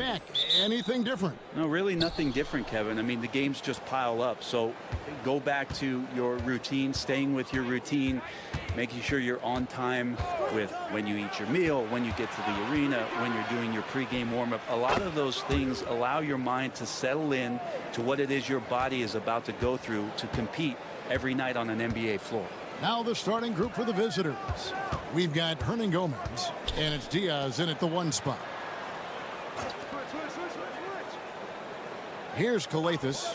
back. Anything different? No, really nothing different, Kevin. I mean, the games just pile up. So go back to your routine, staying with your routine, making sure you're on time with when you eat your meal, when you get to the arena, when you're doing your pregame warm-up. A lot of those things allow your mind to settle in to what it is your body is about to go through to compete every night on an NBA floor. Now the starting group for the visitors. We've got Hernan Gomez, and it's Diaz in at the 1 spot. Here's Calathes.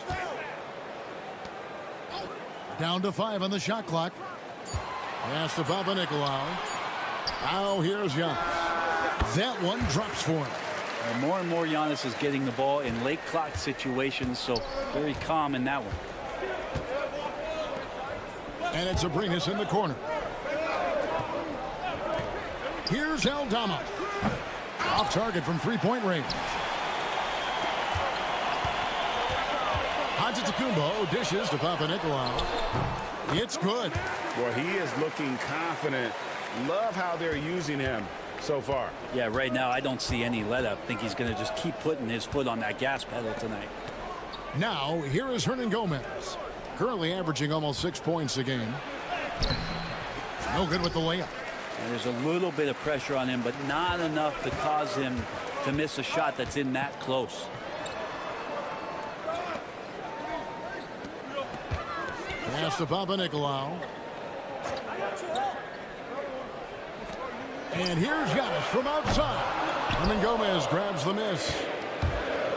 Down to 5 on the shot clock. Pass to Papanikolaou. Now here's Giannis. That one drops for him. And more Giannis is getting the ball in late clock situations, so very calm in that one. And it's Abrines in the corner. Here's Aldama. Off target from three-point range. Antetokounmpo dishes to Papanikolaou. It's good. Well, he is looking confident. Love how they're using him so far. Yeah, right now I don't see any let up. I think he's going to just keep putting his foot on that gas pedal tonight. Now, here is Hernan Gomez. Currently averaging almost 6 points a game. No good with the layup. And there's a little bit of pressure on him, but not enough to cause him to miss a shot that's in that close. Pass to Papanikolaou. And here's Giannis from outside. Hernan Gomez grabs the miss.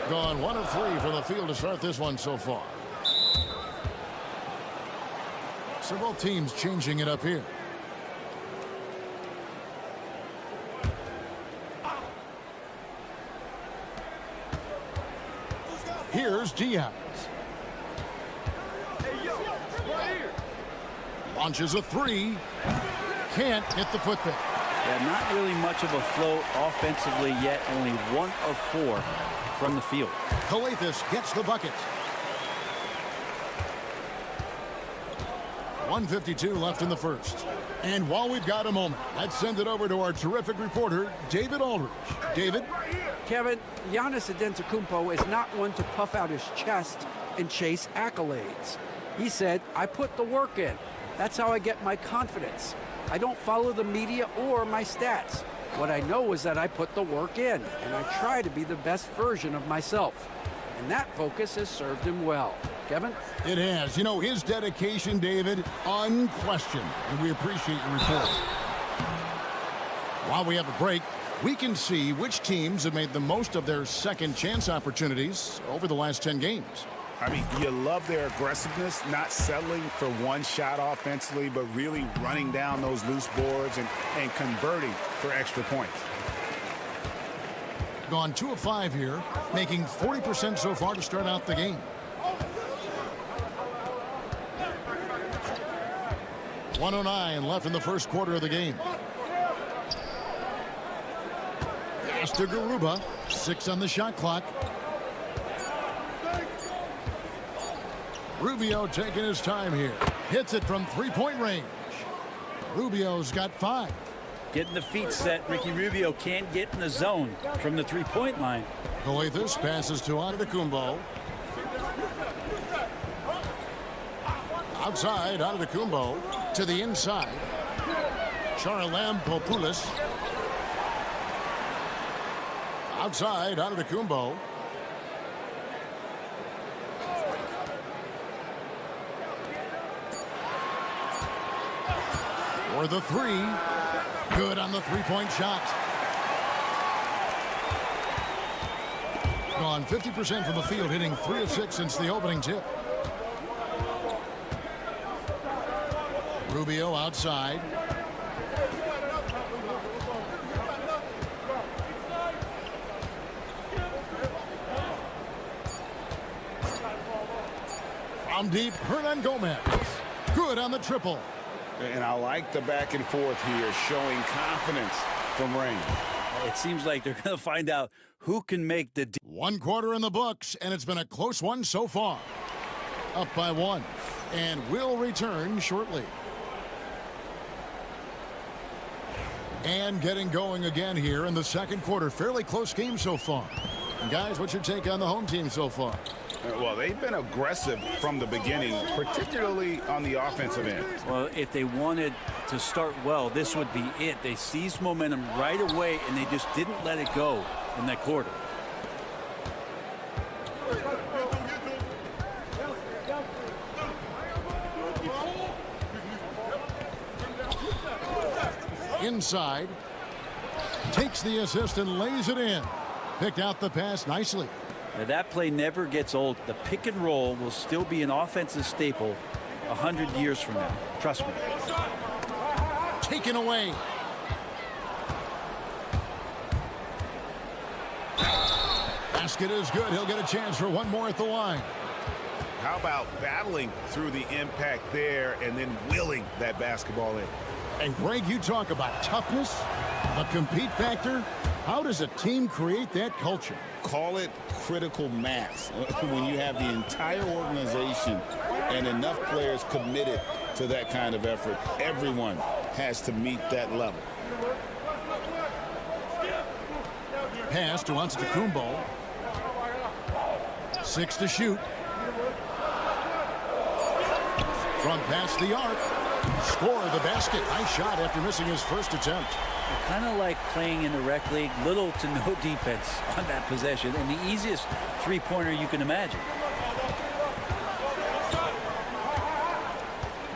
Gone 1 of 3 from the field to start this one so far. So both teams changing it up here. Here's Diaz. Launches a 3. Can't hit the putback. Yeah, not really much of a flow offensively yet. Only 1 of 4 from the field. Calathes gets the bucket. 1:52 left in the first. And while we've got a moment, let's send it over to our terrific reporter, David Aldridge. David? Kevin, Giannis Antetokounmpo is not one to puff out his chest and chase accolades. He said, I put the work in. That's how I get my confidence. I don't follow the media or my stats. What I know is that I put the work in, and I try to be the best version of myself. And that focus has served him well. Kevin? It has. You know, his dedication, David, unquestioned. And we appreciate your report. While we have a break, we can see which teams have made the most of their second chance opportunities over the last 10 games. I mean, you love their aggressiveness, not settling for one shot offensively, but really running down those loose boards and converting for extra points. Gone 2 of 5 here, making 40% so far to start out the game. .109 left in the first quarter of the game. Pass to Garuba. 6 on the shot clock. Rubio taking his time here. Hits it from three-point range. Rubio's got 5. Getting the feet set. Ricky Rubio can't get in the zone from the three-point line. Calathes passes to Antetokounmpo. Outside, Antetokounmpo to the inside. Charalampopoulos. Outside, Antetokounmpo. For the 3. Good on the three-point shot. Gone 50% from the field, hitting 3 of 6 since the opening tip. Rubio outside. From deep, Hernan Gomez. Good on the triple. And I like the back and forth here, showing confidence from range. It seems like they're going to find out who can make the 1 quarter in the books, and it's been a close one so far. Up by 1, and will return shortly. And getting going again here in the second quarter. Fairly close game so far. And guys, what's your take on the home team so far? Well, they've been aggressive from the beginning, particularly on the offensive end. Well, if they wanted to start well, this would be it. They seized momentum right away, and they just didn't let it go in that quarter. Inside. Takes the assist and lays it in. Picked out the pass nicely. Now, that play never gets old. The pick and roll will still be an offensive staple 100 years from now. Trust me. Taken away. Basket is good. He'll get a chance for one more at the line. How about battling through the impact there and then willing that basketball in? And Greg, you talk about toughness, the compete factor. How does a team create that culture? Call it critical mass. When you have the entire organization and enough players committed to that kind of effort, everyone has to meet that level. Pass to Antetokounmpo. 6 to shoot. From past the arc. Score the basket. Nice shot after missing his first attempt. Kind of like playing in the rec league, little to no defense on that possession, and the easiest three-pointer you can imagine.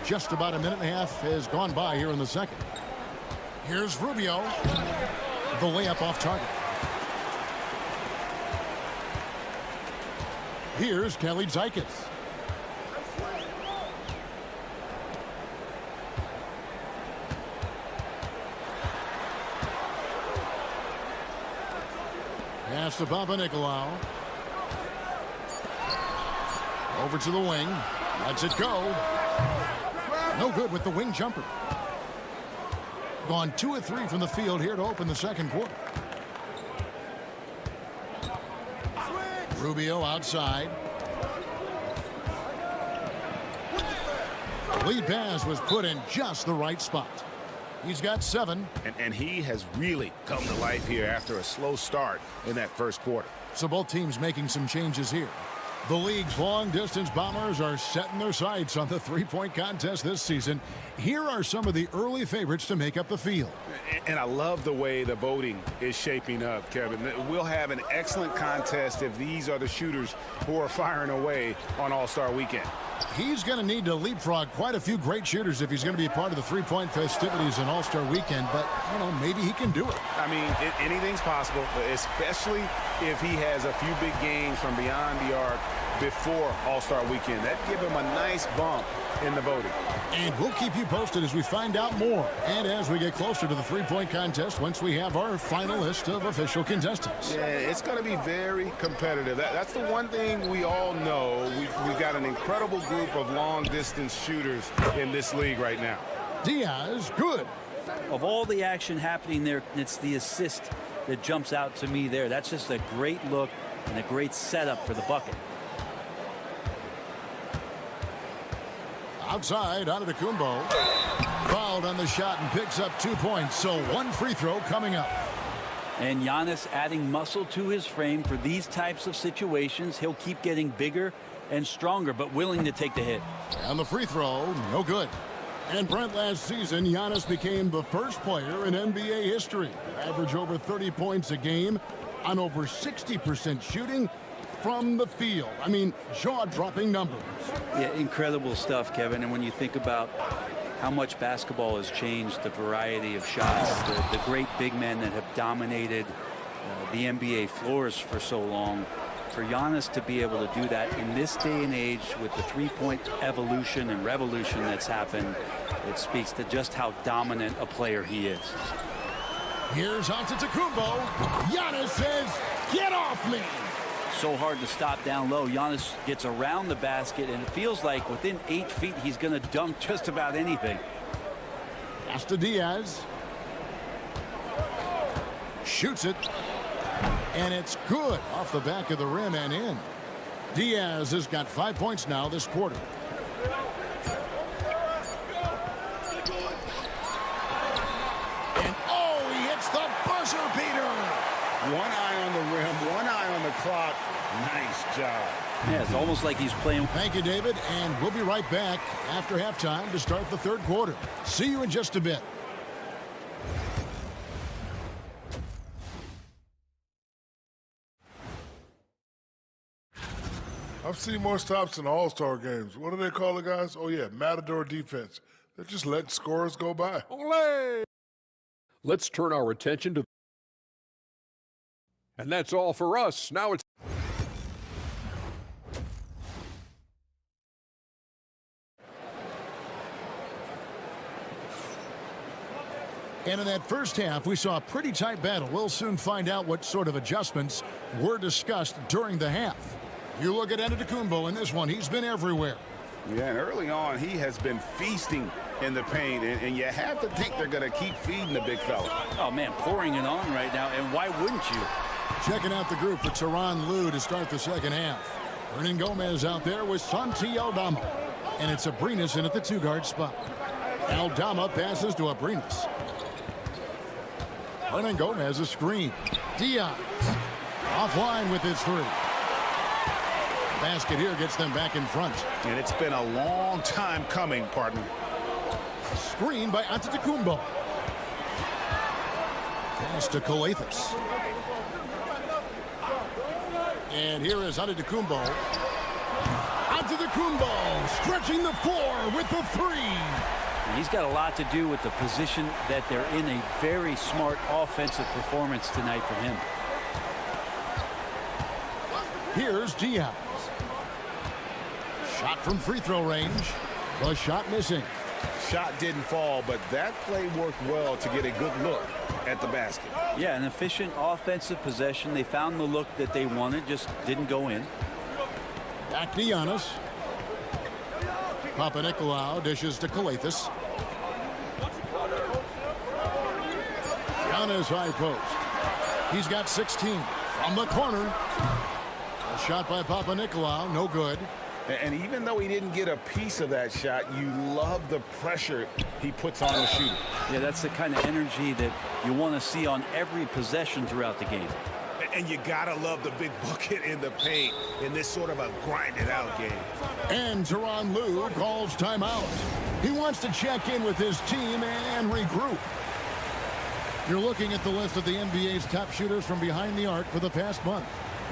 Just about a minute and a half has gone by here in the second. Here's Rubio. The layup off target. Here's Kelly Zykis. Pass to Papanikolaou. Over to the wing. Lets it go. No good with the wing jumper. Gone 2 of 3 from the field here to open the second quarter. Rubio outside. Lead pass was put in just the right spot. He's got 7. And he has really come to life here after a slow start in that first quarter. So both teams making some changes here. The league's long-distance bombers are setting their sights on the three-point contest this season. Here are some of the early favorites to make up the field. And I love the way the voting is shaping up, Kevin. We'll have an excellent contest if these are the shooters who are firing away on All-Star Weekend. He's going to need to leapfrog quite a few great shooters if he's going to be a part of the three-point festivities in All-Star Weekend, but, you know, maybe he can do it. I mean, anything's possible, especially if he has a few big games from beyond the arc before All-Star Weekend. That'd give him a nice bump in the voting. And we'll keep you posted as we find out more and as we get closer to the three-point contest once we have our final list of official contestants. Yeah, it's going to be very competitive. That's the one thing we all know. We've got an incredible group of long-distance shooters in this league right now. Diaz, good. Of all the action happening there, it's the assist that jumps out to me there. That's just a great look and a great setup for the bucket. Outside, Antetokounmpo. Fouled on the shot and picks up 2 points. So one free throw coming up. And Giannis adding muscle to his frame for these types of situations. He'll keep getting bigger and stronger, but willing to take the hit. And the free throw, no good. And Brent, last season, Giannis became the first player in NBA history to average over 30 points a game on over 60% shooting from the field. I mean, jaw-dropping numbers. Yeah, incredible stuff, Kevin. And when you think about how much basketball has changed, the variety of shots, the great big men that have dominated the NBA floors for so long, for Giannis to be able to do that in this day and age with the three-point evolution and revolution that's happened, it speaks to just how dominant a player he is. Here's Antetokounmpo. Giannis says, "Get off me!" So hard to stop down low. Giannis gets around the basket, and it feels like within 8 feet he's going to dunk just about anything. Pass to Diaz. Shoots it. And it's good off the back of the rim and in. Diaz has got 5 points now this quarter. And oh, he hits the buzzer beater. One eye on the rim, one eye on the job. Yeah, it's almost like he's playing. Thank you, David, and we'll be right back after halftime to start the third quarter. See you in just a bit. I've seen more stops in All-Star games. What do they call it, guys? Oh, yeah, Matador defense. They're just letting scorers go by. Olé! Let's turn our attention to... And that's all for us. Now it's... And in that first half, we saw a pretty tight battle. We'll soon find out what sort of adjustments were discussed during the half. You look at Antetokounmpo in this one. He's been everywhere. Yeah, and early on, he has been feasting in the paint, and you have to think they're going to keep feeding the big fella. Oh, man, pouring it on right now, and why wouldn't you? Checking out the group for Tyronn Lue to start the second half. Hernan Gomez out there with Santi Aldama. And it's Abrinas in at the two-guard spot. Aldama passes to Abrinas. Hernan Gomez a screen. Diaz offline with his three. Basket here gets them back in front. And it's been a long time coming, partner. Screen by Antetokounmpo. Pass to Calathes. And here is Antetokounmpo. Antetokounmpo stretching the floor with the three. He's got a lot to do with the position that they're in. A very smart offensive performance tonight from him. Here's Diaz. Shot from free throw range. The shot missing. Shot didn't fall, but that play worked well to get a good look at the basket. Yeah, an efficient offensive possession. They found the look that they wanted, just didn't go in. Back to Giannis. Papanikolaou dishes to Calathes. Giannis high post. He's got 16 from the corner. A shot by Papanikolaou, no good. And even though he didn't get a piece of that shot, you love the pressure he puts on the shooter. Yeah, that's the kind of energy that you want to see on every possession throughout the game. And you gotta love the big bucket in the paint in this sort of a grinded-out game. And Tyronn Lue calls timeout. He wants to check in with his team and regroup. You're looking at the list of the NBA's top shooters from behind the arc for the past month.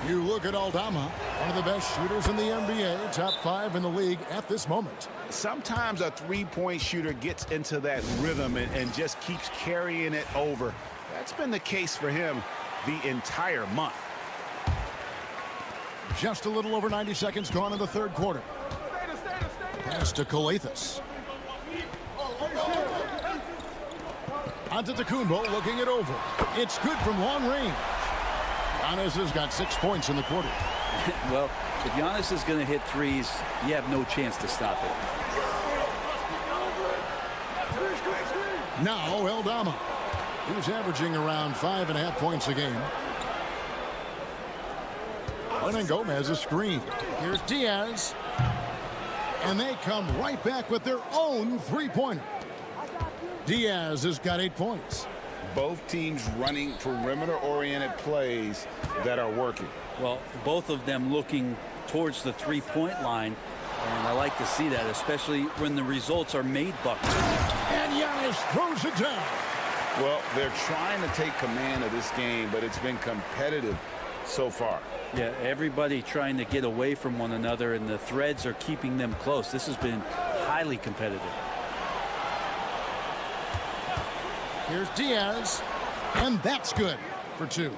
You look at Aldama, one of the best shooters in the NBA, top 5 in the league at this moment. Sometimes a three-point shooter gets into that rhythm and just keeps carrying it over. That's been the case for him the entire month. Just a little over 90 seconds gone in the third quarter. Pass to Calathes. Antetokounmpo looking it over. It's good from long range. Giannis has got 6 points in the quarter. Well, if Giannis is going to hit threes, you have no chance to stop it. Now Aldama. He's averaging around 5.5 points a game. Hernan Gomez a screen. Here's Diaz. And they come right back with their own three-pointer. Diaz has got 8 points. Both teams running perimeter-oriented plays that are working. Well, both of them looking towards the three-point line, and I like to see that, especially when the results are made buckets. And Giannis throws it down. Well, they're trying to take command of this game, but it's been competitive so far. Yeah, everybody trying to get away from one another, and the threads are keeping them close. This has been highly competitive. Here's Diaz, and that's good for 2.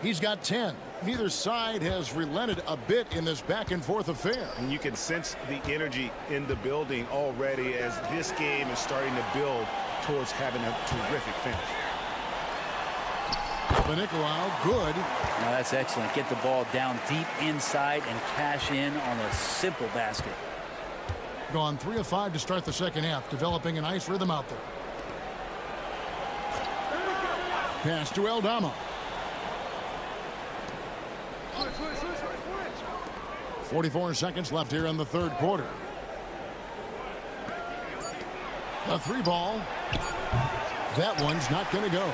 He's got 10. Neither side has relented a bit in this back-and-forth affair. And you can sense the energy in the building already as this game is starting to build towards having a terrific finish. Papanikolaou, good. Now that's excellent. Get the ball down deep inside and cash in on a simple basket. Gone 3 of 5 to start the second half, developing a nice rhythm out there. Pass to Aldama. 44 seconds left here in the third quarter. The 3 ball. That one's not going to go.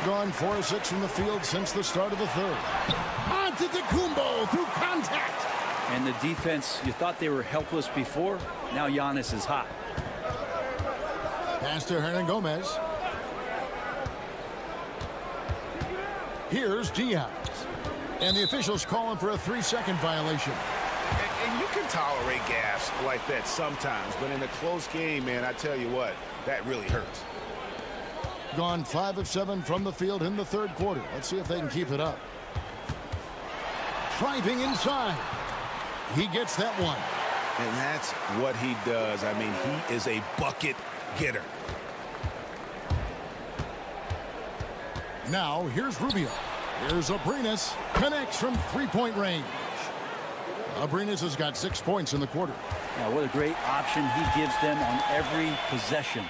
Gone 4 of 6 from the field since the start of the third. Antetokounmpo through contact. And the defense, you thought they were helpless before. Now Giannis is hot. Pass to Hernangomez. Here's Diaz. And the officials calling for a 3-second violation. And you can tolerate gaffes like that sometimes, but in a close game, man, I tell you what, that really hurts. Gone 5 of 7 from the field in the third quarter. Let's see if they can keep it up. Driving inside. He gets that one. And that's what he does. I mean, he is a bucket getter. Now, here's Rubio. Here's Abrinas. Connects from three-point range. Abrinas has got 6 points in the quarter. Now, what a great option he gives them on every possession.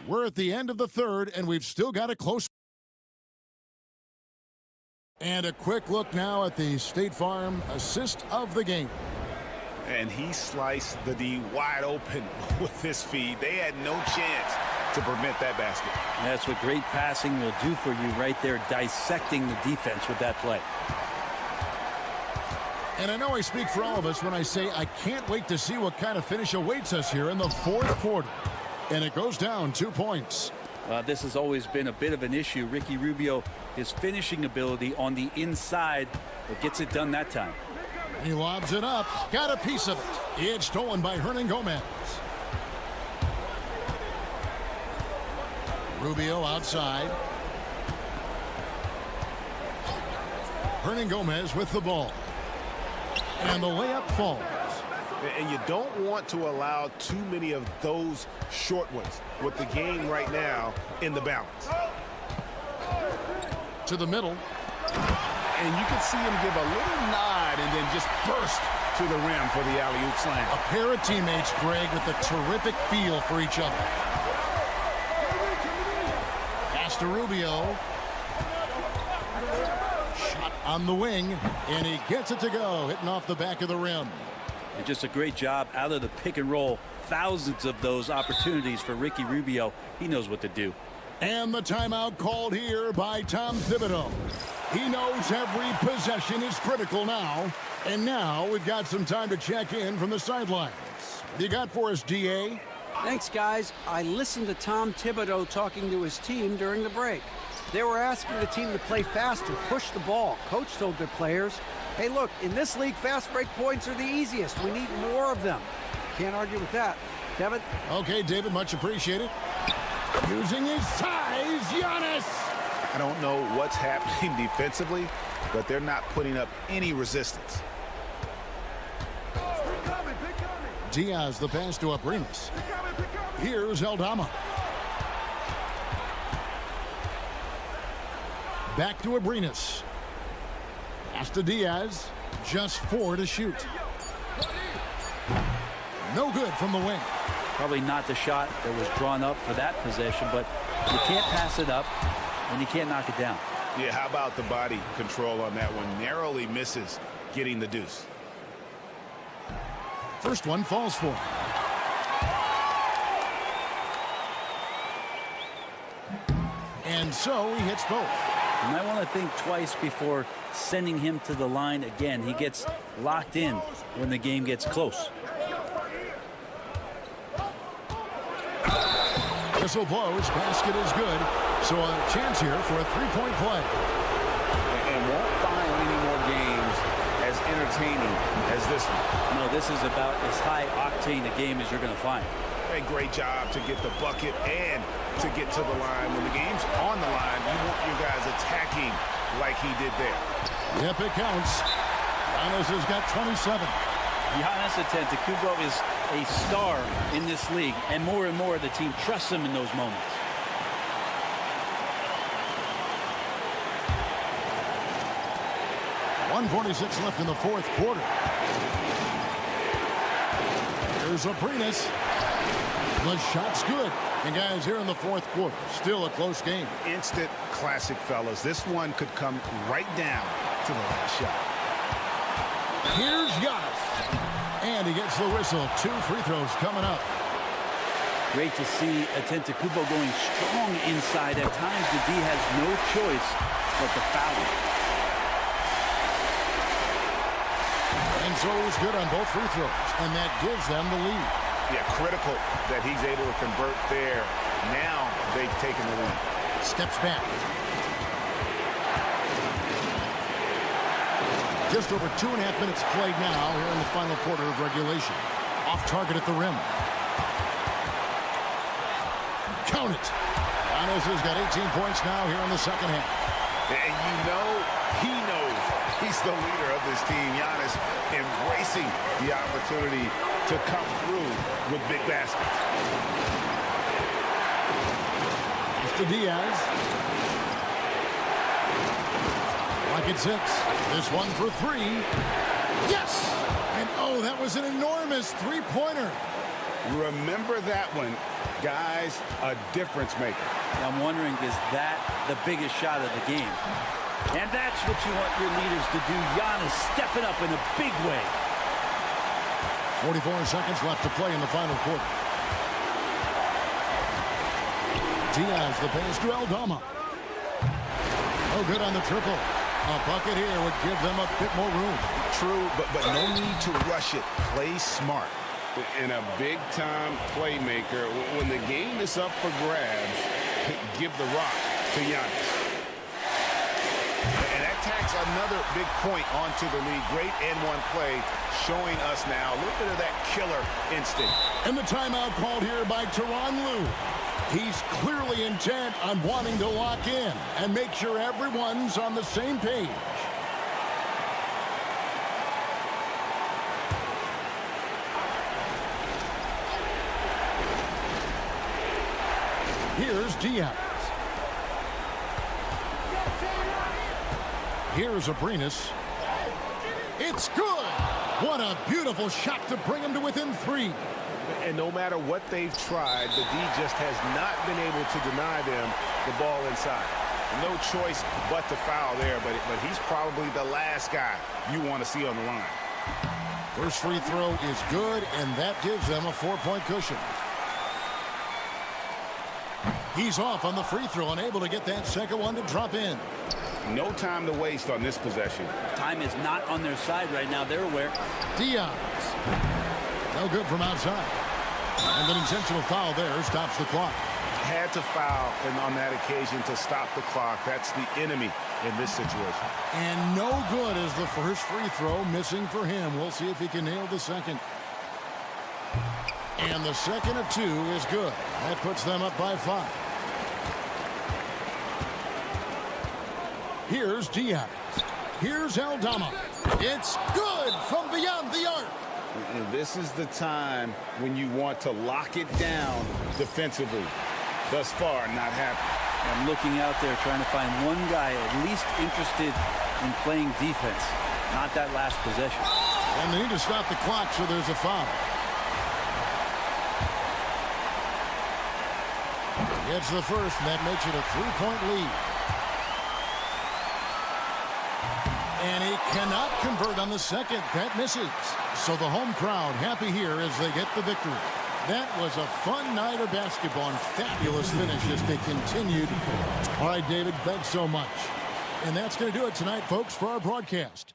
We're at the end of the third, and we've still got a close. And a quick look now at the State Farm assist of the game. And he sliced the D wide open with his feed. They had no chance to prevent that basket. That's what great passing will do for you right there, dissecting the defense with that play. And I know I speak for all of us when I say I can't wait to see what kind of finish awaits us here in the fourth quarter. And it goes down 2 points. This has always been a bit of an issue. Ricky Rubio, his finishing ability on the inside, but gets it done that time. He lobs it up. Got a piece of it. It's stolen by Hernangomez. Rubio outside. Hernangomez with the ball. And the layup falls. And you don't want to allow too many of those short ones with the game right now in the balance. To the middle. And you can see him give a little nod and then just burst to the rim for the alley-oop slam. A pair of teammates, Greg, with a terrific feel for each other. Pass to Rubio. Shot on the wing, and he gets it to go, hitting off the back of the rim. And just a great job out of the pick and roll. Thousands of those opportunities for Ricky Rubio. He knows what to do. And the timeout called here by Tom Thibodeau. He knows every possession is critical now. And now we've got some time to check in from the sidelines. You got for us, DA? Thanks, guys. I listened to Tom Thibodeau talking to his team during the break. They were asking the team to play faster, push the ball. Coach told their players, hey, look, in this league, fast break points are the easiest. We need more of them. Can't argue with that. Kevin? Okay, David, much appreciated. Using his size, Giannis! I don't know what's happening defensively, but they're not putting up any resistance. Diaz, the pass to Abrinas. Here's Aldama. Back to Abrinas. Pass to Diaz. Just 4 to shoot. No good from the wing. Probably not the shot that was drawn up for that possession, but you can't pass it up and you can't knock it down. Yeah, how about the body control on that one? Narrowly misses getting the deuce. First one falls for him. And so he hits both. You might want to think twice before sending him to the line again. He gets locked in when the game gets close. Whistle blows. Basket is good. So a chance here for a three-point play. And won't find many more games as entertaining as this one. No, this is about as high-octane a game as you're going to find. A great job to get the bucket and to get to the line. When the game's on the line, you want your guys attacking like he did there. Yep, it counts. Giannis has got 27. Giannis Antetokounmpo is a star in this league, and more the team trusts him in those moments. .146 left in the fourth quarter. Here's Abrinas. The shot's good. And guys, here in the fourth quarter, still a close game. Instant classic, fellas. This one could come right down to the last shot. Here's Giannis. And he gets the whistle. 2 free throws coming up. Great to see Antetokounmpo going strong inside. At times, the D has no choice but to foul him. So he's good on both free throws, and that gives them the lead. Yeah, critical that he's able to convert there. Now they've taken the lead. Steps back. Just over 2.5 minutes played now here in the final quarter of regulation. Off target at the rim. Count it. Giannis has got 18 points now here in the second half. And you know, he knows he's the leader of this team. Giannis embracing the opportunity to come through with big baskets. Mr. Diaz. Like it's 6. This one for 3. Yes! And oh, that was an enormous three-pointer. Remember that one, guys, a difference maker. I'm wondering, is that the biggest shot of the game? And that's what you want your leaders to do. Giannis stepping up in a big way. 44 seconds left to play in the final quarter. Diaz, the pass to Aldama. Oh, good on the triple. A bucket here would give them a bit more room. True, but no need to rush it. Play smart. And a big-time playmaker, when the game is up for grabs, give the rock to Giannis. And that tacks another big point onto the lead. Great and-one play, showing us now a little bit of that killer instinct. And the timeout called here by Tyronn Lue. He's clearly intent on wanting to lock in and make sure everyone's on the same page. Here's Diaz. Here's Abrinas. It's good. What a beautiful shot to bring him to within 3. And no matter what they've tried, the D just has not been able to deny them the ball inside. No choice but to foul there, but he's probably the last guy you want to see on the line. First free throw is good, and that gives them a 4-point cushion. He's off on the free throw, unable to get that second one to drop in. No time to waste on this possession. Time is not on their side right now. They're aware. Diaz. No good from outside. And an intentional foul there stops the clock. Had to foul on that occasion to stop the clock. That's the enemy in this situation. And no good as the first free throw missing for him. We'll see if he can nail the second. And the second of 2 is good. That puts them up by 5. Here's Diaz. Here's Aldama. It's good from beyond the arc. And this is the time when you want to lock it down defensively. Thus far, not happening. I'm looking out there trying to find one guy at least interested in playing defense, not that last possession. And they need to stop the clock, so there's a foul. Gets the first, and that makes it a 3-point lead. And he cannot convert on the second. That misses. So the home crowd happy here as they get the victory. That was a fun night of basketball and fabulous finish as they continued. All right, David, thanks so much. And that's going to do it tonight, folks, for our broadcast.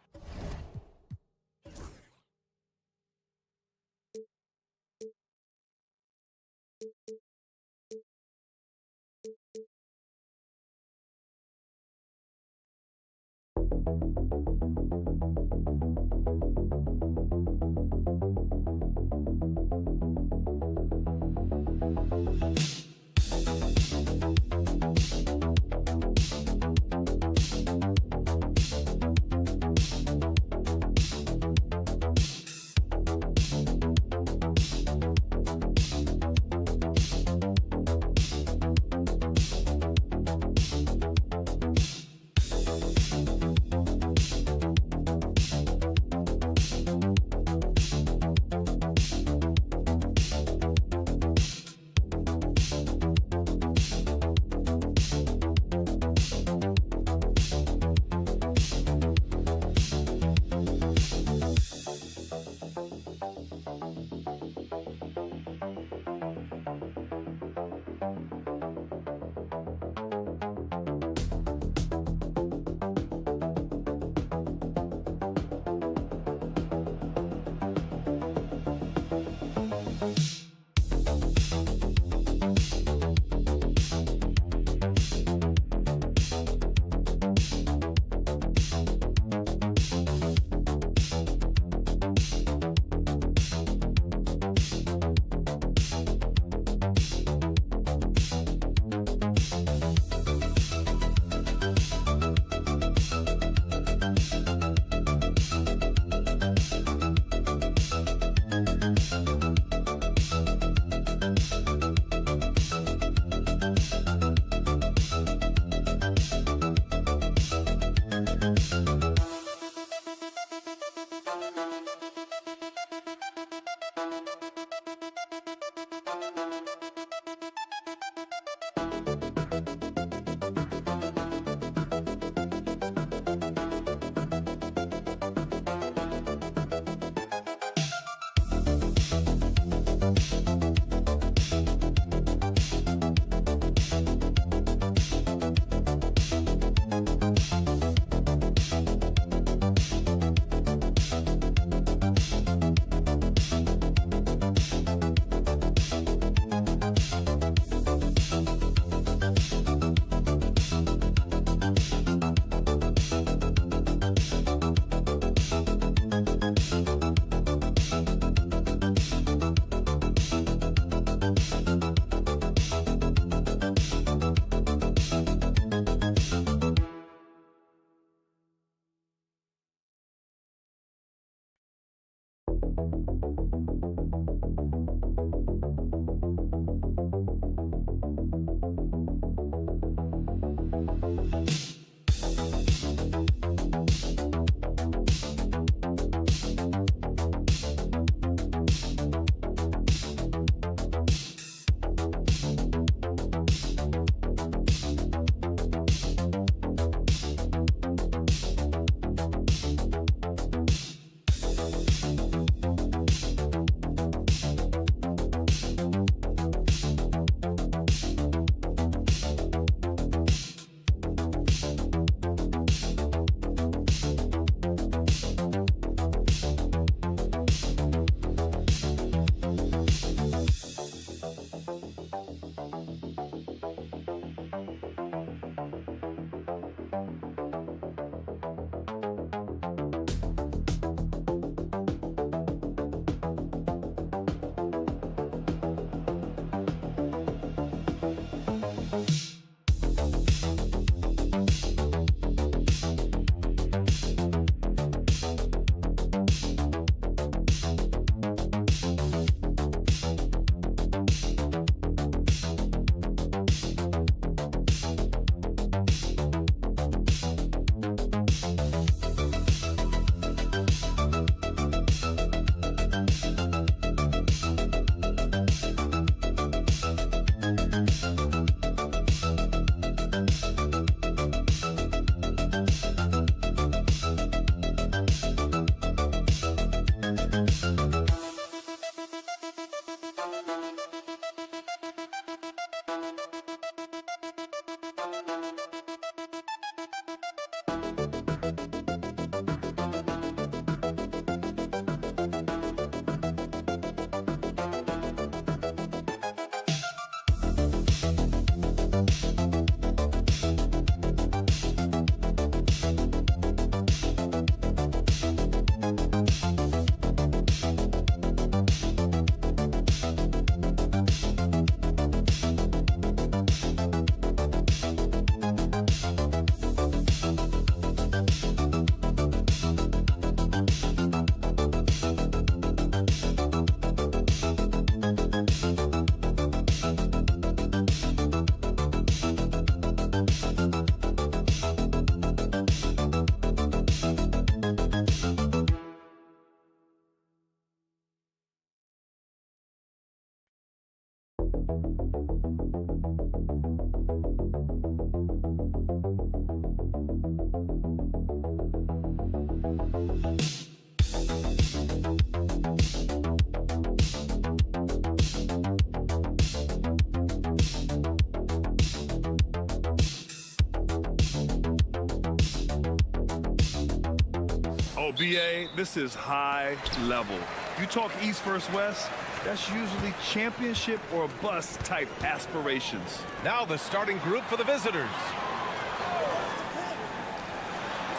Oh, BA, this is high level. You talk East versus West, that's usually championship or bust type aspirations. Now the starting group for the visitors.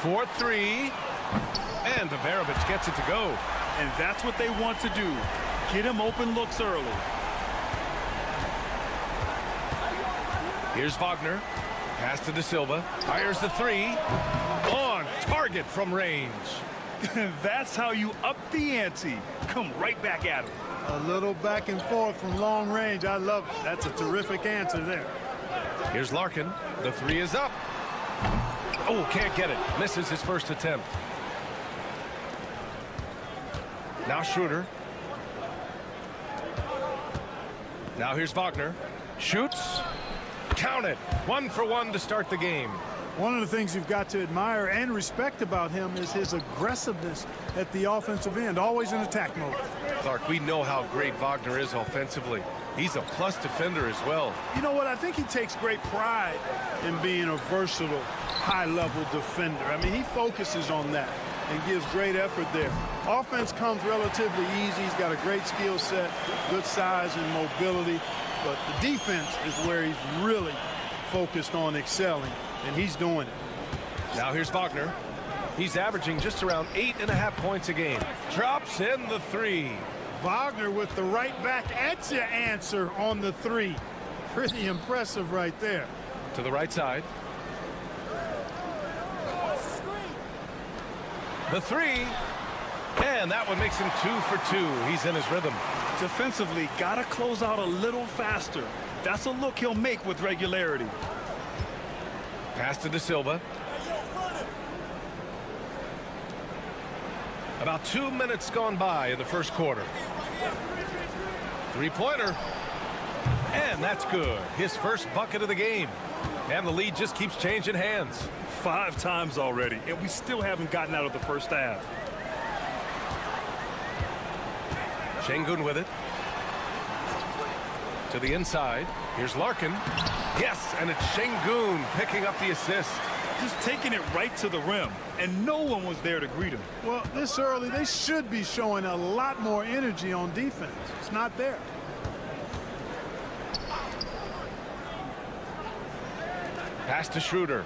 4-3. And Barovich gets it to go. And that's what they want to do. Get him open looks early. Here's Wagner. Pass to De Silva. Fires the three. On target from range. That's how you up the ante. Come right back at him. A little back and forth from long range. I love it. That's a terrific answer there. Here's Larkin. The three is up. Oh, can't get it. Misses his first attempt. Now Schroeder. Now here's Wagner. Shoots. Count it. 1 for 1 to start the game. One of the things you've got to admire and respect about him is his aggressiveness at the offensive end, always in attack mode. Clark, we know how great Wagner is offensively. He's a plus defender as well. You know what? I think he takes great pride in being a versatile, high-level defender. I mean, he focuses on that and gives great effort there. Offense comes relatively easy. He's got a great skill set, good size and mobility. But the defense is where he's really focused on excelling, and he's doing it. Now here's Wagner. He's averaging just around 8.5 points a game. Drops in the 3. Wagner with the right back at you answer on the 3. Pretty impressive right there. To the right side. The 3. And that one makes him 2 for 2. He's in his rhythm. Defensively, gotta close out a little faster. That's a look he'll make with regularity. Pass to De Silva. About 2 minutes gone by in the first quarter. Three-pointer. And that's good. His first bucket of the game. And the lead just keeps changing hands. 5 times already, and we still haven't gotten out of the first half. Şengün with it. To the inside. Here's Larkin. Yes, and it's Şengün picking up the assist. Just taking it right to the rim, and no one was there to greet him. Well, this early, they should be showing a lot more energy on defense. It's not there. Pass to Schroeder.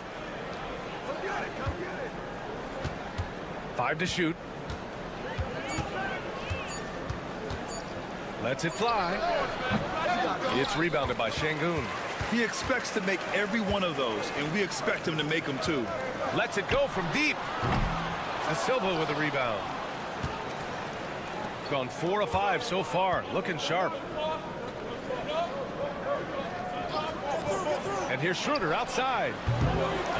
5 to shoot. Lets it fly. It's rebounded by Şengün. He expects to make every one of those, and we expect him to make them too. Lets it go from deep. De Silva with a rebound. Gone 4 of 5 so far. Looking sharp. And here's Schroeder outside.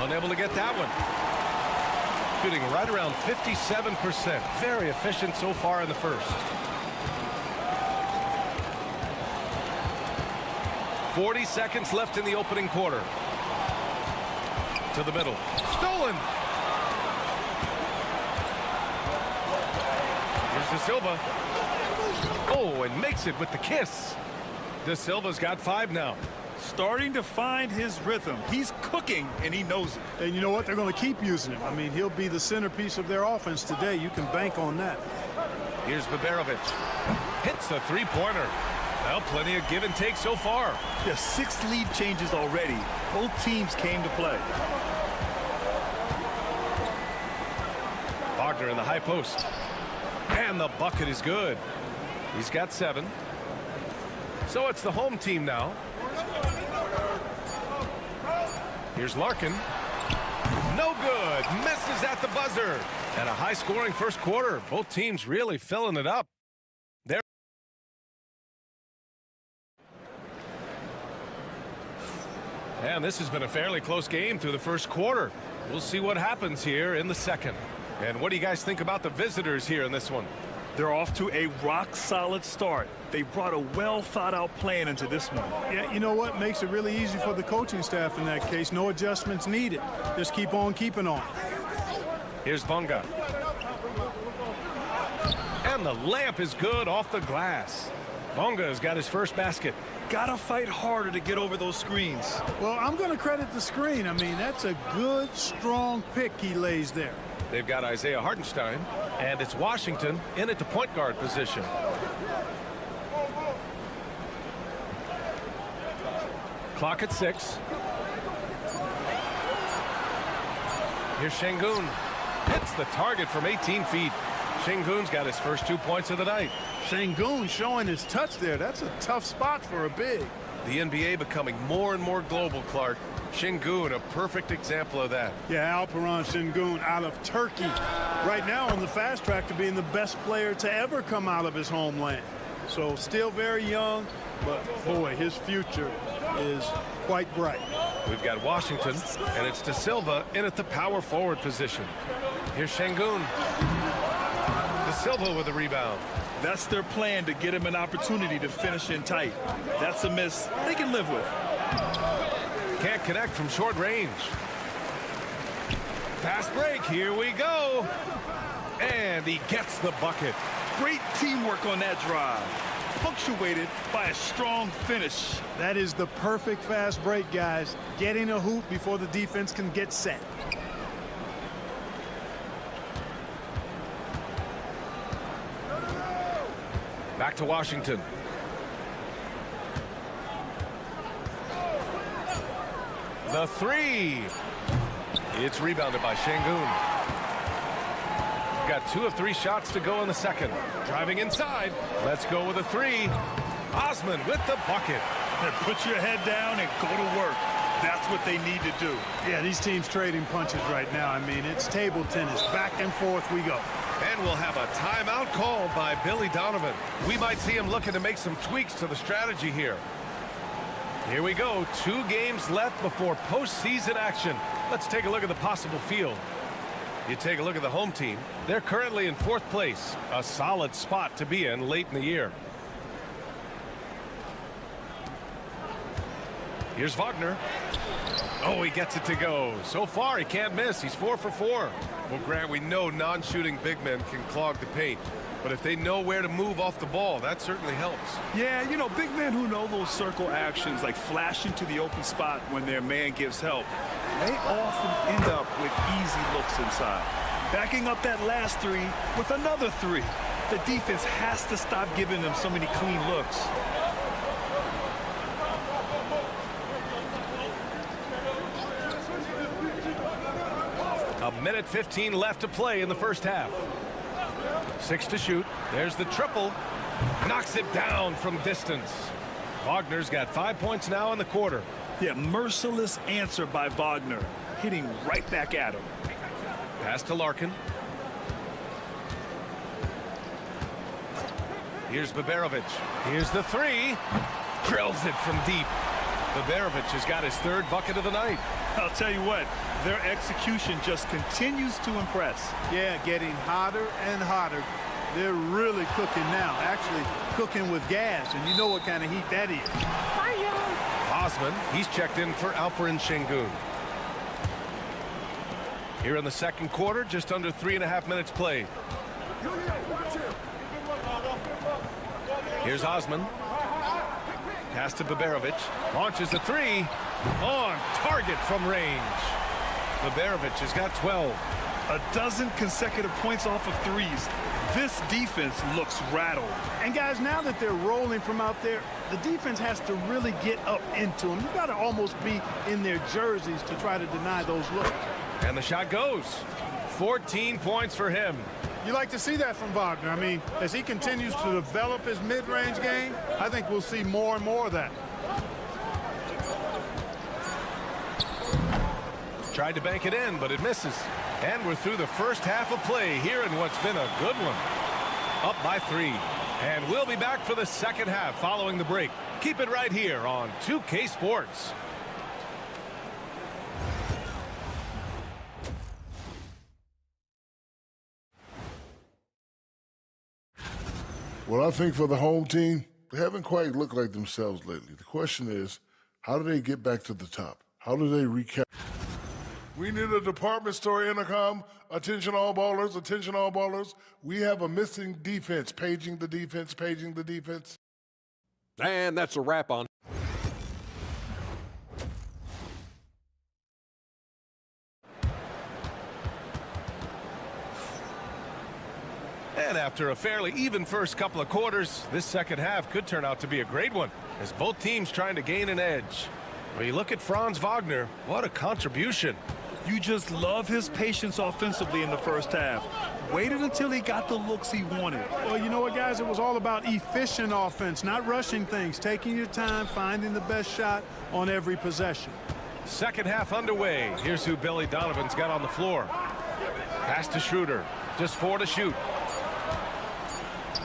Unable to get that one. Shooting right around 57%. Very efficient so far in the first. 40 seconds left in the opening quarter. To the middle. Stolen. Here's De Silva. Oh, and makes it with the kiss. De Silva's got 5 now. Starting to find his rhythm. He's cooking, and he knows it. And you know what? They're going to keep using him. I mean, he'll be the centerpiece of their offense today. You can bank on that. Here's Baberovic. Hits a three-pointer. Well, plenty of give and take so far. Yeah, 6 lead changes already. Both teams came to play. Wagner in the high post. And the bucket is good. He's got 7. So it's the home team now. Here's Larkin. No good. Misses at the buzzer. And a high-scoring first quarter. Both teams really filling it up. There. And this has been a fairly close game through the first quarter. We'll see what happens here in the second. And what do you guys think about the visitors here in this one? They're off to a rock-solid start. They brought a well-thought-out plan into this one. Yeah, you know what? Makes it really easy for the coaching staff in that case. No adjustments needed. Just keep on keeping on. Here's Bonga. And the layup is good off the glass. Bonga's got his first basket. Gotta fight harder to get over those screens. Well, I'm going to credit the screen. I mean, that's a good, strong pick he lays there. They've got Isaiah Hartenstein, and it's Washington in at the point guard position. Clock at 6. Here's Şengün. Hits the target from 18 feet. Şengün's got his first 2 points of the night. Şengün showing his touch there. That's a tough spot for a big. The NBA becoming more and more global, Clark. Şengün, a perfect example of that. Yeah, Alperen Şengün out of Turkey. Right now on the fast track to being the best player to ever come out of his homeland. So still very young, but boy, his future is quite bright. We've got Washington, and it's De Silva in at the power forward position. Here's Şengün. De Silva with a rebound. That's their plan, to get him an opportunity to finish in tight. That's a miss they can live with. Can't connect from short range. Fast break, here we go. And he gets the bucket. Great teamwork on that drive, punctuated by a strong finish. That is the perfect fast break, guys. Getting a hoop before the defense can get set. Back to Washington. The three. It's rebounded by Şengün. Got 2 of 3 shots to go in the second. Driving inside. Let's go with a three. Osman with the bucket. Put your head down and go to work. That's what they need to do. Yeah, these teams trading punches right now. I mean, it's table tennis. Back and forth we go. And we'll have a timeout called by Billy Donovan. We might see him looking to make some tweaks to the strategy here. Here we go. 2 games left before postseason action. Let's take a look at the possible field. You take a look at the home team. They're currently in 4th place. A solid spot to be in late in the year. Here's Wagner. Oh, he gets it to go. So far, he can't miss. He's 4 for 4. Well, Grant, we know non-shooting big men can clog the paint. But if they know where to move off the ball, that certainly helps. Yeah, you know, big men who know those circle actions, like flashing to the open spot when their man gives help, they often end up with easy looks inside. Backing up that last three with another three. The defense has to stop giving them so many clean looks. A minute 15 left to play in the first half. 6 to shoot. There's the triple. Knocks it down from distance. Wagner's got 5 points now in the quarter. Yeah, merciless answer by Wagner, hitting right back at him. Pass to Larkin. Here's Baberovic. Here's the three. Drills it from deep. Baberovic has got his 3rd bucket of the night. I'll tell you what, their execution just continues to impress. Yeah, getting hotter and hotter. They're really cooking now. Actually, cooking with gas, and you know what kind of heat that is. Osman, he's checked in for Alperen Şengün. Here in the second quarter, just under 3.5 minutes played. Here's Osman. Pass to Baberovic. Launches a three. On target from range. Baberovic has got 12. A dozen consecutive points off of threes. This defense looks rattled. And guys, now that they're rolling from out there, the defense has to really get up into them. You've got to almost be in their jerseys to try to deny those looks. And the shot goes. 14 points for him. You like to see that from Wagner. I mean, as he continues to develop his mid-range game, I think we'll see more and more of that. Tried to bank it in, but it misses. And we're through the first half of play here in what's been a good one. Up by 3. And we'll be back for the second half following the break. Keep it right here on 2K Sports. Well, I think for the home team, they haven't quite looked like themselves lately. The question is, how do they get back to the top? How do they recap? We need a department store intercom. Attention all ballers, attention all ballers. We have a missing defense. Paging the defense, paging the defense. And that's a wrap on. And after a fairly even first couple of quarters, this second half could turn out to be a great one, as both teams trying to gain an edge. When you look at Franz Wagner, what a contribution. You just love his patience offensively in the first half. Waited until he got the looks he wanted. Well, you know what, guys? It was all about efficient offense, not rushing things, taking your time, finding the best shot on every possession. Second half underway. Here's who Billy Donovan's got on the floor. Pass to Schroeder. Just 4 to shoot.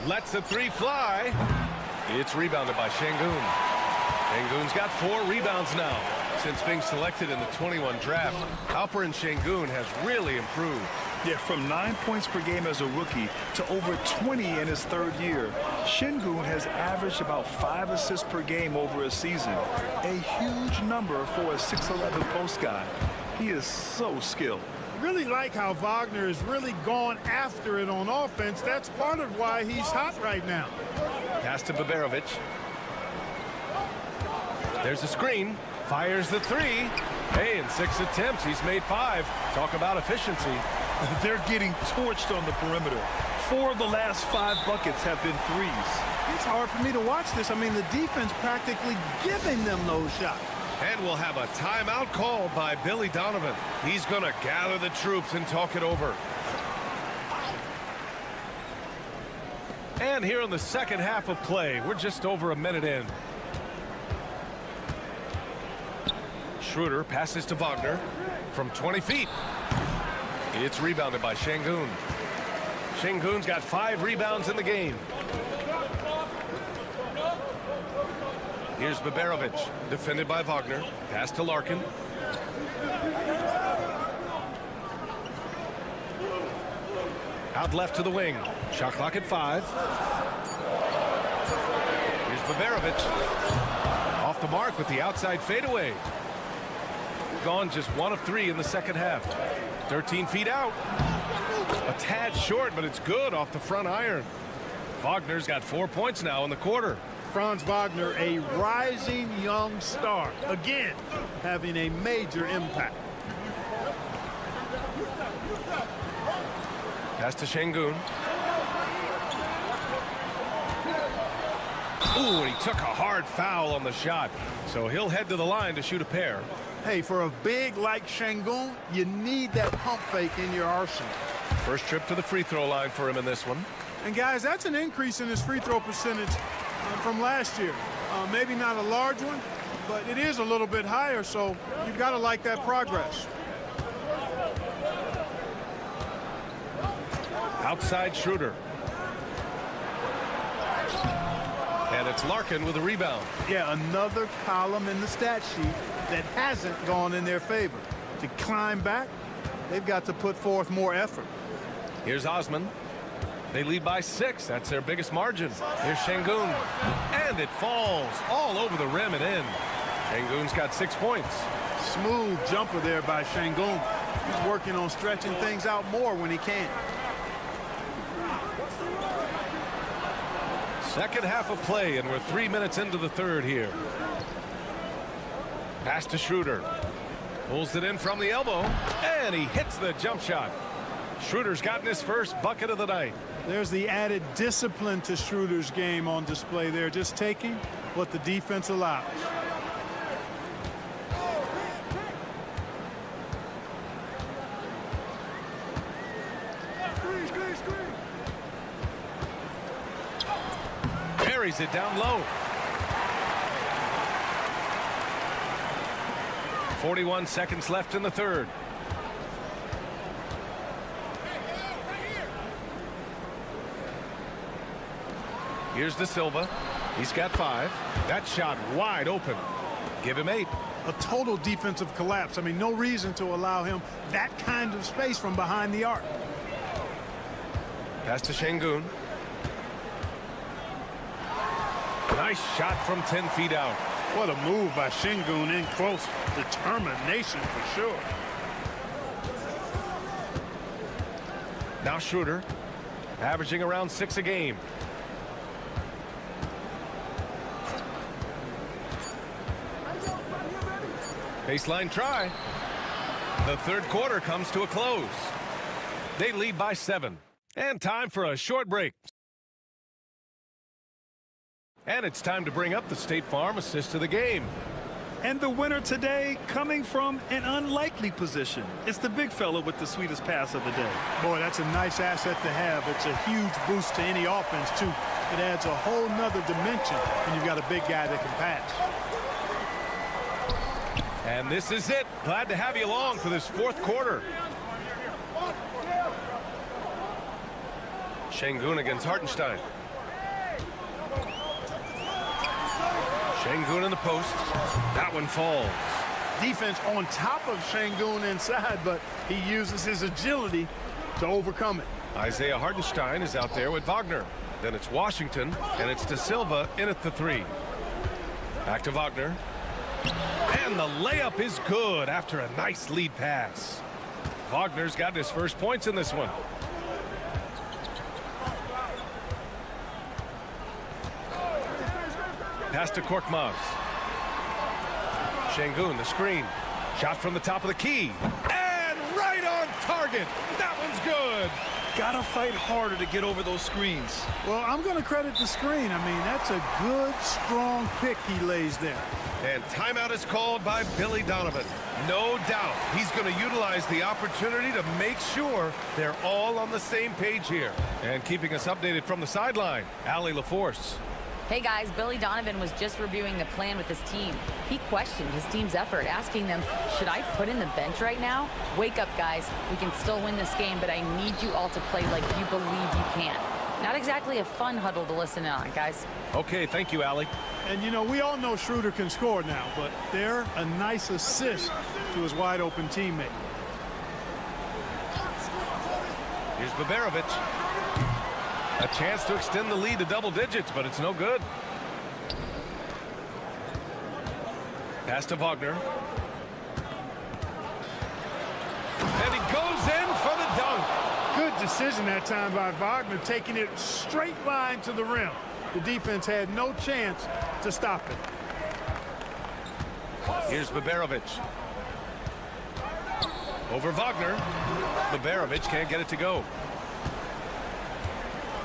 Lets the three fly. It's rebounded by Şengün. Şengün's got 4 rebounds now. Since being selected in the 21 draft, Alperen Şengün has really improved. Yeah, from 9 points per game as a rookie to over 20 in his third year, Şengün has averaged about 5 assists per game over a season. A huge number for a 6'11 post guy. He is so skilled. Really like how Wagner has really gone after it on offense. That's part of why he's hot right now. Pass to Baberovic. There's a screen. Fires the three. Hey, in 6 attempts, he's made 5. Talk about efficiency. They're getting torched on the perimeter. 4 of the last 5 buckets have been threes. It's hard for me to watch this. I mean, the defense practically giving them those shots. And we'll have a timeout called by Billy Donovan. He's going to gather the troops and talk it over. And here in the second half of play, we're just over a minute in. Schroeder passes to Wagner from 20 feet. It's rebounded by Şengün. Şengün's got 5 rebounds in the game. Here's Baberovic, defended by Wagner. Pass to Larkin. Out left to the wing. Shot clock at 5. Here's Baberovic. Off the mark with the outside fadeaway. Gone just 1 of 3 in the second half. 13 feet out. A tad short, but it's good off the front iron. Wagner's got 4 points now in the quarter. Franz Wagner, a rising young star, again having a major impact. Pass to Şengün. Ooh, and he took a hard foul on the shot, so he'll head to the line to shoot a pair. Hey, for a big like Şengün, you need that pump fake in your arsenal. First trip to the free throw line for him in this one. And guys, that's an increase in his free throw percentage from last year. Maybe not a large one, but it is a little bit higher, so you've got to like that progress. Outside Schroeder. And it's Larkin with a rebound. Yeah, another column in the stat sheet that hasn't gone in their favor. To climb back, they've got to put forth more effort. Here's Osman. They lead by 6. That's their biggest margin. Here's Şengün. And it falls all over the rim and in. Şengün's got 6 points. Smooth jumper there by Şengün. He's working on stretching things out more when he can. Second half of play, and we're 3 minutes into the third here. Pass to Schroeder. Pulls it in from the elbow, and he hits the jump shot. Schroeder's gotten his first bucket of the night. There's the added discipline to Schroeder's game on display there, just taking what the defense allows. Buries it down low. 41 seconds left in the third. Here's De Silva. He's got 5. That shot wide open. Give him 8. A total defensive collapse. I mean, no reason to allow him that kind of space from behind the arc. Pass to Şengün. Nice shot from 10 feet out. What a move by Şengün in close. Determination for sure. Now Schroeder, averaging around 6 a game. Baseline try. The third quarter comes to a close. They lead by 7. And time for a short break. And it's time to bring up the State Farm assist of the game. And the winner today coming from an unlikely position. It's the big fella with the sweetest pass of the day. Boy, that's a nice asset to have. It's a huge boost to any offense, too. It adds a whole nother dimension when you've got a big guy that can pass. And this is it. Glad to have you along for this fourth quarter. Şengün against Hartenstein. Şengün in the post. That one falls. Defense on top of Şengün inside, but he uses his agility to overcome it. Isaiah Hartenstein is out there with Wagner. Then it's Washington, and it's De Silva in at the 3. Back to Wagner. And the layup is good after a nice lead pass. Wagner's got his first points in this one. Pass to Korkmaz. Şengün, the screen. Shot from the top of the key. And right on target. That one's good. Gotta fight harder to get over those screens. Well, I'm going to credit the screen. I mean, that's a good, strong pick he lays there. And timeout is called by Billy Donovan. No doubt he's going to utilize the opportunity to make sure they're all on the same page here. And keeping us updated from the sideline, Allie LaForce. Hey guys, Billy Donovan was just reviewing the plan with his team. He questioned his team's effort, asking them, should I put in the bench right now? Wake up, guys. We can still win this game, but I need you all to play like you believe you can. Not exactly a fun huddle to listen in on, guys. Okay, thank you, Allie. And, you know, we all know Schroeder can score now, but they're a nice assist to his wide-open teammate. Here's Baberovic. A chance to extend the lead to double digits, but it's no good. Pass to Wagner. And he goes in for the dunk. Good decision that time by Wagner, taking it straight line to the rim. The defense had no chance to stop it. Here's Baberovic. Over Wagner. Baberovic can't get it to go.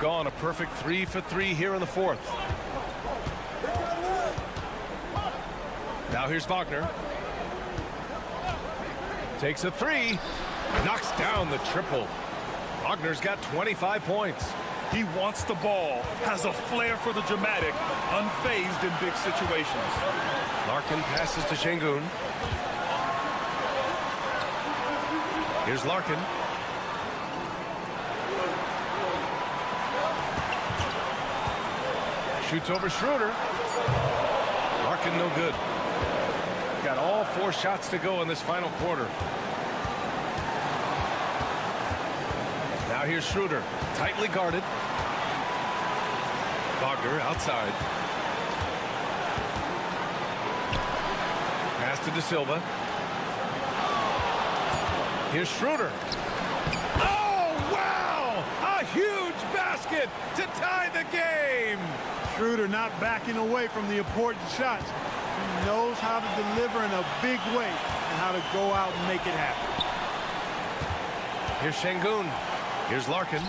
Gone a perfect 3 for 3 here in the fourth. Now here's Wagner. Takes a 3. Knocks down the triple. Wagner's got 25 points. He wants the ball, has a flair for the dramatic, unfazed in big situations. Larkin passes to Şengün. Here's Larkin. Shoots over Schroeder. Larkin no good. Got all 4 shots to go in this final quarter. Now here's Schroeder, tightly guarded. Wagner outside. Pass to De Silva. Here's Schroeder. Oh, wow! A huge basket to tie the game! Schroeder not backing away from the important shots. He knows how to deliver in a big way and how to go out and make it happen. Here's Şengün. Here's Larkin.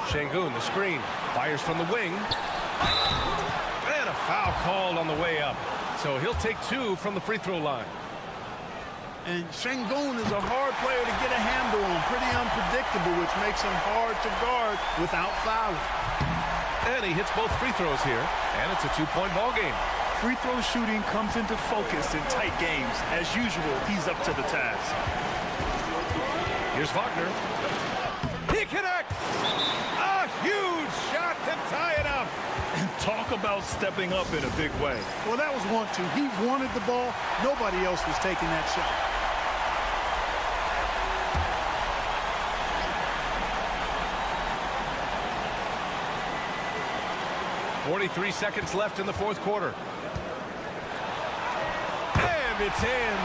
Şengün, the screen. Fires from the wing. And a foul called on the way up. So he'll take 2 from the free throw line. And Şengün is a hard player to get a handle on. Pretty unpredictable, which makes him hard to guard without fouling. And he hits both free throws here. And it's a 2-point ball game. Free throw shooting comes into focus in tight games. As usual, he's up to the task. Here's Wagner. He connects! A huge shot to tie it up. And talk about stepping up in a big way. Well, that was 1-2. He wanted the ball. Nobody else was taking that shot. .43 seconds left in the fourth quarter. And it's in.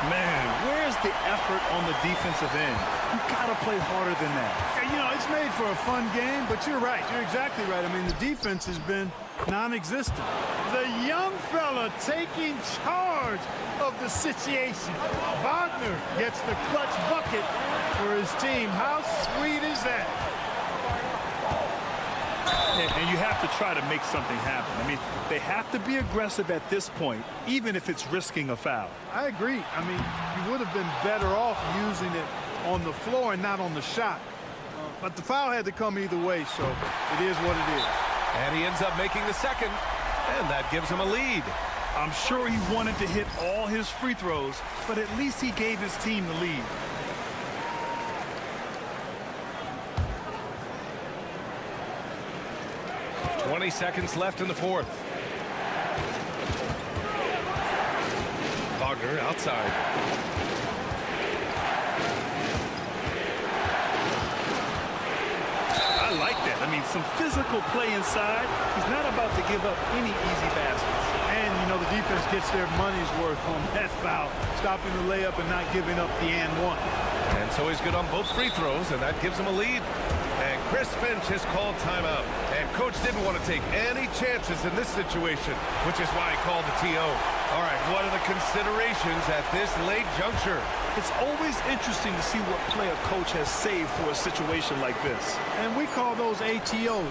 Man, where's the effort on the defensive end? You gotta play harder than that. You know, it's made for a fun game, but you're right. You're exactly right. I mean, the defense has been non-existent. The young fella taking charge of the situation. Wagner gets the clutch bucket for his team. How sweet is that? And you have to try to make something happen. I mean, they have to be aggressive at this point, even if it's risking a foul. I agree. I mean, you would have been better off using it on the floor and not on the shot. But the foul had to come either way, so it is what it is. And he ends up making the second, and that gives him a lead. I'm sure he wanted to hit all his free throws, but at least he gave his team the lead. .20 seconds left in the fourth. Wagner outside. mean, some physical play inside. He's not about to give up any easy baskets. And, you know, the defense gets their money's worth on that foul, stopping the layup and not giving up the and one. And so he's good on both free throws, and that gives him a lead. And Chris Finch has called timeout. And coach didn't want to take any chances in this situation, which is why he called the TO. All right, what are the considerations at this late juncture? It's always interesting to see what play a coach has saved for a situation like this. And we call those ATOs,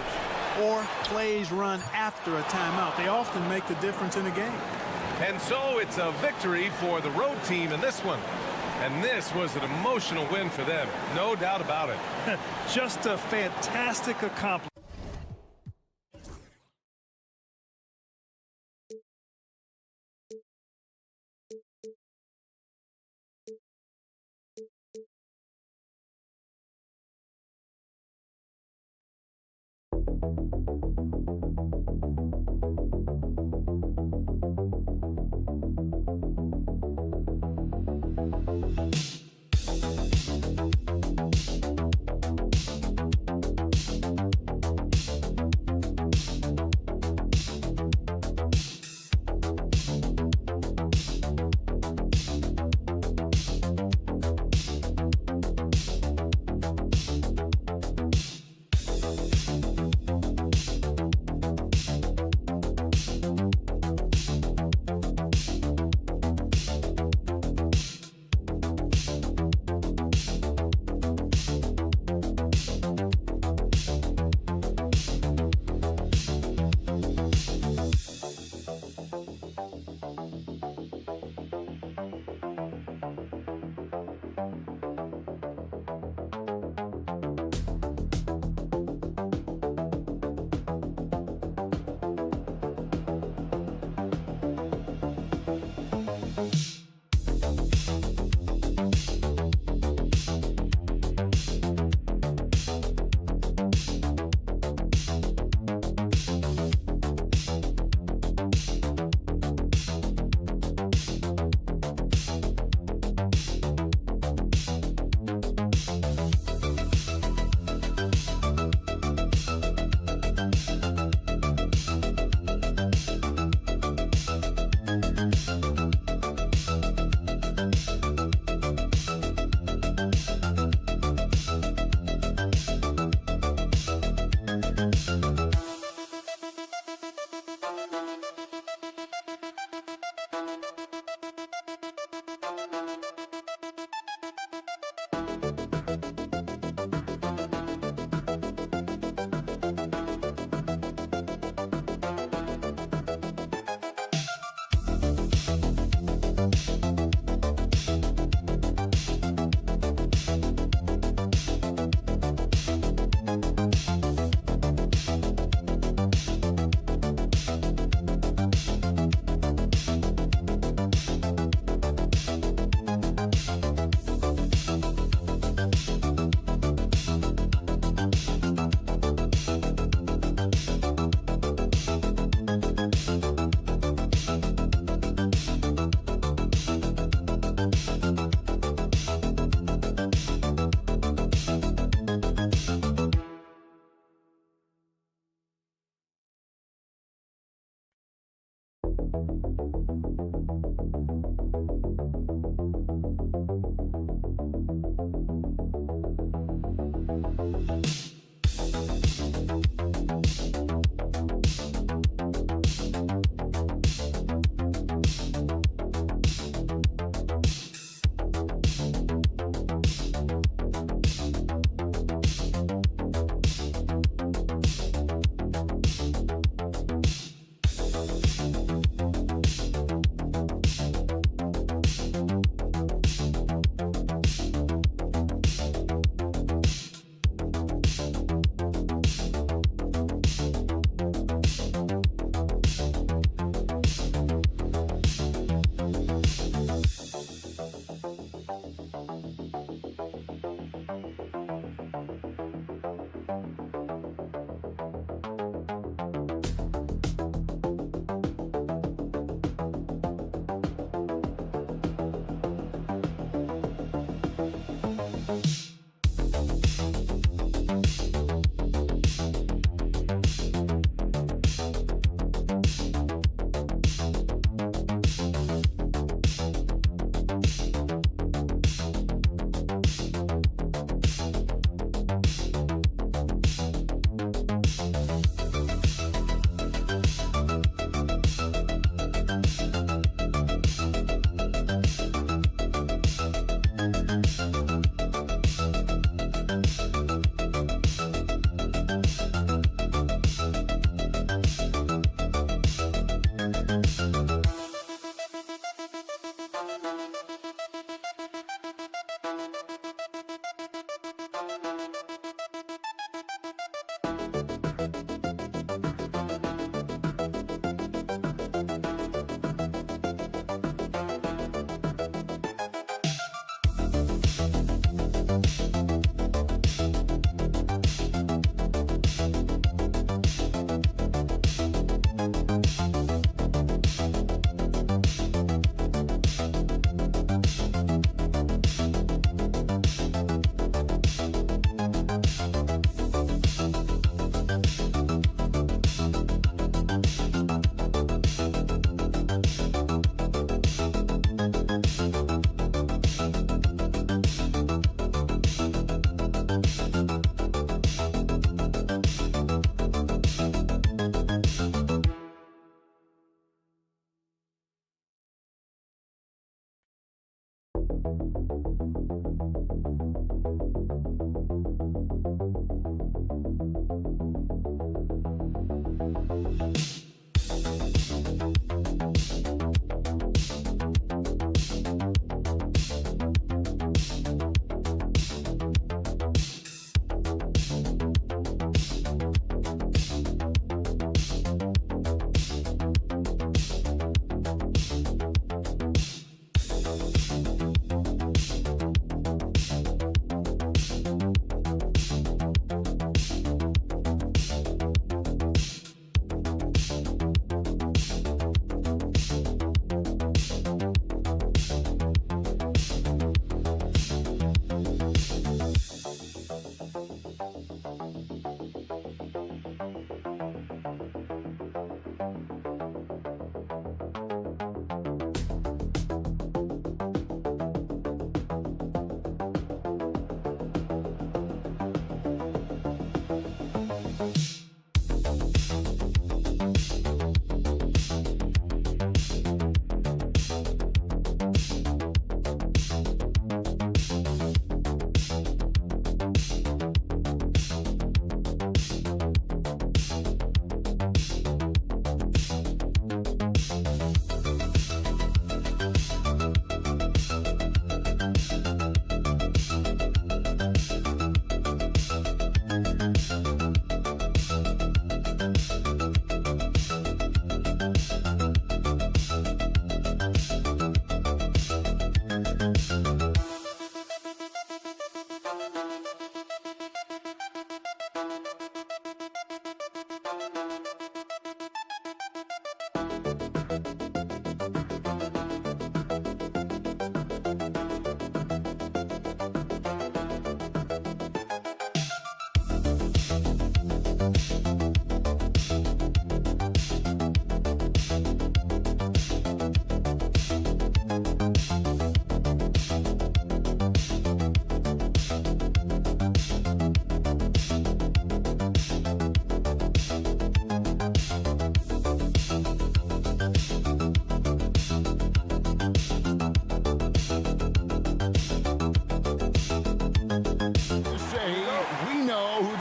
or plays run after a timeout. They often make the difference in a game. And so it's a victory for the road team in this one. And this was an emotional win for them, no doubt about it. Just a fantastic accomplishment.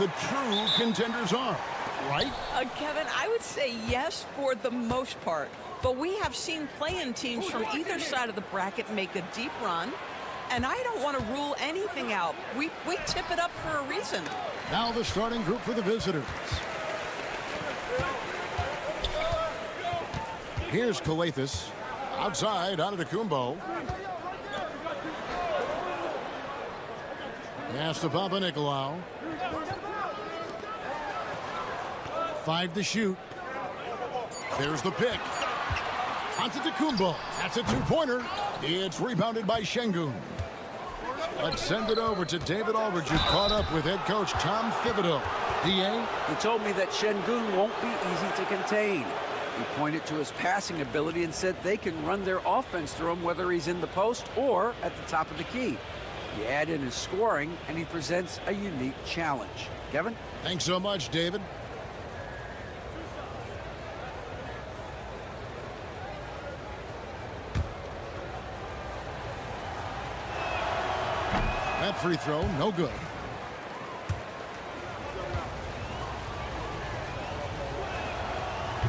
the true contenders are, right? Kevin, I would say yes for the most part. But we have seen play-in teams from either side of the bracket make a deep run. And I don't want to rule anything out. We tip it up for a reason. Now the starting group for the visitors. Here's Calathis. Outside, Antetokounmpo. Pass to Papanikolaou. 5 to shoot. There's the pick. Antetokounmpo. That's a two-pointer. It's rebounded by Şengün. Let's send it over to David Aldridge, who caught up with head coach Tom Thibodeau. DA? He told me that Şengün won't be easy to contain. He pointed to his passing ability and said they can run their offense through him whether he's in the post or at the top of the key. You add in his scoring, and he presents a unique challenge. Kevin? Thanks so much, David. That free throw, no good.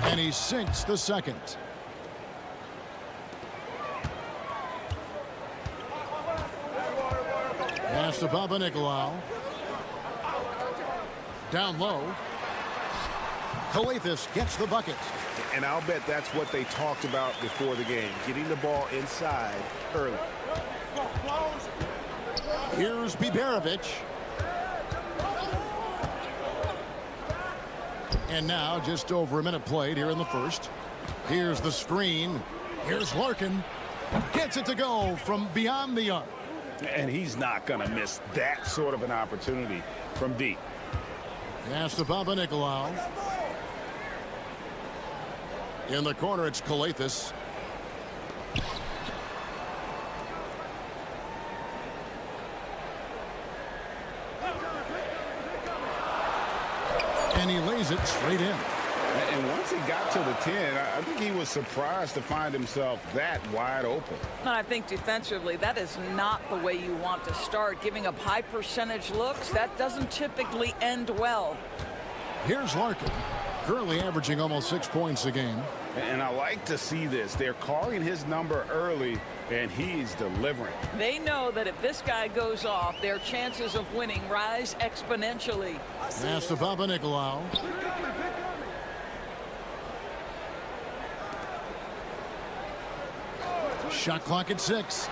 And he sinks the second. Pass to Papanikolaou. Down low. Calathis gets the bucket. And I'll bet that's what they talked about before the game, getting the ball inside early. Here's Biberovic. And now just over a minute played here in the first. Here's the screen. Here's Larkin. Gets it to go from beyond the arc. And he's not going to miss that sort of an opportunity from deep. Pass to Papanikolaou. In the corner, it's Calathis. And he lays it straight in. And once he got to the 10, I think he was surprised to find himself that wide open. And I think defensively, that is not the way you want to start. Giving up high percentage looks, that doesn't typically end well. Here's Larkin, currently averaging almost 6 points a game. And I like to see this. They're calling his number early, and he's delivering. They know that if this guy goes off, their chances of winning rise exponentially. Pass to Papanikolaou. Shot clock at 6.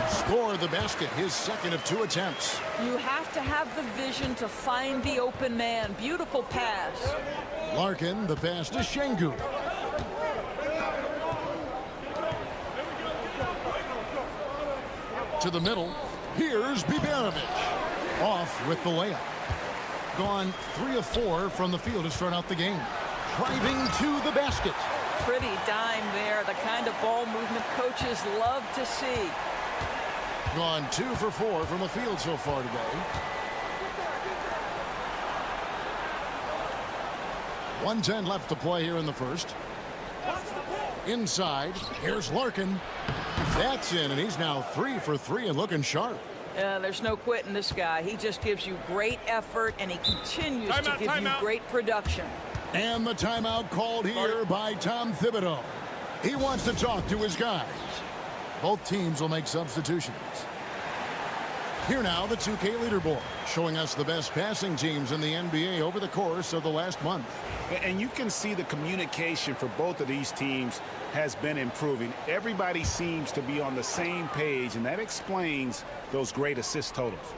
Score the basket, his second of 2 attempts. You have to have the vision to find the open man. Beautiful pass. Larkin, the pass to Şengün. To the middle. Here's Biberovic. Off with the layup. Gone 3 of 4 from the field to start out the game. Driving to the basket. Pretty dime there. The kind of ball movement coaches love to see. Gone 2 for 4 from the field so far today. .110 left to play here in the first. Inside, here's Larkin. That's in, and he's now 3 for 3 and looking sharp. There's no quitting this guy. He just gives you great effort, and he continues to give you great production. And the timeout called here by Tom Thibodeau. He wants to talk to his guys. Both teams will make substitutions. Here now, the 2K leaderboard, showing us the best passing teams in the NBA over the course of the last month. And you can see the communication for both of these teams has been improving. Everybody seems to be on the same page, and that explains those great assist totals.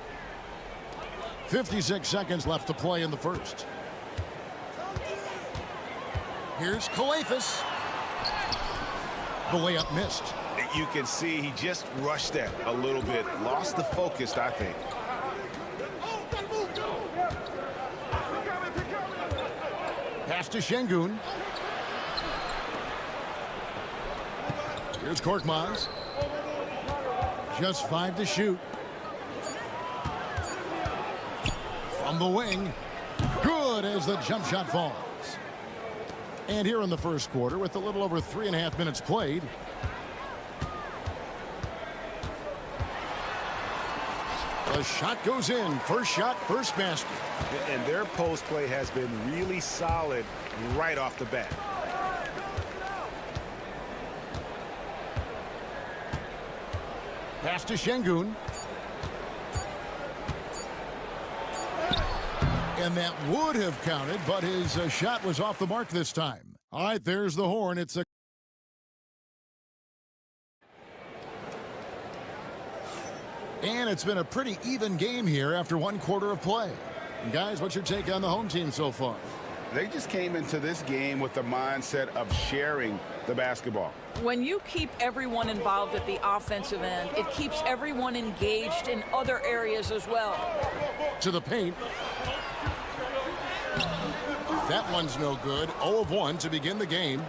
56 seconds left to play in the first. Here's Kalafis. The layup missed. You can see he just rushed that a little bit. Lost the focus, I think. Pass to Şengün. Here's Korkmaz. Just 5 to shoot. From the wing. Good as the jump shot falls. And here in the first quarter, with a little over 3.5 minutes played, the shot goes in. First shot, first basket. And their post play has been really solid right off the bat. Pass to Şengün. And that would have counted, but his shot was off the mark this time. All right, there's the horn. It's a... And it's been a pretty even game here after 1 quarter of play. And guys, what's your take on the home team so far? They just came into this game with the mindset of sharing the basketball. When you keep everyone involved at the offensive end, it keeps everyone engaged in other areas as well. To the paint. That one's no good. 0 of 1 to begin the game.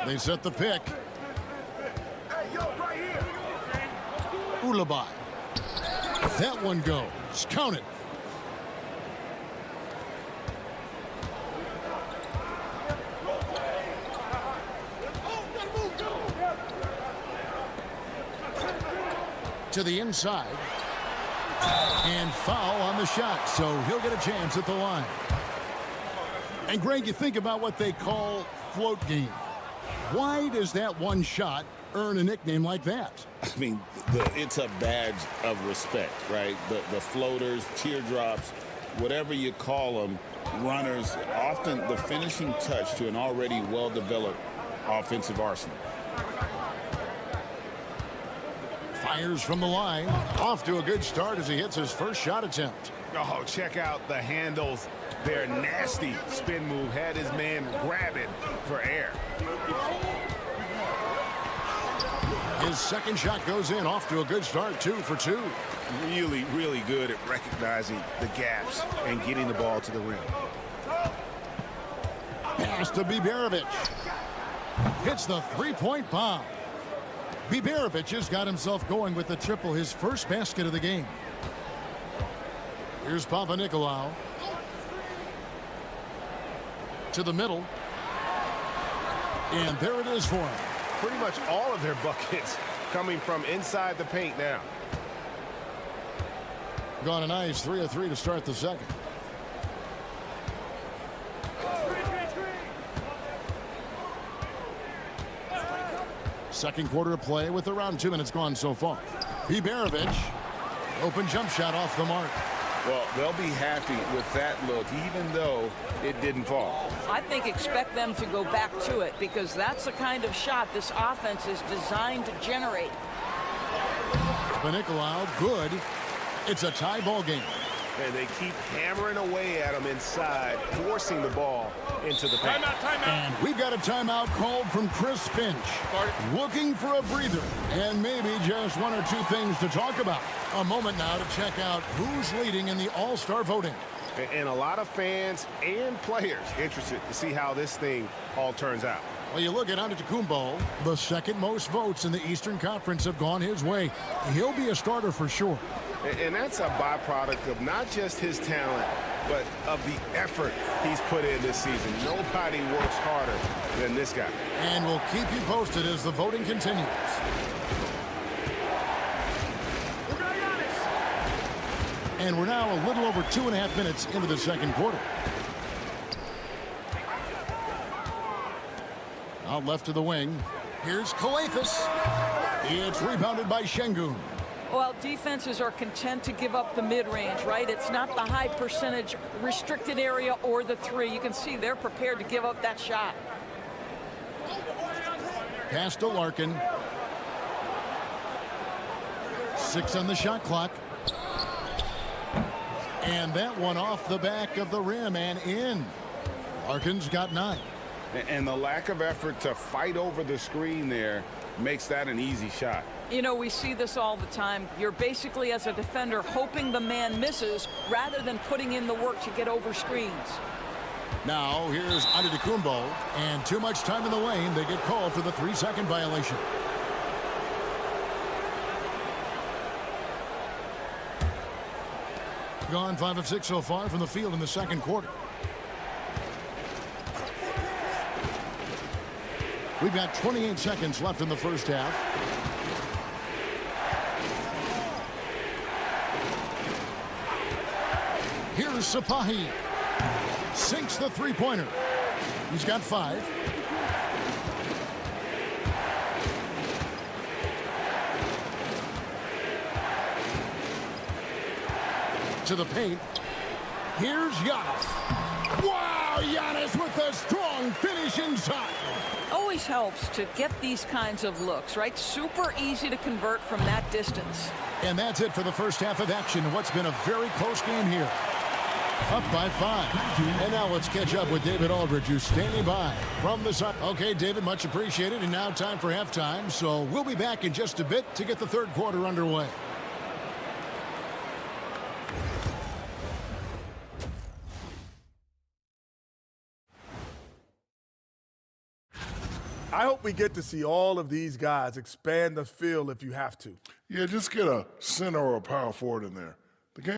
They set the pick. Ulabai. That one goes. Count it. To the inside. And foul on the shot, so he'll get a chance at the line. And Greg, you think about what they call float game. Why does that one shot earn a nickname like that? I mean, it's a badge of respect, right? The floaters, teardrops, whatever you call them, runners, often the finishing touch to an already well-developed offensive arsenal. Fires from the line. Off to a good start as he hits his first shot attempt. Oh, check out the handles. Their nasty spin move had his man grabbing for air. His second shot goes in. Off to a good start. 2 for 2. Really, really good at recognizing the gaps and getting the ball to the rim. Pass to Biberovic. Hits the three-point bomb. Biberovic has got himself going with the triple, his first basket of the game. Here's Papanikolaou. To the middle. And there it is for him. Pretty much all of their buckets coming from inside the paint now. Gone a nice 3 of 3 to start the second. Second quarter of play with around 2 minutes gone so far. Biberovic, open jump shot off the mark. Well, they'll be happy with that look, even though it didn't fall. I think expect them to go back to it because that's the kind of shot this offense is designed to generate. Papanikolaou, good. It's a tie ball game. And they keep hammering away at him inside, forcing the ball into the paint. Timeout. And we've got a timeout called from Chris Finch. Looking for a breather and maybe just 1 or 2 things to talk about. A moment now to check out who's leading in the All-Star voting. And a lot of fans and players interested to see how this thing all turns out. Well, you look at Antetokounmpo, the second most votes in the Eastern Conference have gone his way. He'll be a starter for sure. And that's a byproduct of not just his talent, but of the effort he's put in this season. Nobody works harder than this guy. And we'll keep you posted as the voting continues. And we're now a little over 2.5 minutes into the second quarter. Out left to the wing. Here's Kalathis. It's rebounded by Şengün. Well, defenses are content to give up the mid-range, right? It's not the high percentage restricted area or the 3. You can see they're prepared to give up that shot. Pass to Larkin. 6 on the shot clock. And that one off the back of the rim and in. Larkin's got 9. And the lack of effort to fight over the screen there makes that an easy shot. You know, we see this all the time. You're basically, as a defender, hoping the man misses rather than putting in the work to get over screens. Now, here's Antetokounmpo, and too much time in the lane. They get called for the 3-second violation. Gone 5 of 6 so far from the field in the second quarter. We've got 28 seconds left in the first half. Here's Sapahi. Sinks the 3-pointer. He's got 5. To the paint. Here's Giannis. Wow, Giannis with a strong finish inside. Always helps to get these kinds of looks, right? Super easy to convert from that distance. And that's it for the first half of action. What's been a very close game here. Up by 5. And now let's catch up with David Aldridge, who's standing by from the side. Okay, David, much appreciated. And now time for halftime. So we'll be back in just a bit to get the third quarter underway. I hope we get to see all of these guys expand the field if you have to. Yeah, just get a center or a power forward in there. The game.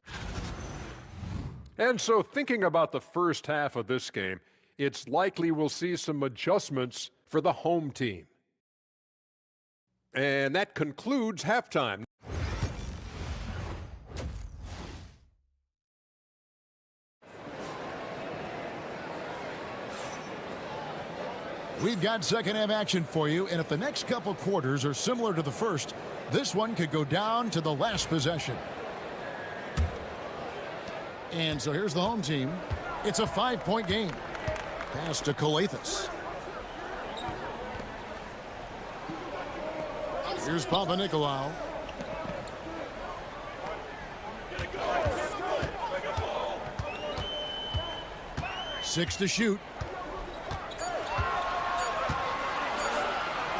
And so thinking about the first half of this game, it's likely we'll see some adjustments for the home team. And that concludes halftime. We've got second half action for you, and if the next couple quarters are similar to the first, this one could go down to the last possession. And so here's the home team. It's a 5-point game. Pass to Kalathis. Here's Papanikolaou. Six to shoot.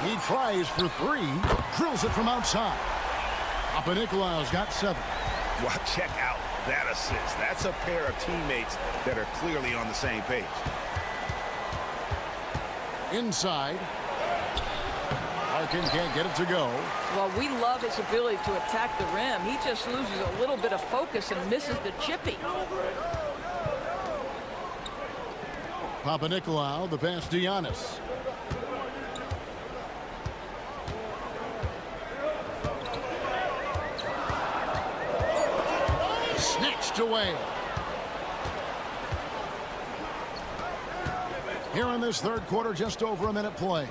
He tries for 3, drills it from outside. Papanikolaou's got 7. Well, check out that assist. That's a pair of teammates that are clearly on the same page. Inside. Larkin can't get it to go. Well, we love his ability to attack the rim. He just loses a little bit of focus and misses the chippy. Papanikolaou, the pass to Giannis. Snatched away. Here in this third quarter, just over a minute play.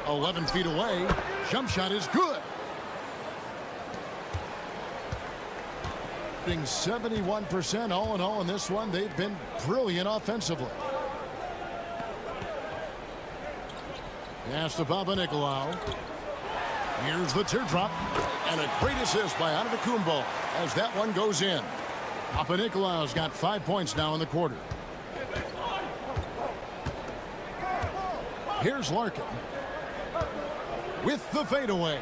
"11 feet away. Jump shot is good." Being 71% all in all in this one. They've been brilliant offensively. Pass to Papanikolaou. Here's the teardrop. And a great assist by Antetokounmpo as that one goes in. Papanikolaou's got 5 points now in the quarter. Here's Larkin with the fadeaway.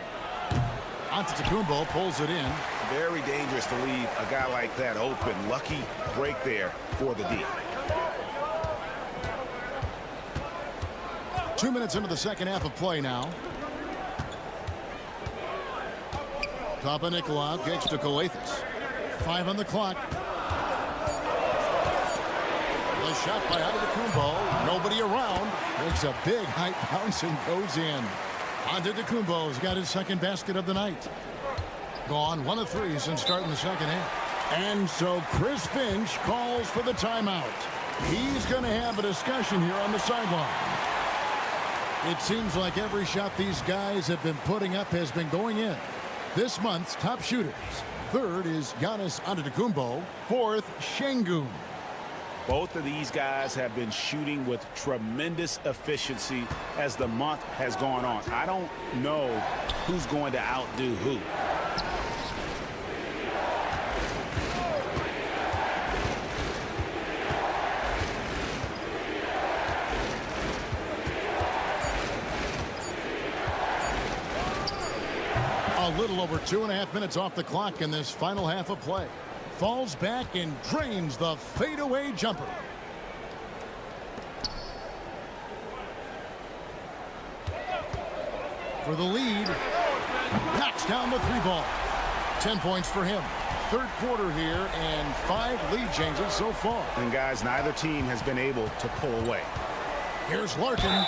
Antetokounmpo pulls it in. Very dangerous to leave a guy like that open. Lucky break there for the D. 2 minutes into the second half of play now. Papanikolaou kicks to Koleithis. 5 on the clock. The shot by Antetokounmpo. Nobody around. Makes a big high bounce and goes in. Antetokounmpo's got his second basket of the night. Gone 1 of 3 since starting the second half. And so Chris Finch calls for the timeout. He's going to have a discussion here on the sideline. It seems like every shot these guys have been putting up has been going in. This month's top shooters. Third is Giannis Antetokounmpo. Fourth, Şengün. Both of these guys have been shooting with tremendous efficiency as the month has gone on. I don't know who's going to outdo who. A little over 2.5 minutes off the clock in this final half of play. Falls back and drains the fadeaway jumper. For the lead, knocks down the 3 ball. 10 points for him. Third quarter here and 5 lead changes so far. And guys, neither team has been able to pull away. Here's Larkin.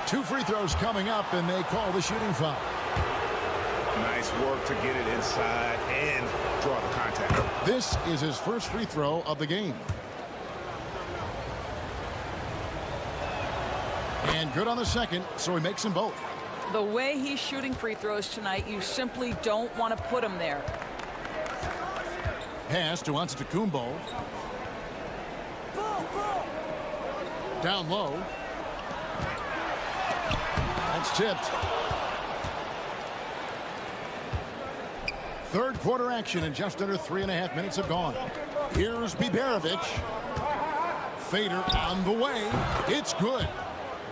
2 free throws coming up, and they call the shooting foul. Nice work to get it inside and draw the contact. This is his first free throw of the game. And good on the second, so he makes them both. The way he's shooting free throws tonight, you simply don't want to put him there. Pass to Antetokounmpo. Down low. That's tipped. Third quarter action and just under 3.5 minutes have gone. Here's Biberovic. Fader on the way. It's good.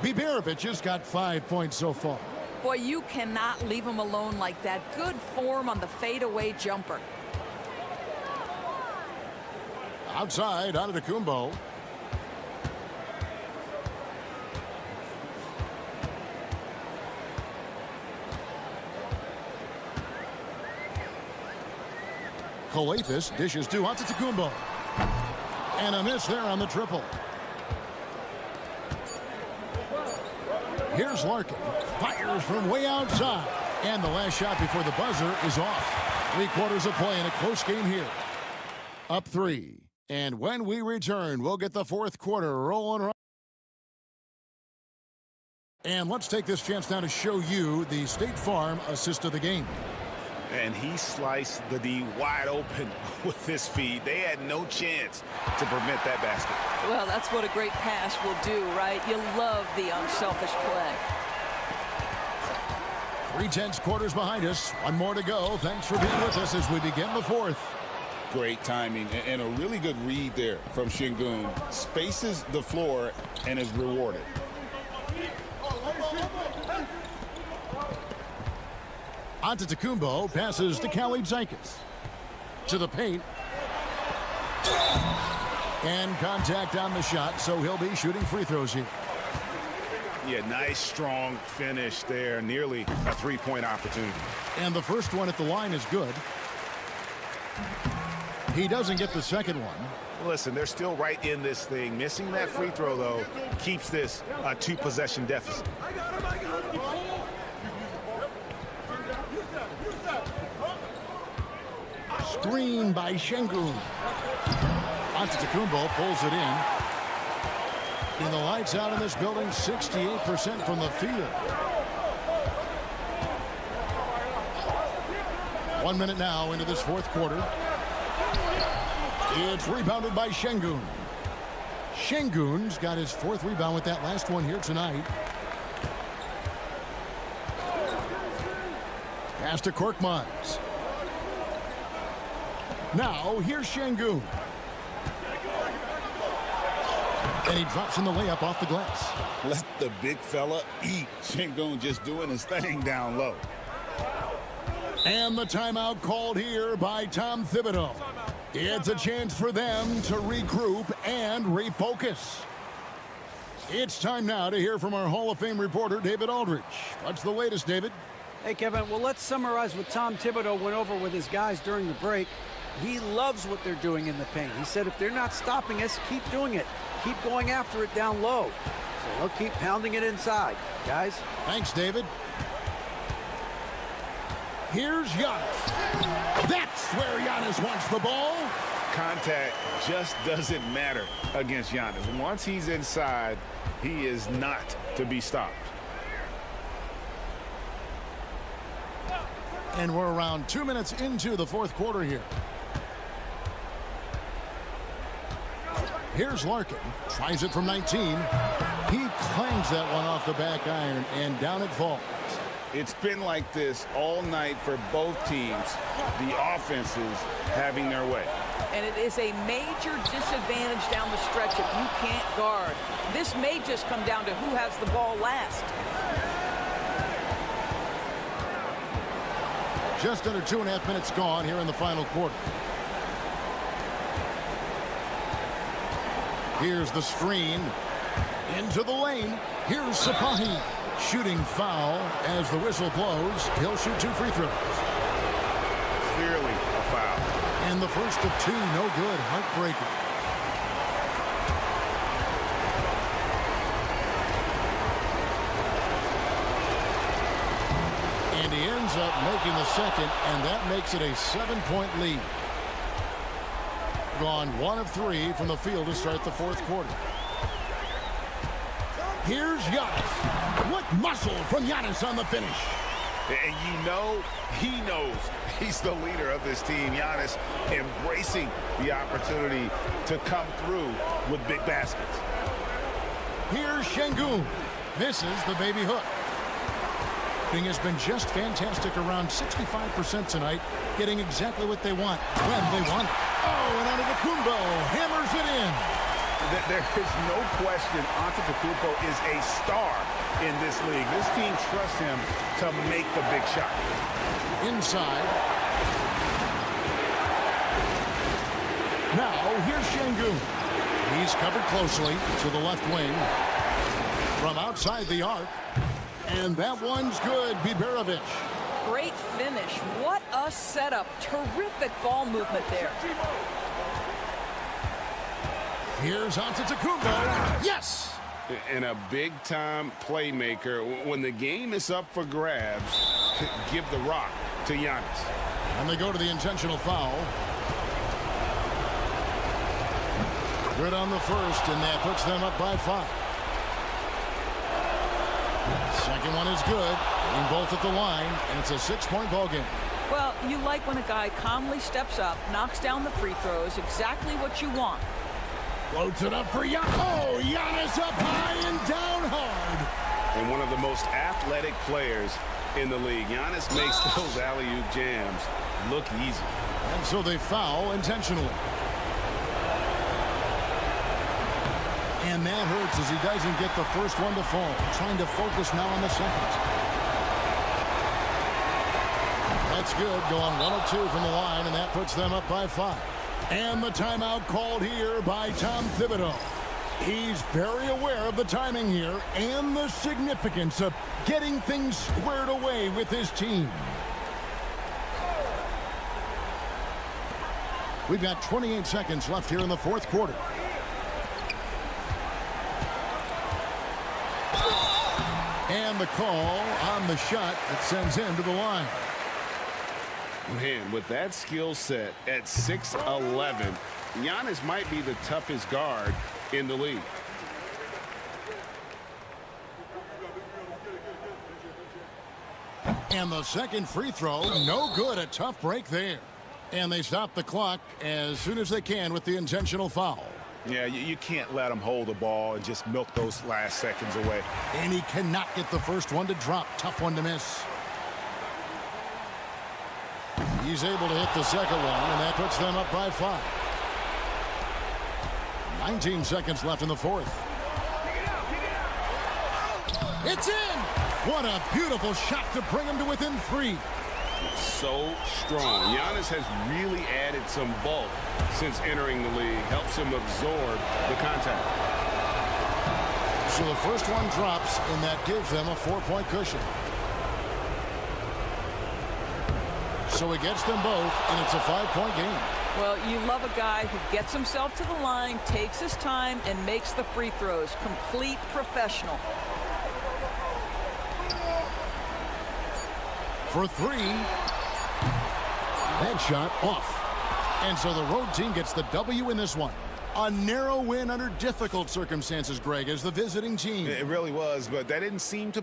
Biberovic has got 5 points so far. Boy, you cannot leave him alone like that. Good form on the fadeaway jumper. Outside, Antetokounmpo. Koleithis dishes to Antetokounmpo. And a miss there on the triple. Here's Larkin. Fires from way outside. And the last shot before the buzzer is off. 3 quarters of play in a close game here. Up 3. And when we return, we'll get the fourth quarter rolling. And let's take this chance now to show you the State Farm assist of the game. And he sliced the D wide open with his feed. They had no chance to prevent that basket. Well, that's what a great pass will do, right? You love the unselfish play. 3/10 quarters behind us. 1 more to go. Thanks for being with us as we begin the fourth. Great timing and a really good read there from Şengün. Spaces the floor and is rewarded. Antetokounmpo passes to Kalaitzakis. To the paint. And contact on the shot, so he'll be shooting free throws here. Yeah, nice, strong finish there. Nearly a three-point opportunity. And the first one at the line is good. He doesn't get the second one. Listen, they're still right in this thing. Missing that free throw, though, keeps this a two-possession deficit. Screen by Şengün. Antetokounmpo pulls it in. And the lights out in this building, 68% from the field. 1 minute now into this fourth quarter. It's rebounded by Şengün. Şengün's got his fourth rebound with that last one here tonight. Pass to Korkmaz. Now, here's Şengün. And he drops in the layup off the glass. Let the big fella eat. Şengün just doing his thing down low. And the timeout called here by Tom Thibodeau. It's a chance for them to regroup and refocus. It's time now to hear from our Hall of Fame reporter, David Aldridge. What's the latest, David? Hey, Kevin, well, let's summarize what Tom Thibodeau went over with his guys during the break. He loves what they're doing in the paint. He said if they're not stopping us, keep doing it. Keep going after it down low. So they'll keep pounding it inside, guys. Thanks, David. Here's Giannis. That's where Giannis wants the ball. Contact just doesn't matter against Giannis. Once he's inside, he is not to be stopped. And we're around 2 minutes into the fourth quarter here. Here's Larkin. Tries it from 19. He clangs that one off the back iron, and down it falls. It's been like this all night for both teams. The offenses having their way. And it is a major disadvantage down the stretch if you can't guard. This may just come down to who has the ball last. Just under 2.5 minutes gone here in the final quarter. Here's the screen. Into the lane. Here's Sapahi. Shooting foul as the whistle blows. He'll shoot 2 free throws. Clearly a foul. And the first of 2, no good. Heartbreaker. And he ends up making the second, and that makes it a 7-point lead. Gone 1 of 3 from the field to start the fourth quarter. Here's Giannis. What muscle from Giannis on the finish. And you know, he knows he's the leader of this team. Giannis embracing the opportunity to come through with big baskets. Here's Şengün. Misses the baby hook. Thing has been just fantastic, around 65% tonight, getting exactly what they want when they want it. Oh, and Antetokounmpo hammers it in. There is no question Antetokounmpo is a star in this league. This team trusts him to make the big shot. Inside. Now, here's Şengün. He's covered closely to the left wing. From outside the arc. And that one's good, Biberovic. Great finish. What a setup. Terrific ball movement there. Here's Antetokounmpo. Yes! And a big-time playmaker. When the game is up for grabs, give the rock to Giannis. And they go to the intentional foul. Good on the first, and that puts them up by 5. Second one is good. Getting both at the line, and it's a 6-point ball game. Well, you like when a guy calmly steps up, knocks down the free throws, exactly what you want. Floats it up for Giannis. Oh, Giannis up high and down hard. And one of the most athletic players in the league. Giannis makes those alley-oop jams look easy. And so they foul intentionally. And that hurts as he doesn't get the first one to fall. Trying to focus now on the second. That's good. Going 1 of 2 from the line, and that puts them up by 5. And the timeout called here by Tom Thibodeau. He's very aware of the timing here and the significance of getting things squared away with his team. We've got 28 seconds left here in the fourth quarter. And the call on the shot that sends him to the line. Man, with that skill set at 6'11", Giannis might be the toughest guard in the league. And the second free throw, no good. A tough break there. And they stop the clock as soon as they can with the intentional foul. Yeah, you can't let him hold the ball and just milk those last seconds away. And he cannot get the first one to drop. Tough one to miss. He's able to hit the second one, and that puts them up by 5. 19 seconds left in the fourth. It's in! What a beautiful shot to bring him to within 3. So strong. Giannis has really added some bulk since entering the league. Helps him absorb the contact. So the first one drops, and that gives them a 4-point cushion. So he gets them both, and it's a 5-point game. Well, you love a guy who gets himself to the line, takes his time, and makes the free throws. Complete professional. For 3. That shot off. And so the road team gets the W in this one. A narrow win under difficult circumstances, Greg, as the visiting team. It really was, but that didn't seem to...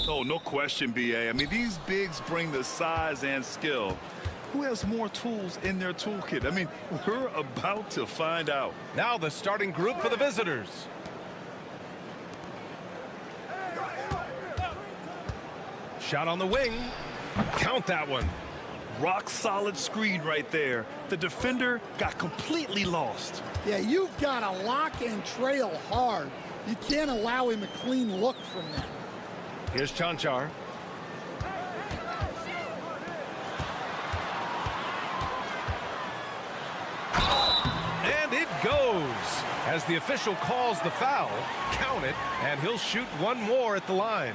Oh, no question, BA. I mean, these bigs bring the size and skill. Who has more tools in their toolkit? I mean, we're about to find out. Now the starting group for the visitors. Shot on the wing. Count that one. Rock solid screen right there. The defender got completely lost. Yeah, you've got to lock and trail hard. You can't allow him a clean look from that. Here's Chanchar. And it goes. As the official calls the foul, count it, and he'll shoot one more at the line.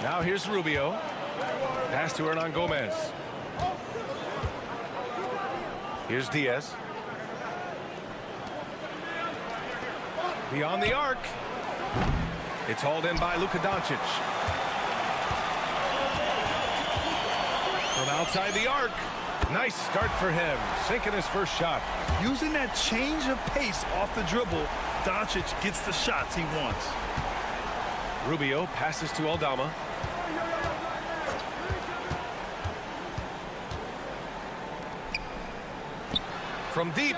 Now here's Rubio. Pass to Hernan Gomez. Here's Diaz. Beyond the arc. It's hauled in by Luka Doncic. From outside the arc. Nice start for him. Sinking his first shot. Using that change of pace off the dribble, Doncic gets the shots he wants. Rubio passes to Aldama. From deep.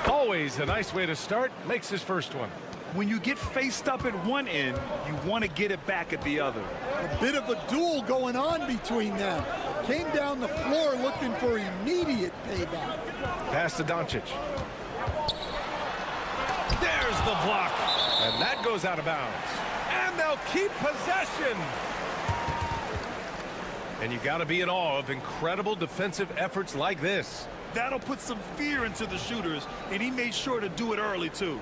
Always a nice way to start. Makes his first one. When you get faced up at one end, you want to get it back at the other. A bit of a duel going on between them. Came down the floor looking for immediate payback. Pass to Doncic. There's the block. And that goes out of bounds. And they'll keep possession. And you got to be in awe of incredible defensive efforts like this. That'll put some fear into the shooters, and he made sure to do it early, too.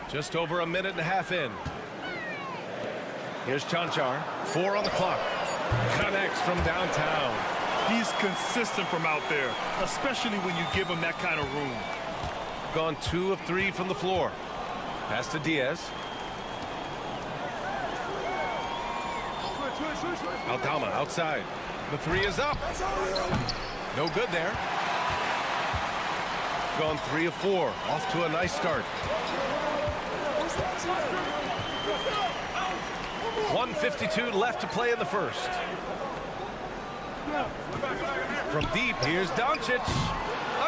Just over a minute and a half in. Here's Chanchar. 4 on the clock. Connects from downtown. He's consistent from out there, especially when you give him that kind of room. Gone 2 of 3 from the floor. Pass to Diaz. Aldama outside. The 3 is up. No good there. Gone 3 of 4. Off to a nice start. 1:52 left to play in the first. From deep, here's Doncic.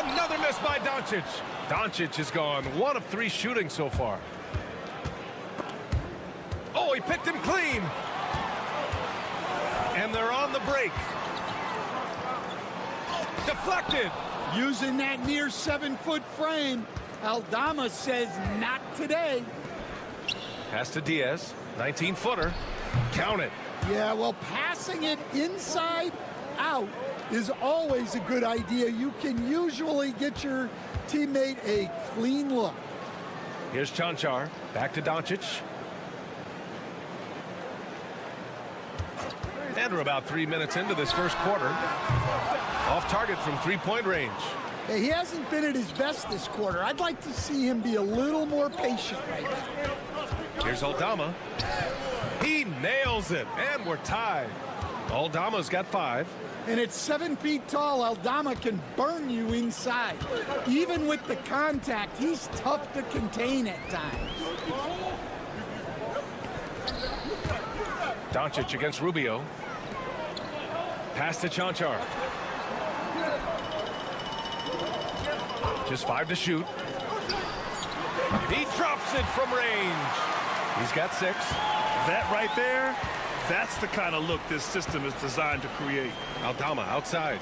Another miss by Doncic. Doncic has gone 1 of 3 shooting so far. Oh, he picked him clean. And they're on the break. Deflected. Using that near 7-foot frame, Aldama says not today. Pass to Diaz. 19-footer. Count it. Yeah, well, passing it inside out is always a good idea. You can usually get your teammate a clean look. Here's Chanchar. Back to Doncic. And we're about 3 minutes into this first quarter. Off target from 3-point range. Hey, he hasn't been at his best this quarter. I'd like to see him be a little more patient right now. Here's Aldama. He nails it, and we're tied. Aldama's got 5. And at 7 feet tall, Aldama can burn you inside. Even with the contact, he's tough to contain at times. Doncic against Rubio. Pass to Chanchar. Just 5 to shoot. He drops it from range. He's got 6. That right there, that's the kind of look this system is designed to create. Aldama outside.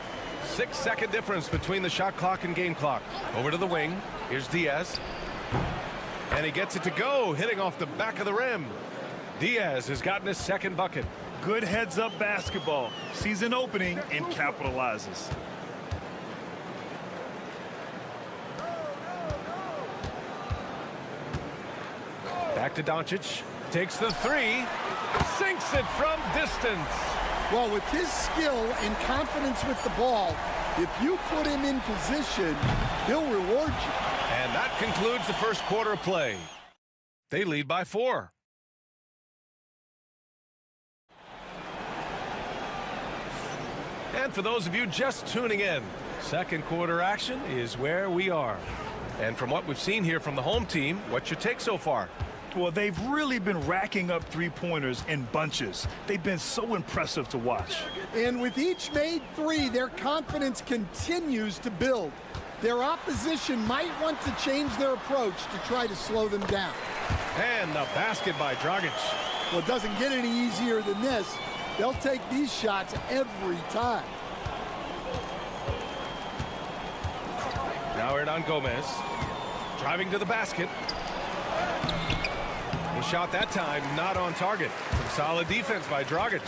6-second difference between the shot clock and game clock. Over to the wing. Here's Diaz. And he gets it to go, hitting off the back of the rim. Diaz has gotten his second bucket. Good heads-up basketball. Sees an opening and capitalizes. Back to Doncic. Takes the 3. Sinks it from distance. Well, with his skill and confidence with the ball, if you put him in position, he'll reward you. And that concludes the first quarter of play. They lead by 4. And for those of you just tuning in, second quarter action is where we are. And from what we've seen here from the home team, what's your take so far? Well, they've really been racking up three-pointers in bunches. They've been so impressive to watch. And with each made three, their confidence continues to build. Their opposition might want to change their approach to try to slow them down. And the basket by Dragic. Well, it doesn't get any easier than this. They'll take these shots every time. Now Hernan Gomez driving to the basket. The shot that time not on target. Some solid defense by Dragic.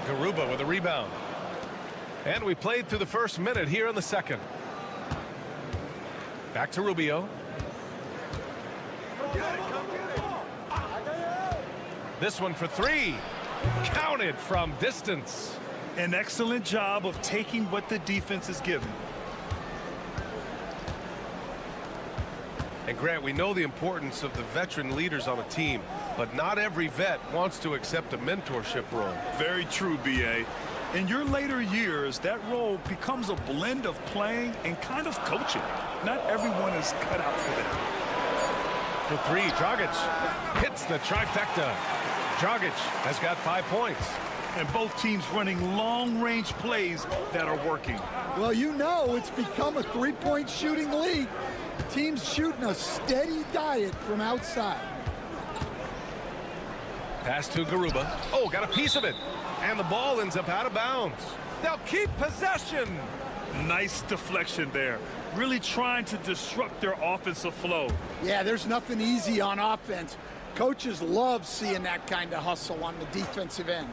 Garuba with a rebound. And we played through the first minute here in the second. Back to Rubio. This one for 3. Counted from distance. An excellent job of taking what the defense is given. And Grant, we know the importance of the veteran leaders on a team, but not every vet wants to accept a mentorship role. Very true, B.A. In your later years, that role becomes a blend of playing and kind of coaching. Not everyone is cut out for that. For 3, Dragic hits the trifecta. Dragic has got 5 points. And both teams running long-range plays that are working. Well, you know it's become a three-point shooting league. Teams shooting a steady diet from outside. Pass to Garuba. Oh, got a piece of it. And the ball ends up out of bounds. They'll keep possession. Nice deflection there. Really trying to disrupt their offensive flow. Yeah, there's nothing easy on offense. Coaches love seeing that kind of hustle on the defensive end.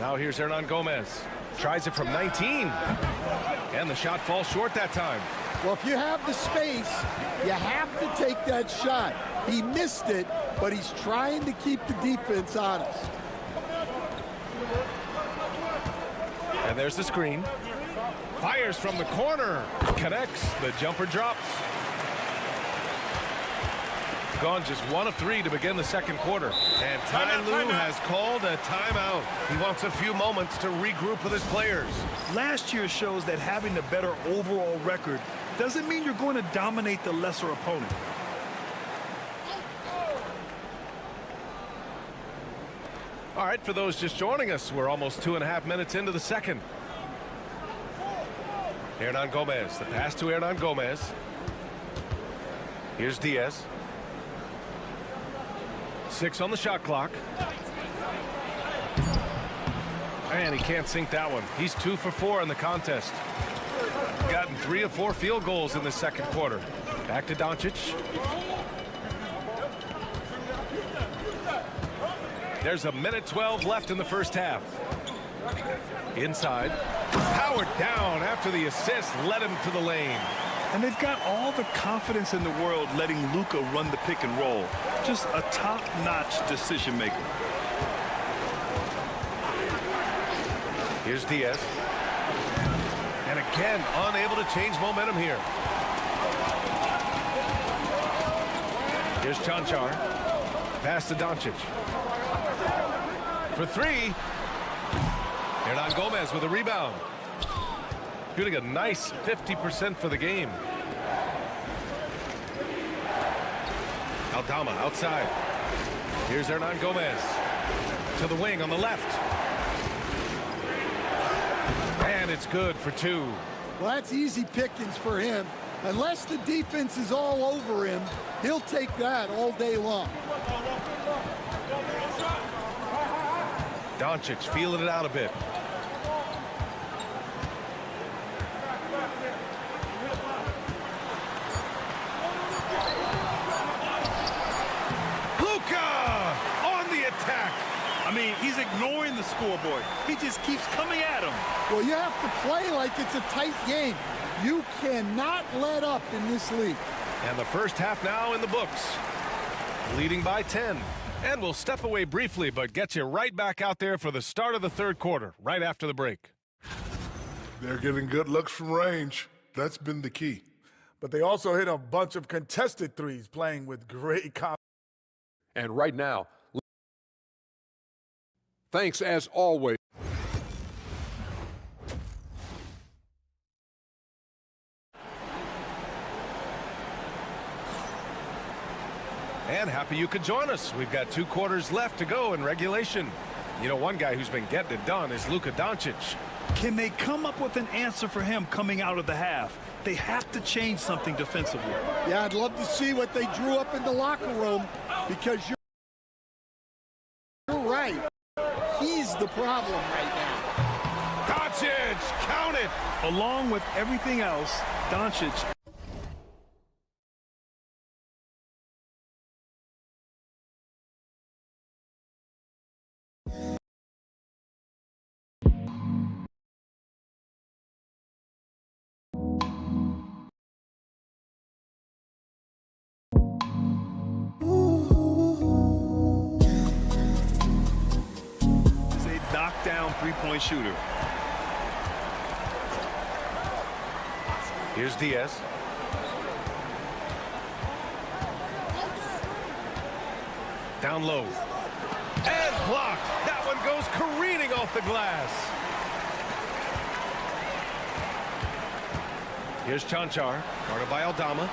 Now here's Hernan Gomez. Tries it from 19. And the shot falls short that time. Well, if you have the space, you have to take that shot. He missed it, but he's trying to keep the defense honest. And there's the screen. Fires from the corner. Connects. The jumper drops. Gone just 1 of 3 to begin the second quarter. And Ty Lue has called a timeout. He wants a few moments to regroup with his players. Last year shows that having a better overall record doesn't mean you're going to dominate the lesser opponent. All right, for those just joining us, we're almost 2.5 minutes into the second. Hernan Gomez, the pass to Hernan Gomez. Here's Diaz. 6 on the shot clock. And he can't sink that one. He's 2 for 4 in the contest. Gotten 3 of 4 field goals in the second quarter. Back to Doncic. There's 1:12 left in the first half. Inside. Powered down after the assist led him to the lane. And they've got all the confidence in the world letting Luka run the pick and roll. Just a top-notch decision maker. Here's Diaz. And again, unable to change momentum here. Here's Chanchar. Pass to Doncic. For 3. Hernan Gomez with a rebound. Shooting a nice 50% for the game. Aldama outside. Here's Hernan Gomez. To the wing on the left. And it's good for 2. Well, that's easy pickings for him. Unless the defense is all over him, he'll take that all day long. Doncic feeling it out a bit. Luka on the attack. ignoring the scoreboard. He just keeps coming at him. Well, you have to play like it's a tight game. You cannot let up in this league. And the first half now in the books. Leading by 10. And we'll step away briefly, but get you right back out there for the start of the third quarter, right after the break. They're getting good looks from range. That's been the key. But they also hit a bunch of contested threes, playing with great confidence. And right now, thanks as always. And happy you could join us. We've got 2 quarters left to go in regulation. You know, one guy who's been getting it done is Luka Doncic. Can they come up with an answer for him coming out of the half? They have to change something defensively. Yeah, I'd love to see what they drew up in the locker room, because you're right. He's the problem right now. Doncic, count it! Along with everything else, Doncic knockdown three-point shooter. Here's Diaz. Down low. And blocked. That one goes careening off the glass. Here's Chanchar, guarded by Aldama.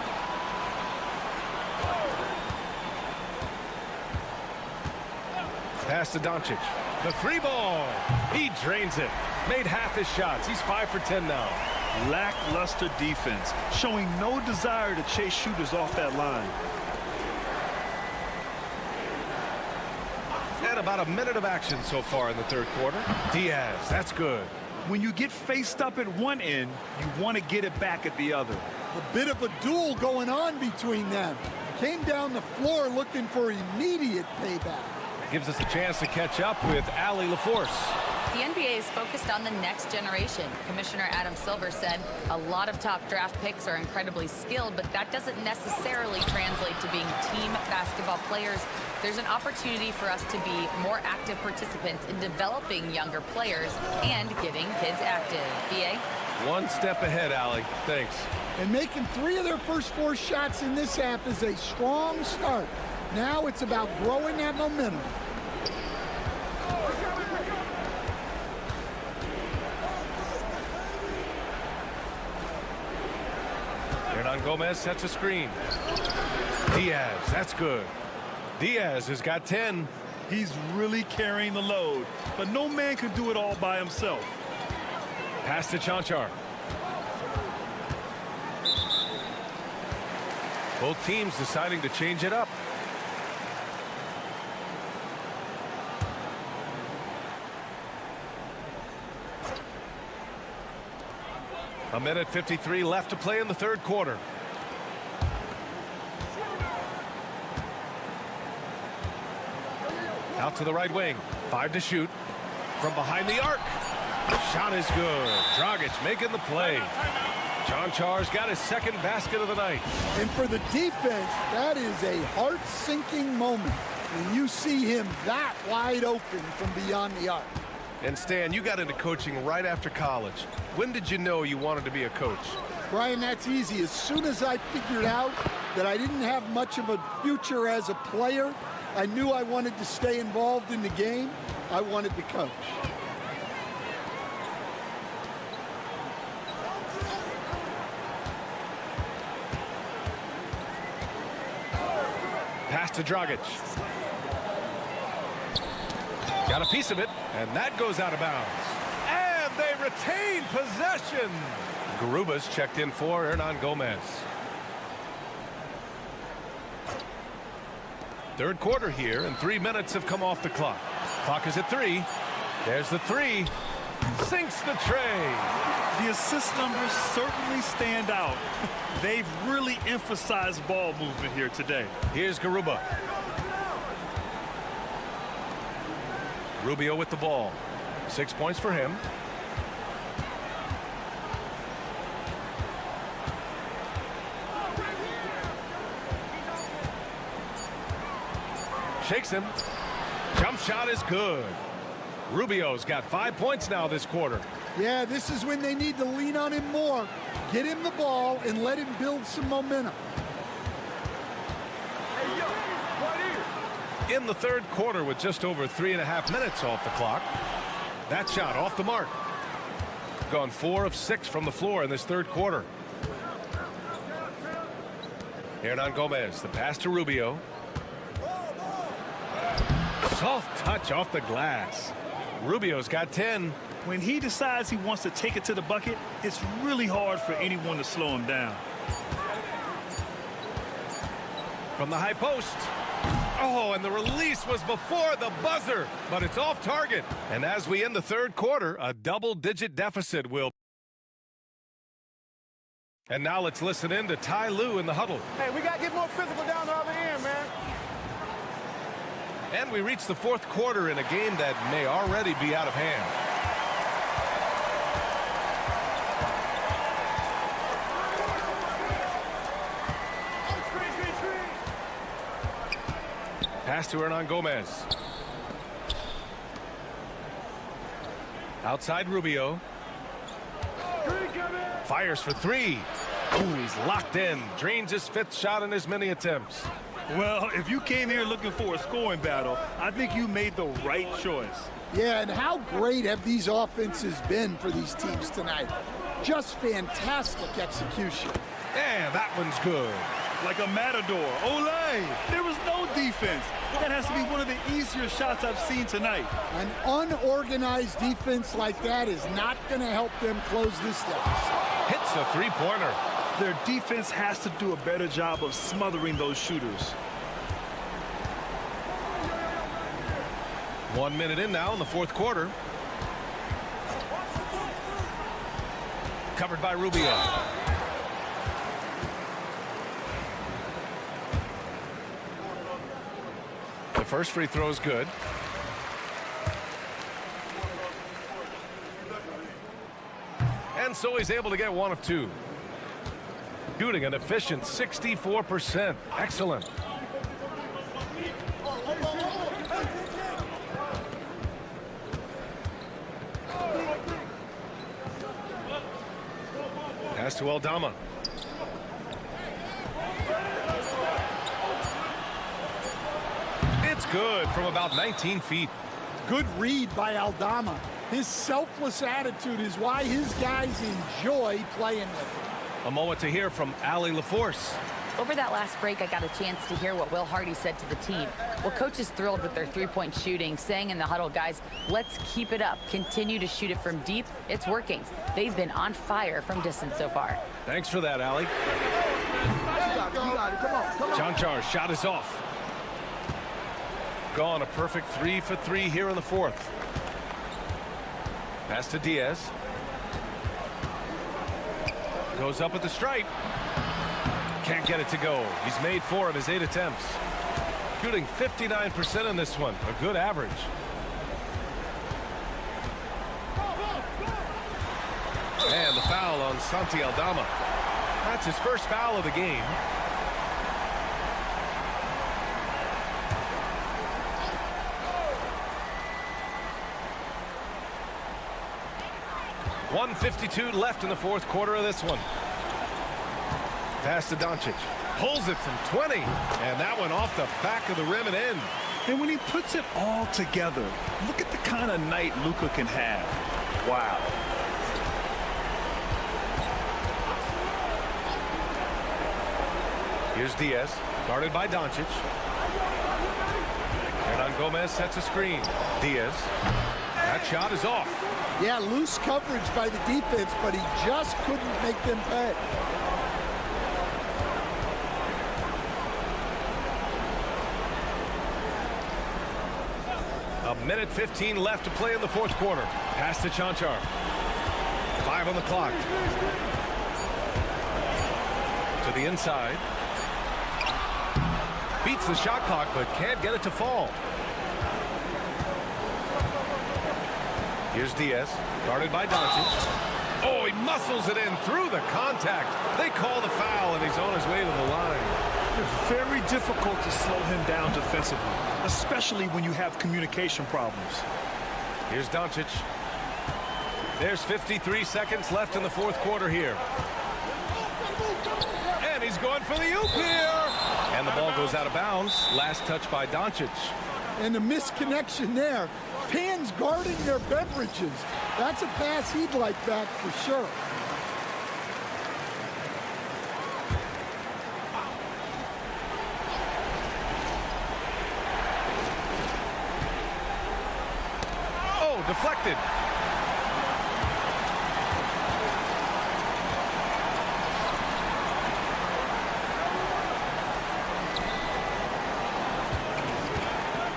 Pass to Doncic. The 3 ball. He drains it. Made half his shots. He's 5 for 10 now. Lackluster defense, showing no desire to chase shooters off that line. And about a minute of action so far in the third quarter. Diaz, that's good. When you get faced up at one end, you want to get it back at the other. A bit of a duel going on between them. Came down the floor looking for immediate payback. Gives us a chance to catch up with Allie LaForce. The NBA is focused on the next generation. Commissioner Adam Silver said a lot of top draft picks are incredibly skilled, but that doesn't necessarily translate to being team basketball players. There's an opportunity for us to be more active participants in developing younger players and getting kids active. BA? One step ahead, Allie. Thanks. And making 3 of their first 4 shots in this half is a strong start. Now it's about growing that momentum. Gomez sets a screen. Diaz, that's good. Diaz has got 10. He's really carrying the load, but no man can do it all by himself. Pass to Chanchar. Both teams deciding to change it up. A minute 53 left to play in the third quarter. Out to the right wing. 5 to shoot. From behind the arc. Shot is good. Dragic making the play. Chanchar's got his second basket of the night. And for the defense, that is a heart-sinking moment when you see him that wide open from beyond the arc. And Stan, you got into coaching right after college. When did you know you wanted to be a coach? Brian, that's easy. As soon as I figured out that I didn't have much of a future as a player, I knew I wanted to stay involved in the game. I wanted to coach. Pass to Dragic. Got a piece of it, and that goes out of bounds. And they retain possession. Garuba's checked in for Hernan Gomez. Third quarter here, and 3 minutes have come off the clock. Clock is at 3. There's the 3. Sinks the tray. The assist numbers certainly stand out. They've really emphasized ball movement here today. Here's Garuba. Rubio with the ball. 6 points for him. Shakes him. Jump shot is good. Rubio's got 5 points now this quarter. Yeah, this is when they need to lean on him more. Get him the ball and let him build some momentum. In the third quarter with just over 3.5 minutes off the clock. That shot off the mark. Gone 4 of 6 from the floor in this third quarter. Hernan Gomez, the pass to Rubio. Soft touch off the glass. Rubio's got 10. When he decides he wants to take it to the bucket, it's really hard for anyone to slow him down. From the high post. Oh, and the release was before the buzzer, but it's off target. And as we end the third quarter, a double-digit deficit will. And now let's listen in to Ty Lue in the huddle. Hey, we got to get more physical down the other end, man. And we reach the fourth quarter in a game that may already be out of hand. Pass to Hernan Gomez. Outside Rubio. Fires for 3. Ooh, he's locked in. Drains his 5th shot in as many attempts. Well, if you came here looking for a scoring battle, I think you made the right choice. Yeah, and how great have these offenses been for these teams tonight? Just fantastic execution. Yeah, that one's good. Like a matador. Olay! There was no defense. That has to be one of the easier shots I've seen tonight. An unorganized defense like that is not going to help them close this deficit. Hits a 3-pointer. Their defense has to do a better job of smothering those shooters. 1 minute in now in the fourth quarter. Covered by Rubio. The first free throw is good. And so he's able to get 1 of 2. Shooting an efficient 64%. Excellent. Pass to Aldama. It's good from about 19 feet. Good read by Aldama. His selfless attitude is why his guys enjoy playing with him. A moment to hear from Allie LaForce. Over that last break, I got a chance to hear what Will Hardy said to the team. Well, coach is thrilled with their 3-point shooting, saying in the huddle, guys, let's keep it up. Continue to shoot it from deep. It's working. They've been on fire from distance so far. Thanks for that, Allie. Chanchar's shot is off. Gone a perfect 3 for 3 here in the fourth. Pass to Diaz. Goes up at the stripe. Can't get it to go. He's made 4 of his 8 attempts. Shooting 59% in this one. A good average. And the foul on Santi Aldama. That's his first foul of the game. .152 left in the fourth quarter of this one. Pass to Doncic. Pulls it from 20. And that one off the back of the rim and in. And when he puts it all together, look at the kind of night Luka can have. Wow. Here's Diaz, guarded by Doncic. Hernan Gomez sets a screen. Diaz. That shot is off. Yeah, loose coverage by the defense, but he just couldn't make them pay. A minute 15 left to play in the fourth quarter. Pass to Chanchar. 5 on the clock. To the inside. Beats the shot clock, but can't get it to fall. Here's Diaz, guarded by Doncic. Oh, he muscles it in through the contact. They call the foul, and he's on his way to the line. It's very difficult to slow him down defensively, especially when you have communication problems. Here's Doncic. There's 53 seconds left in the fourth quarter here. And he's going for the oop here. And the ball goes out of bounds. Last touch by Doncic. And the misconnection there. Fans guarding their beverages. That's a pass he'd like back for sure. Oh, deflected.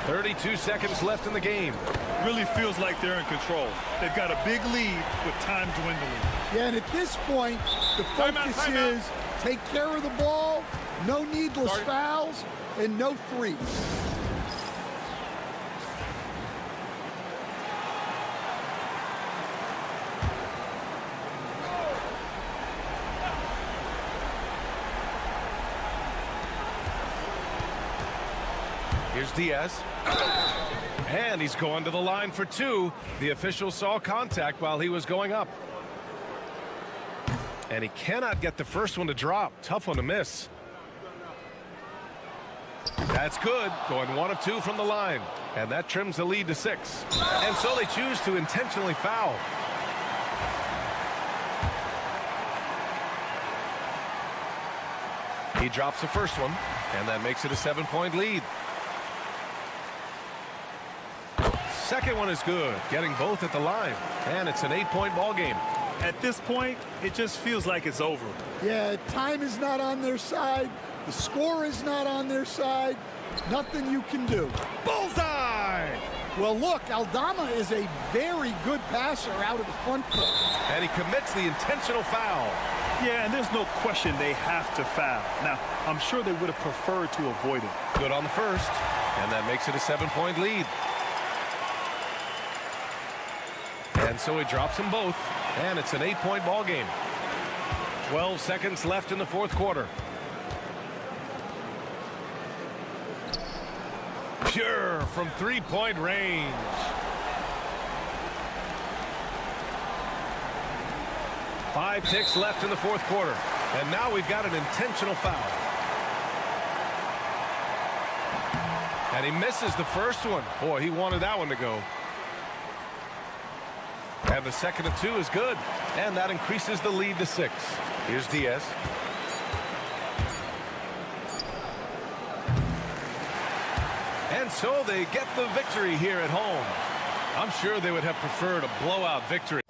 .32 seconds left in the game. Really feels like they're in control. They've got a big lead with time dwindling. Yeah, and at this point, the focus is take care of the ball, no needless fouls, and no threes. Here's Diaz. And he's going to the line for two. The official saw contact while he was going up. And he cannot get the first one to drop. Tough one to miss. That's good. Going 1 of 2 from the line. And that trims the lead to 6. And so they choose to intentionally foul. He drops the first one. And that makes it a 7-point lead. Second one is good, getting both at the line, and it's an 8-point ball game. At this point, it just feels like it's over. Yeah, time is not on their side. The score is not on their side. Nothing you can do. Bullseye! Well, look, Aldama is a very good passer out of the front court. And he commits the intentional foul. Yeah, and there's no question they have to foul. Now, I'm sure they would have preferred to avoid it. Good on the first, and that makes it a 7-point lead. And so he drops them both, and it's an 8-point ball game. 12 seconds left in the fourth quarter. Pure from 3-point range. Five ticks left in the fourth quarter, and now we've got an intentional foul. And he misses the first one. Boy, he wanted that one to go. And the second of 2 is good. And that increases the lead to 6. Here's Diaz. And so they get the victory here at home. I'm sure they would have preferred a blowout victory.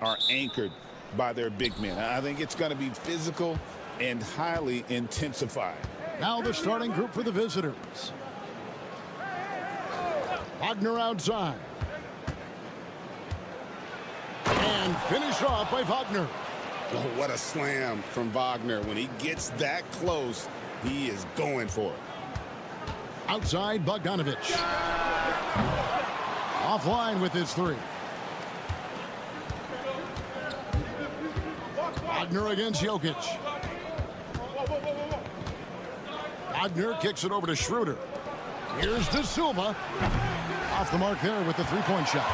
Are anchored by their big men. I think it's going to be physical and highly intensified. Now the starting group for the visitors. Wagner outside. And finished off by Wagner. Oh, what a slam from Wagner. When he gets that close, he is going for it. Outside Bogdanovic. Offline with his three. Wagner against Jokic. Wagner kicks it over to Schroeder. Here's De Silva. Off the mark there with the three-point shot.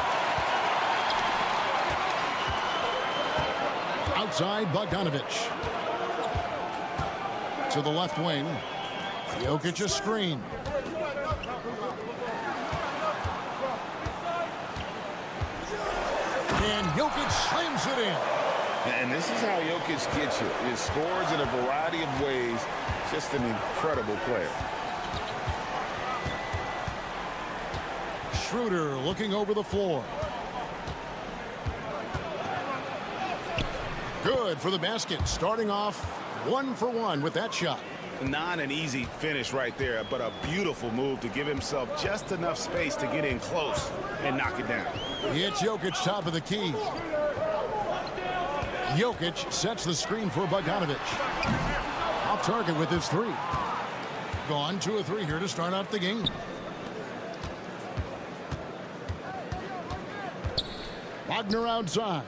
Outside Bogdanovic. To the left wing. Jokic a screen. And Jokic slams it in. And this is how Jokic gets you. He scores in a variety of ways. Just an incredible player. Schroeder looking over the floor. Good for the basket. Starting off 1 for 1 with that shot. Not an easy finish right there, but a beautiful move to give himself just enough space to get in close and knock it down. It's Jokic top of the key. Jokic sets the screen for Bogdanovic. Off target with his 3. Gone 2 of 3 here to start out the game. Wagner outside.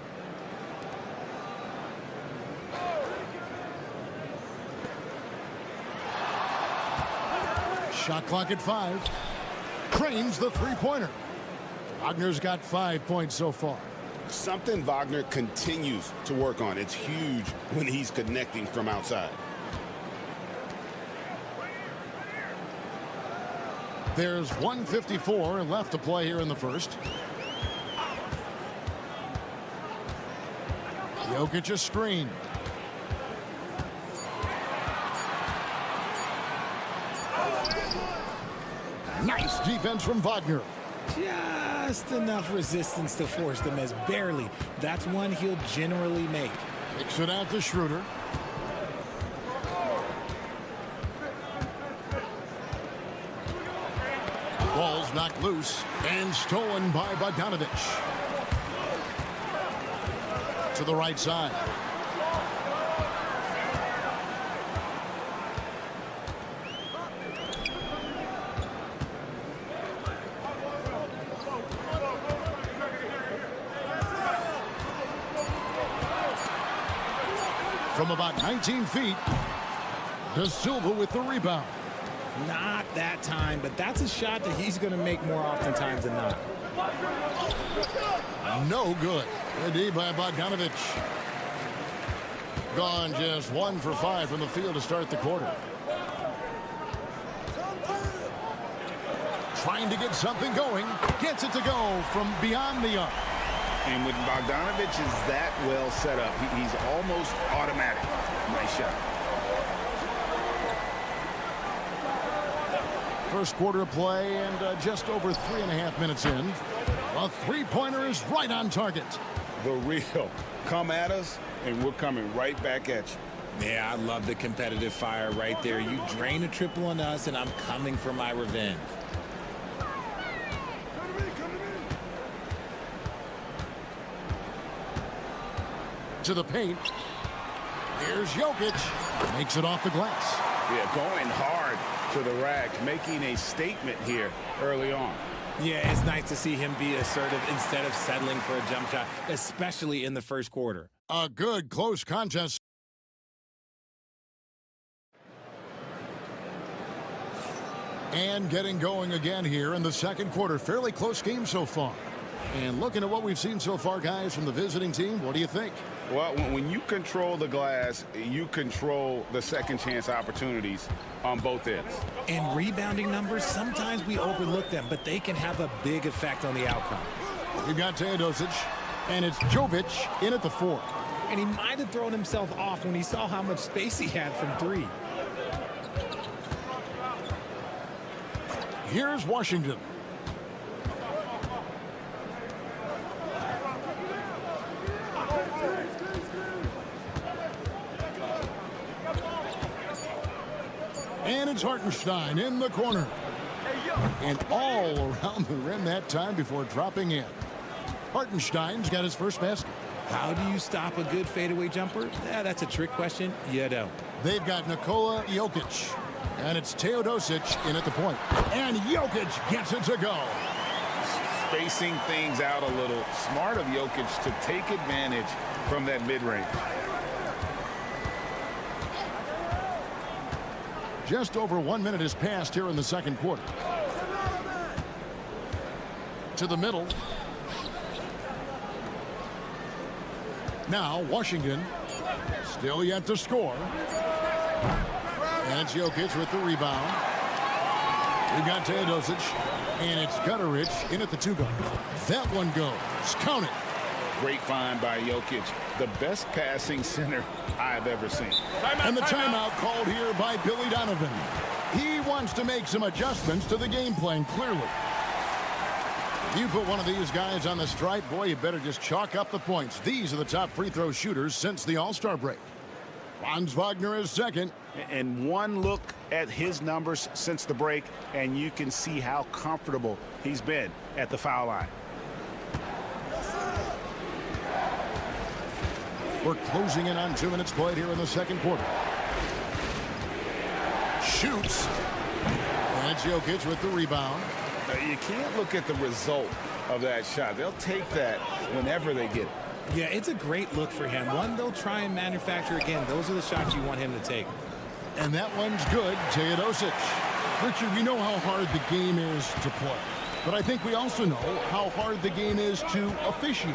Shot clock at 5. Cranes the three-pointer. Wagner's got 5 points so far. Something Wagner continues to work on. It's huge when he's connecting from outside. There's 1:54 left to play here in the first. Jokic a screen. Nice defense from Wagner. Just enough resistance to force the miss. Barely. That's one he'll generally make. Kicks it out to Schroeder. Ball's knocked loose and stolen by Bogdanovic. To the right side. From about 19 feet, De Silva with the rebound. Not that time, but that's a shot that he's going to make more oftentimes than not. No good. A D by Bogdanovic. Gone just 1 for 5 from the field to start the quarter. Trying to get something going. Gets it to go from beyond the arc. And when Bogdanovic is that well set up, he's almost automatic. Nice shot. First quarter of play and just over 3.5 minutes in. A three-pointer is right on target. The real. Come at us, and we're coming right back at you. Yeah, I love the competitive fire right there. You drain a triple on us, and I'm coming for my revenge. To the paint. Here's Jokic. Makes it off the glass. Yeah, going hard to the rack, making a statement here early on. Yeah, it's nice to see him be assertive instead of settling for a jump shot, especially in the first quarter. A good close contest. And getting going again here in the second quarter. Fairly close game so far. And looking at what we've seen so far, guys, from the visiting team, what do you think? Well, when you control the glass, you control the second chance opportunities on both ends. And rebounding numbers, sometimes we overlook them, but they can have a big effect on the outcome. We've got Teodosic, and it's Jovic in at the 4. And he might have thrown himself off when he saw how much space he had from 3. Here's Washington. And it's Hartenstein in the corner. And all around the rim that time before dropping in. Hartenstein's got his first basket. How do you stop a good fadeaway jumper? Yeah, that's a trick question. You don't. They've got Nikola Jokic. And it's Teodosic in at the point. And Jokic gets it to go. Spacing things out a little. Smart of Jokic to take advantage from that mid-range. Just over 1 minute has passed here in the second quarter. To the middle. Now Washington still yet to score. And it's Jokic with the rebound. We've got Teodosic. And it's Gutterich in at the 2 guard. That one goes. Count it. Great find by Jokic. The best passing center I've ever seen. And the timeout called here by Billy Donovan. He wants to make some adjustments to the game plan, clearly. You put one of these guys on the stripe, boy, you better just chalk up the points. These are the top free throw shooters since the All-Star break. Franz Wagner is second. And one look at his numbers since the break, and you can see how comfortable he's been at the foul line. We're closing in on 2 minutes played here in the second quarter. Shoots. And it's Jokic with the rebound. You can't look at the result of that shot. They'll take that whenever they get it. Yeah, it's a great look for him. One they'll try and manufacture again. Those are the shots you want him to take. And that one's good. Teodosic. Richard, we know how hard the game is to play. But I think we also know how hard the game is to officiate.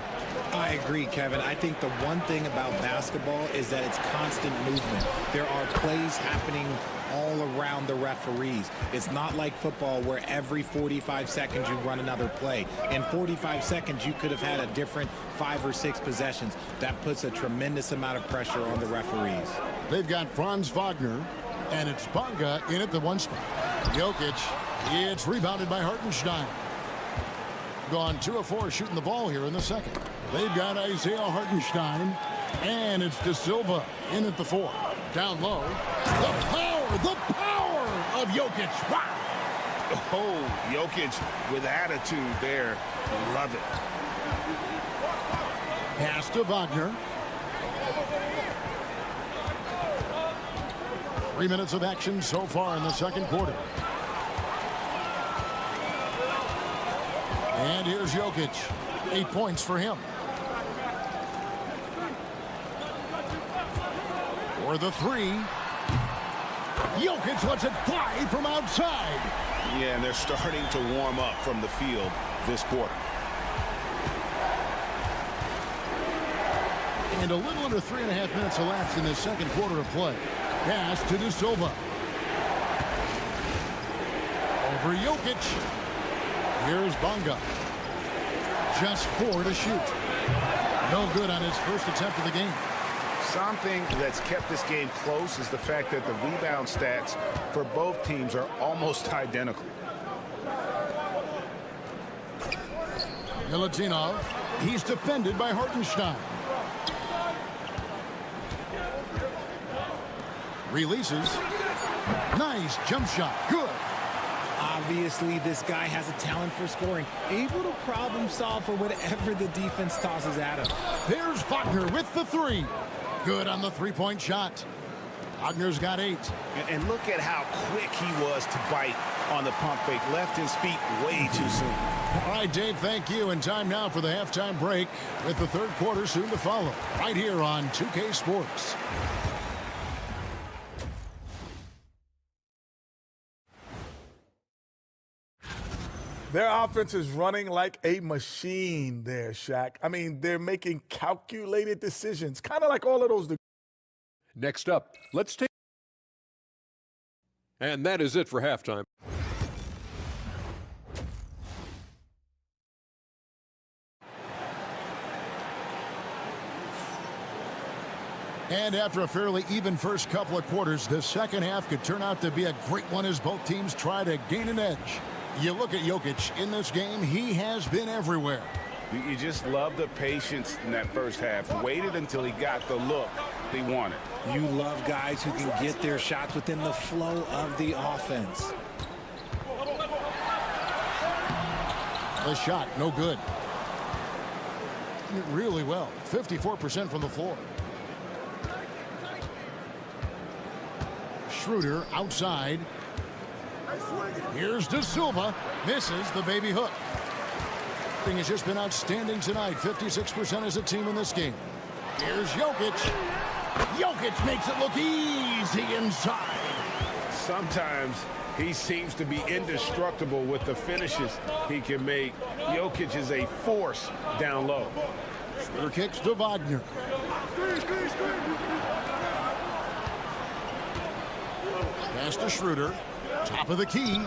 I agree, Kevin. I think the one thing about basketball is that it's constant movement. There are plays happening all around the referees. It's not like football where every 45 seconds you run another play. In 45 seconds, you could have had a different 5 or 6 possessions. That puts a tremendous amount of pressure on the referees. They've got Franz Wagner, and it's Bonga in at the one spot. Jokic, it's rebounded by Hartenstein. Gone 2 of 4 shooting the ball here in the second. They've got Isaiah Hartenstein, and it's De Silva in at the 4. Down low. The power of Jokic. Wow. Oh, Jokic with attitude there. Love it. Pass to Wagner. 3 minutes of action so far in the second quarter. And here's Jokic. 8 points for him. For the 3. Jokic lets it fly from outside. Yeah, and they're starting to warm up from the field this quarter. And a little under 3.5 minutes elapsed in the second quarter of play. Pass to De Silva. Over Jokic. Here's Bonga. Just 4 to shoot. No good on his first attempt of the game. Something that's kept this game close is the fact that the rebound stats for both teams are almost identical. Milutinov. He's defended by Hartenstein. Releases. Nice jump shot. Good. Obviously, this guy has a talent for scoring, able to problem solve for whatever the defense tosses at him. There's Wagner with the 3. Good on the 3-point shot. Wagner's got 8. And look at how quick he was to bite on the pump fake. Left his feet way too soon. All right, Dave, thank you. And time now for the halftime break with the third quarter soon to follow. Right here on 2K Sports. Their offense is running like a machine there, Shaq. I mean, they're making calculated decisions, kind of like all of those. Next up, let's take... And that is it for halftime. And after a fairly even first couple of quarters, the second half could turn out to be a great one as both teams try to gain an edge. You look at Jokic in this game, he has been everywhere. You just love the patience in that first half. Waited until he got the look he wanted. You love guys who can get their shots within the flow of the offense. The shot, no good. Really well. 54% from the floor. Schroeder outside. Here's De Silva. Misses the baby hook. Thing has just been outstanding tonight. 56% as a team in this game. Here's Jokic. Jokic makes it look easy inside. Sometimes he seems to be indestructible with the finishes he can make. Jokic is a force down low. Schroeder kicks to Wagner. Pass to Schroeder. Top of the key.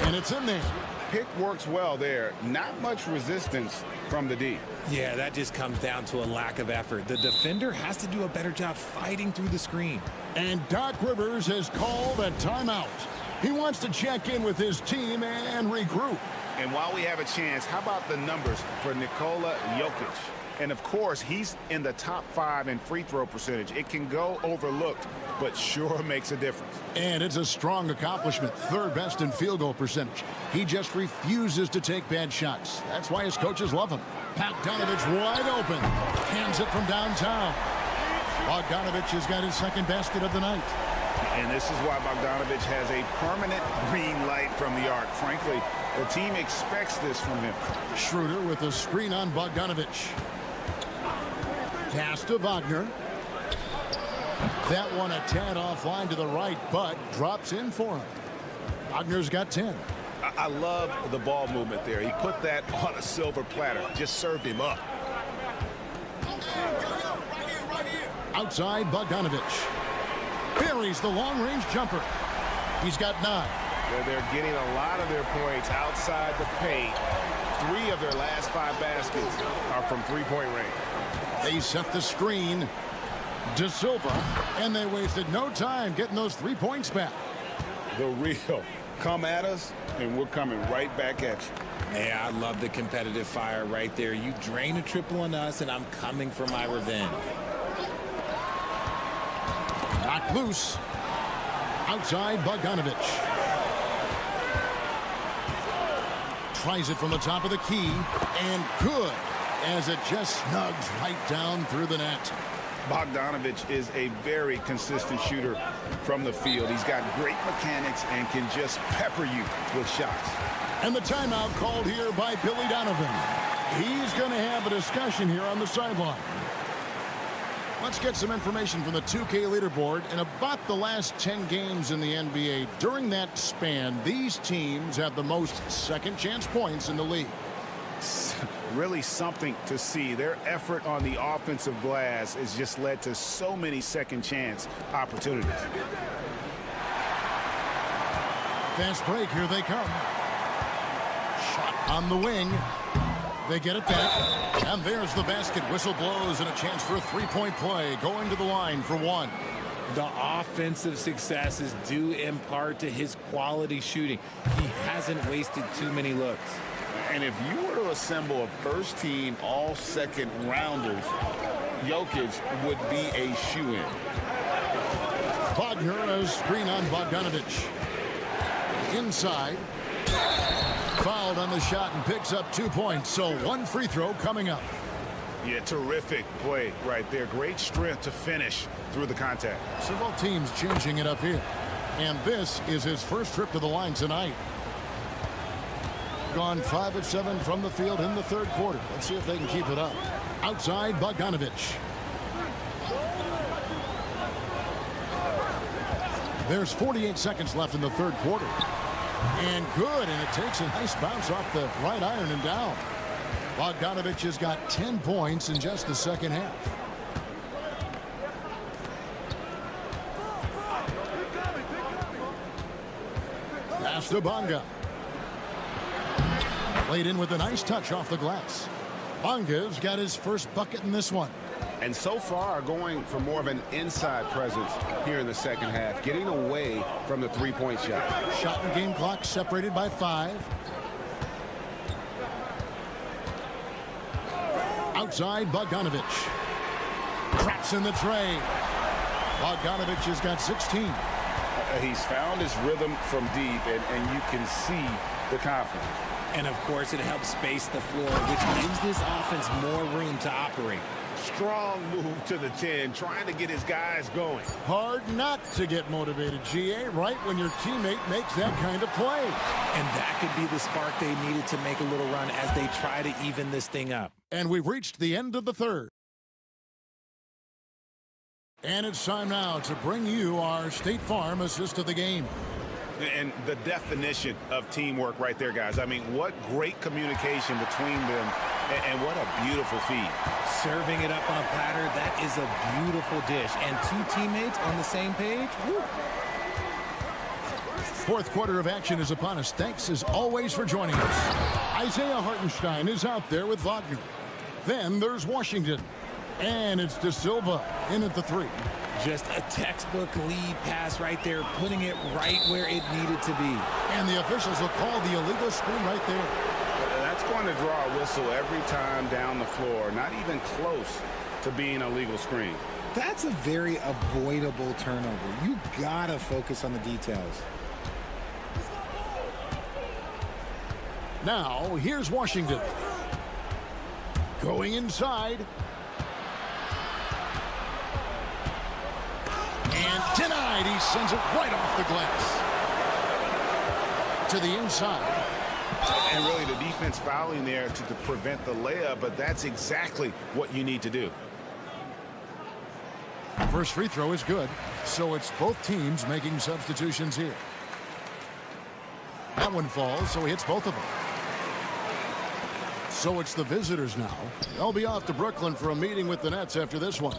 And it's in there. Pick works well there. Not much resistance from the D. Yeah, that just comes down to a lack of effort. The defender has to do a better job fighting through the screen. And Doc Rivers has called a timeout. He wants to check in with his team and regroup. And while we have a chance, how about the numbers for Nikola Jokic? And, of course, he's in the top 5 in free throw percentage. It can go overlooked, but sure makes a difference. And it's a strong accomplishment. 3rd best in field goal percentage. He just refuses to take bad shots. That's why his coaches love him. Bogdanovich wide open. Hands it from downtown. Bogdanovich has got his 2nd basket of the night. And this is why Bogdanovich has a permanent green light from the arc. Frankly, the team expects this from him. Schroeder with a screen on Bogdanovich. Pass to Wagner. That one a tad offline to the right, but drops in for him. Wagner's got 10. I love the ball movement there. He put that on a silver platter. Just served him up. Outside, Bogdanovich. Buries the long-range jumper. He's got 9. They're getting a lot of their points outside the paint. 3 of their last 5 baskets are from three-point range. They set the screen. De Silva, and they wasted no time getting those 3 points back. The real. Come at us, and we're coming right back at you. Yeah, I love the competitive fire right there. You drain a triple on us, and I'm coming for my revenge. Knocked loose. Outside, Bogdanovich. Tries it from the top of the key, and good, as it just snugs right down through the net. Bogdanovich is a very consistent shooter from the field. He's got great mechanics and can just pepper you with shots. And the timeout called here by Billy Donovan. He's going to have a discussion here on the sideline. Let's get some information from the 2K leaderboard. In about the last 10 games in the NBA, during that span, these teams have the most second chance points in the league. Really something to see. Their effort on the offensive glass has just led to so many second chance opportunities. Fast break, here they come. Shot on the wing. They get it back. And there's the basket. Whistle blows and a chance for a 3-point play. Going to the line for 1. The offensive success is due in part to his quality shooting. He hasn't wasted too many looks. And if you were to assemble a first-team all-second rounders, Jokic would be a shoo-in. Wagner, a screen on Bogdanovich. Inside. Fouled on the shot and picks up 2 points. So 1 free throw coming up. Yeah, terrific play right there. Great strength to finish through the contact. So both teams changing it up here. And this is his first trip to the line tonight. Gone 5 of 7 from the field in the 3rd quarter. Let's see if they can keep it up. Outside, Bogdanovich. There's 48 seconds left in the 3rd quarter. And good, and it takes a nice bounce off the right iron and down. Bogdanovich has got 10 points in just the second half. Pass to Bonga. Played in with a nice touch off the glass. Bonga's got his first bucket in this one. And so far going for more of an inside presence here in the second half, getting away from the 3-point shot. Shot and game clock separated by 5. Outside, Bogdanovich. Traps in the tray. Bogdanovich has got 16. He's found his rhythm from deep, and you can see the confidence. And, of course, it helps space the floor, which gives this offense more room to operate. Strong move to the 10, trying to get his guys going. Hard not to get motivated, GA, right when your teammate makes that kind of play. And that could be the spark they needed to make a little run as they try to even this thing up. And we've reached the end of the 3rd. And it's time now to bring you our State Farm assist of the game. And the definition of teamwork right there, guys. I mean, what great communication between them, and what a beautiful feed. Serving it up on a platter, that is a beautiful dish. And 2 teammates on the same page. Woo. 4th quarter of action is upon us. Thanks as always for joining us. Isaiah Hartenstein is out there with Wagner. Then there's Washington. And it's De Silva in at the 3. Just a textbook lead pass right there, putting it right where it needed to be. And the officials will call the illegal screen right there. going to draw a whistle every time down the floor, not even close to being a legal screen. That's a very avoidable turnover. You gotta focus on the details. Now, here's Washington. Going inside. And denied. He sends it right off the glass. To the inside. And really the defense fouling there to prevent the layup, but that's exactly what you need to do. First free throw is good, so it's both teams making substitutions here. That one falls, so he hits both of them. So it's the visitors now. They'll be off to Brooklyn for a meeting with the Nets after this one.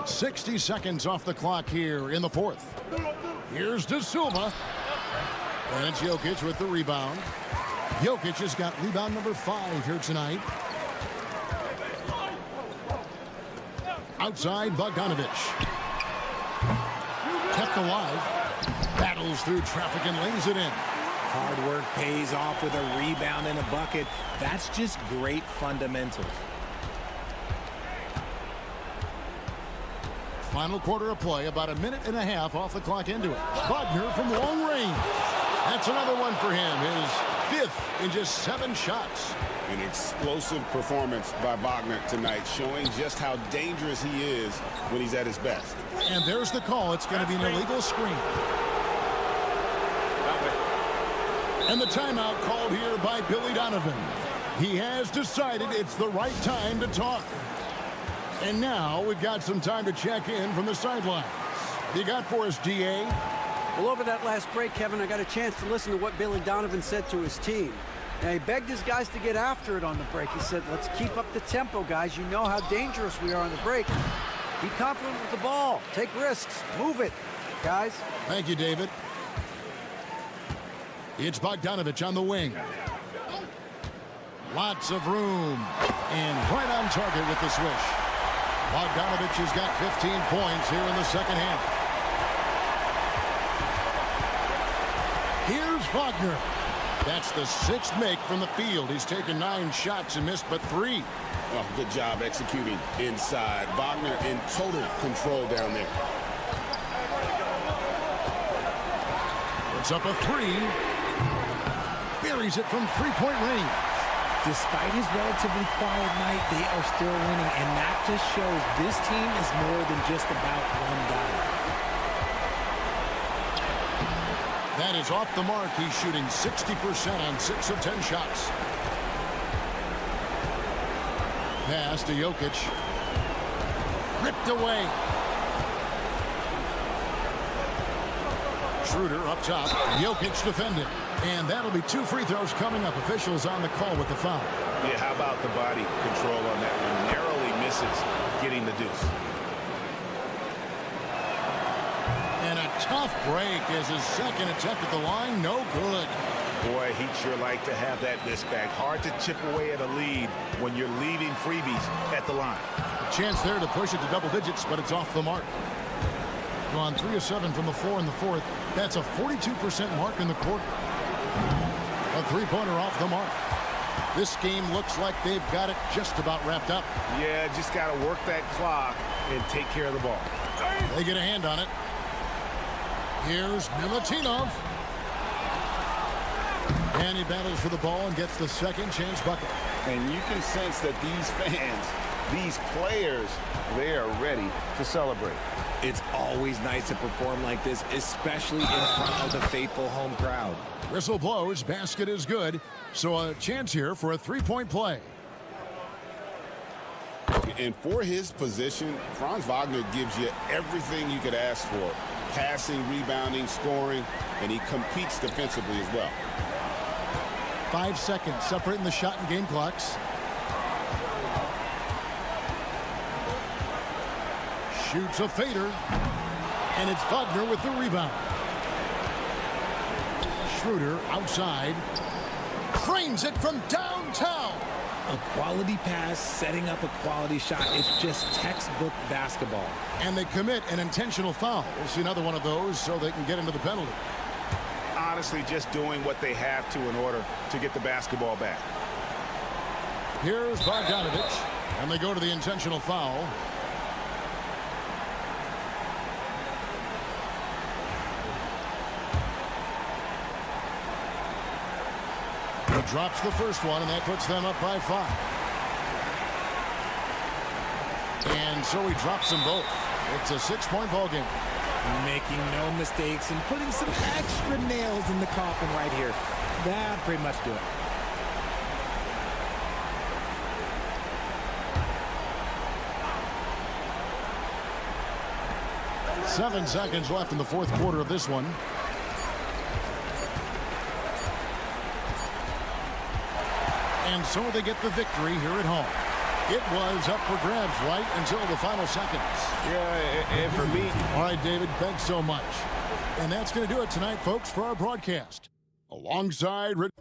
60 seconds off the clock here in the fourth. Here's De Silva. And it's Jokic with the rebound. Jokic has got rebound number 5 here tonight. Outside, Bogdanovic. Kept alive. Battles through traffic and lays it in. Hard work pays off with a rebound and a bucket. That's just great fundamentals. Final quarter of play, about a minute and a half off the clock into it. Wagner from long range. That's another one for him. His 5th in just 7 shots. An explosive performance by Wagner tonight, showing just how dangerous he is when he's at his best. And there's the call. It's going to be an illegal screen. And the timeout called here by Billy Donovan. He has decided it's the right time to talk. And now we've got some time to check in from the sidelines. You got for us, DA? Well, over that last break, Kevin, I got a chance to listen to what Billy Donovan said to his team. Now, he begged his guys to get after it on the break. He said, let's keep up the tempo, guys. You know how dangerous we are on the break. Be confident with the ball. Take risks. Move it, guys. Thank you, David. It's Bogdanovic on the wing. Lots of room. And right on target with the swish. Bogdanovic has got 15 points here in the second half. Here's Wagner. That's the 6th make from the field. He's taken 9 shots and missed but 3. Oh, good job executing inside. Wagner in total control down there. Puts up a 3. Buries it from 3-point range. Despite his relatively quiet night, they are still winning, and that just shows this team is more than just about one guy. That is off the mark. He's shooting 60% on 6 of 10 shots. Pass to Jokic. Ripped away. Schroeder up top. Jokic defending. And that'll be 2 free throws coming up. Officials on the call with the foul. Yeah, how about the body control on that one? Narrowly misses getting the deuce. And a tough break as his second attempt at the line. No good. Boy, he'd sure like to have that miss back. Hard to chip away at a lead when you're leaving freebies at the line. A chance there to push it to double digits, but it's off the mark. Gone 3 of 7 from the floor in the fourth. That's a 42% mark in the quarter. A 3-pointer off the mark. This game looks like they've got it just about wrapped up. Yeah, just got to work that clock and take care of the ball. They get a hand on it. Here's Milutinov. And he battles for the ball and gets the second chance bucket. And you can sense that these fans, these players, they are ready to celebrate. It's always nice to perform like this, especially in front of the faithful home crowd. Whistle blows, basket is good, so a chance here for a 3-point play. And for his position, Franz Wagner gives you everything you could ask for. Passing, rebounding, scoring, and he competes defensively as well. 5 seconds separating the shot and game clocks. Shoots a fader, and it's Wagner with the rebound. Schroeder outside, cranes it from downtown. A quality pass, setting up a quality shot. It's just textbook basketball. And they commit an intentional foul. We'll see another one of those so they can get into the penalty. honestly just doing what they have to in order to get the basketball back. Here's Bogdanovich, and they go to the intentional foul. He drops the first one, and that puts them up by 5. And so he drops them both. It's a 6-point ball game. Making no mistakes and putting some extra nails in the coffin right here. That pretty much do it. Seven seconds left in the fourth quarter of this one. And so they get the victory here at home. It was up for grabs right until the final seconds. Yeah, and for me. All right, David, thanks so much. And that's going to do it tonight, folks, for our broadcast. Alongside Rick.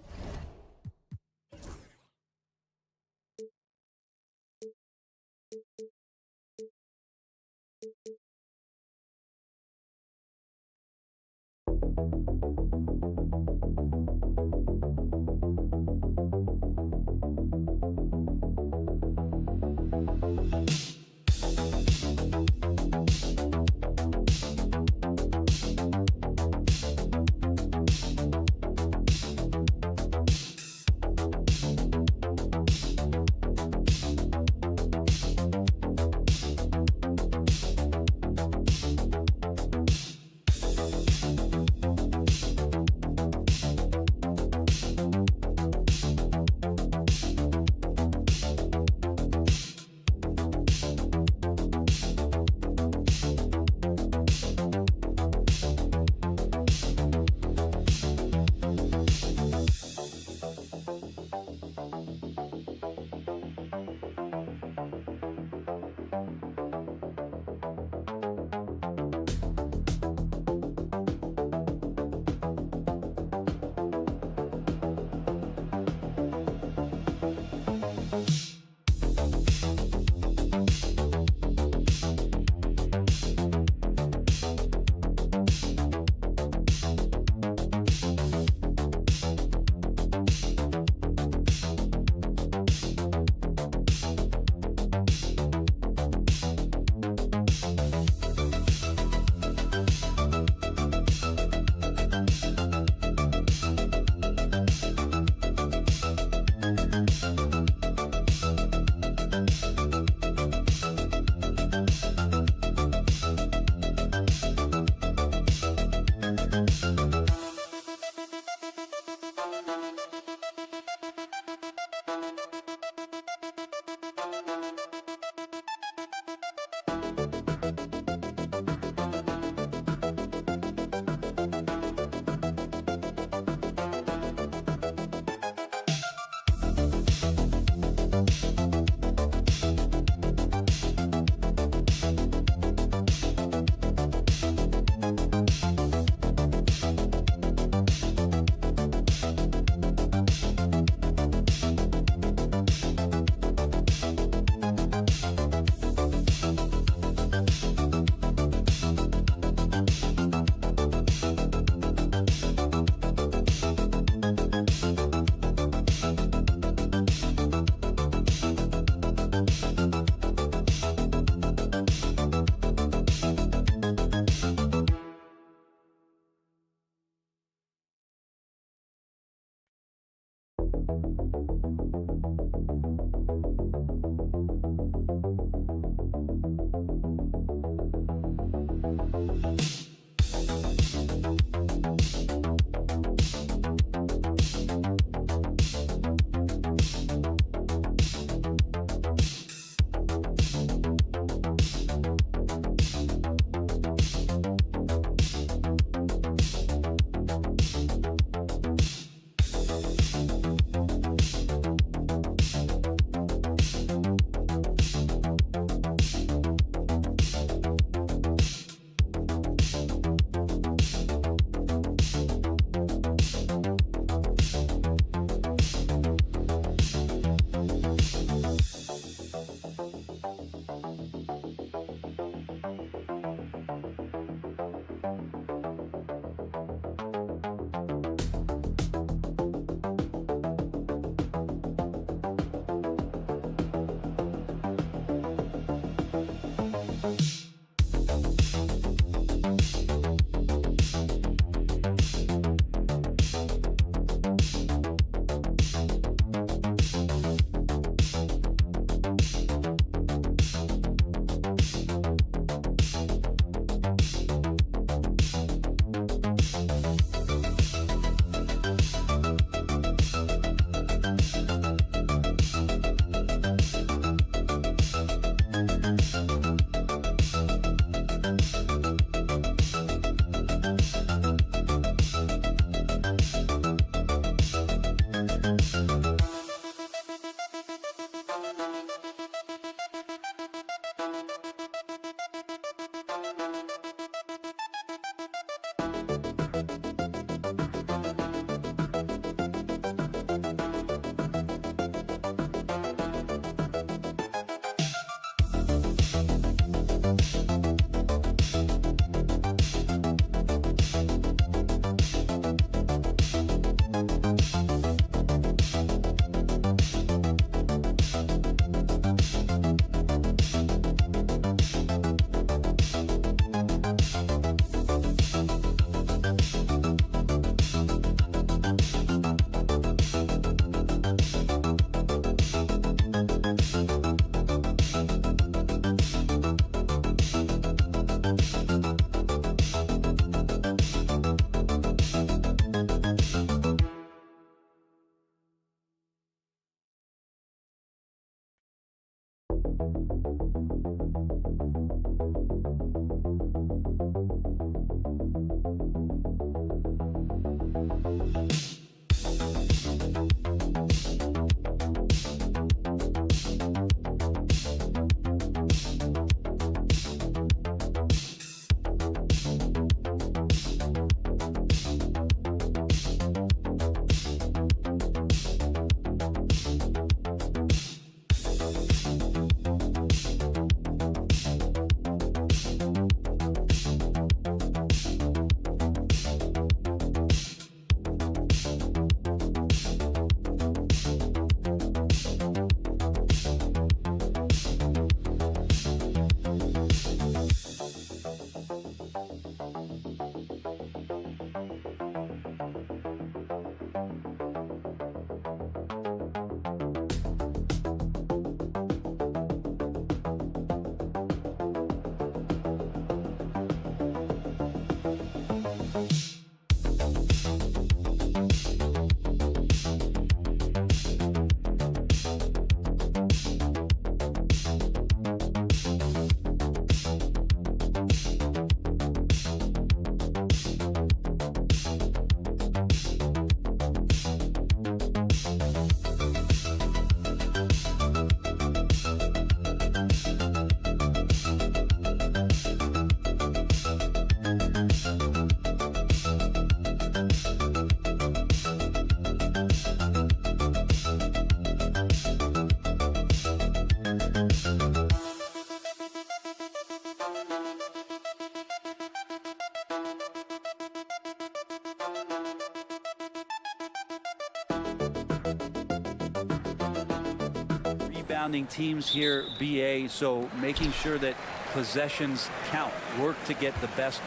Rebounding teams here, BA, so making sure that possessions count. Work to get the best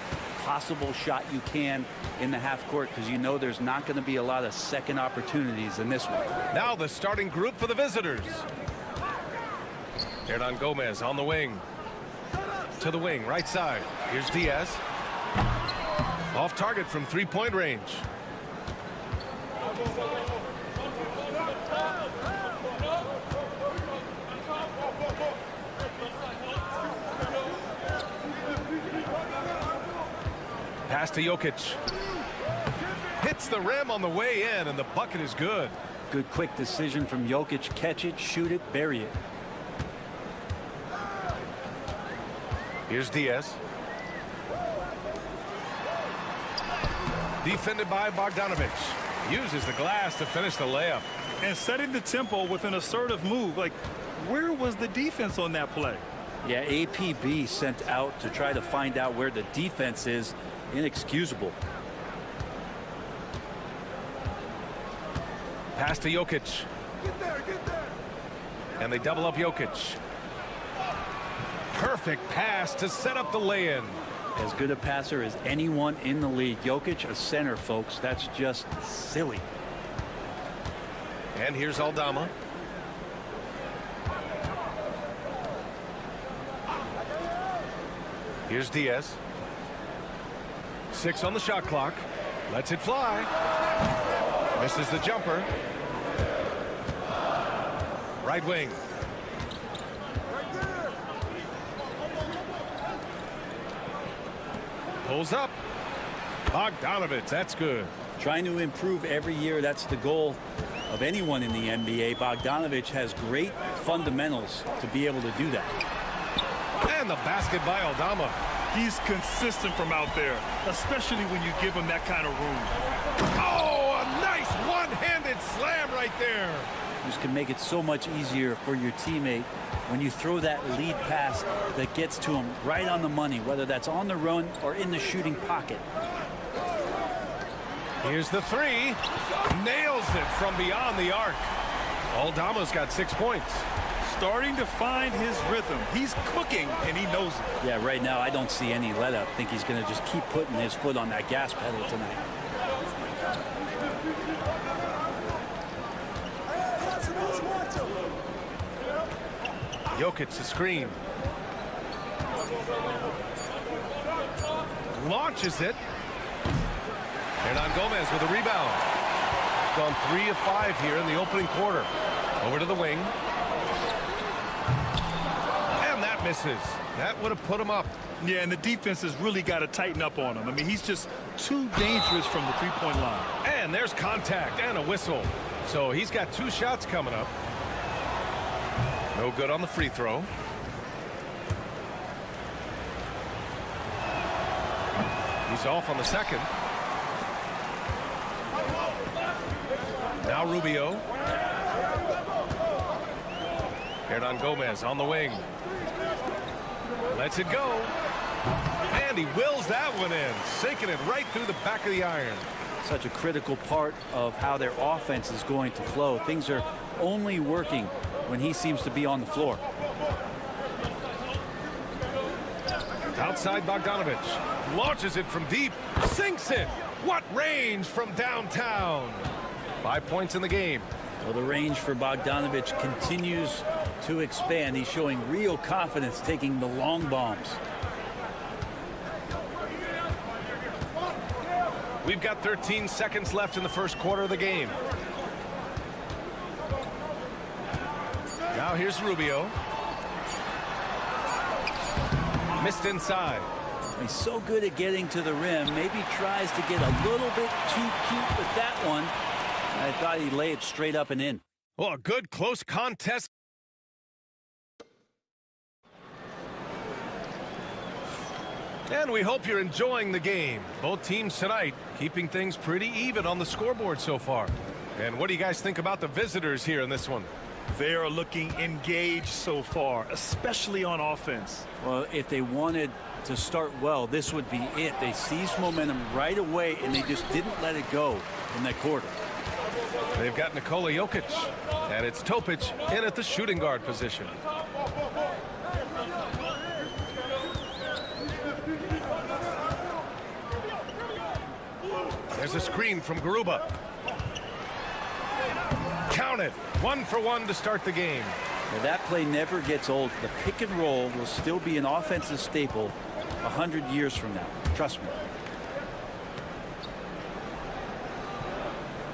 possible shot you can in the half court, because you know there's not going to be a lot of second opportunities in this one. Now the starting group for the visitors. Hernan Gomez on the wing. To the wing, right side. Here's Diaz. Off target from three-point range. Pass to Jokic. Hits the rim on the way in, and the bucket is good. Good quick decision from Jokic. Catch it, shoot it, bury it. Here's Diaz. Defended by Bogdanovic. Uses the glass to finish the layup. And setting the tempo with an assertive move. Like, where was the defense on that play? Yeah, APB sent out to try to find out where the defense is. Inexcusable. Pass to Jokic. Get there, get there. And they double up Jokic. Perfect pass to set up the lay-in. As good a passer as anyone in the league. Jokic, a center, folks. That's just silly. And here's Aldama. Here's Diaz. 6 on the shot clock. Lets it fly. Misses the jumper. Right wing. Pulls up. Bogdanovic, that's good. Trying to improve every year. That's the goal of anyone in the NBA. Bogdanovic has great fundamentals to be able to do that. And the basket by Aldama. He's consistent from out there, especially when you give him that kind of room. Oh, a nice one-handed slam right there. This can make it so much easier for your teammate when you throw that lead pass that gets to him right on the money, whether that's on the run or in the shooting pocket. Here's the three. Nails it from beyond the arc. Aldama's got 6 points. Starting to find his rhythm. He's cooking, and he knows it. Yeah, right now I don't see any let up. I think he's going to just keep putting his foot on that gas pedal tonight. Jokic, the screen. Launches it. Hernan Gomez with a rebound. Gone 3 of 5 here in the opening quarter. Over to the wing. That misses. That would have put him up. Yeah, and the defense has really got to tighten up on him. I mean, he's just too dangerous from the three-point line. And there's contact and a whistle. So he's got 2 shots coming up. No good on the free throw. He's off on the second. Now Rubio. Hernan Gomez on the wing. Lets it go. And he wills that one in, sinking it right through the back of the iron. Such a critical part of how their offense is going to flow. Things are only working when he seems to be on the floor. Outside Bogdanovich. Launches it from deep. Sinks it. What range from downtown. 5 points in the game. Well, the range for Bogdanovich continues to expand. He's showing real confidence taking the long bombs. We've got 13 seconds left in the first quarter of the game. Now here's Rubio. Missed inside. He's so good at getting to the rim. Maybe tries to get a little bit too cute with that one. I thought he'd lay it straight up and in. Well, a good close contest. And we hope you're enjoying the game. Both teams tonight keeping things pretty even on the scoreboard so far. And what do you guys think about the visitors here in this one? They are looking engaged so far, especially on offense. Well, if they wanted to start well, this would be it. They seized momentum right away, and they just didn't let it go in that quarter. They've got Nikola Jokic, and it's Topic in at the shooting guard position. There's a screen from Garuba. Count it. 1 for 1 to start the game. Now, that play never gets old. The pick and roll will still be an offensive staple 100 years from now. Trust me.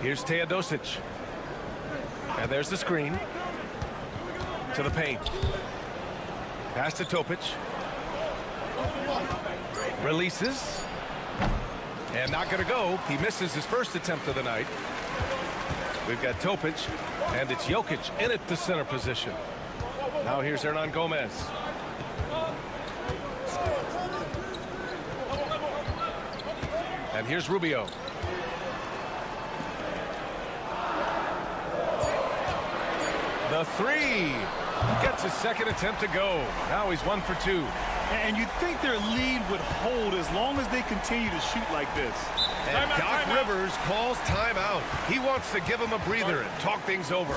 Here's Teodosic. And there's the screen. To the paint. Pass to Topic. Releases. And not going to go. He misses his first attempt of the night. We've got Topic, and it's Jokic in at the center position. Now here's Hernan Gomez. And here's Rubio. The three. Gets his second attempt to go. Now he's 1 for 2. And you'd think their lead would hold as long as they continue to shoot like this. And Doc Rivers calls timeout. He wants to give them a breather and talk things over.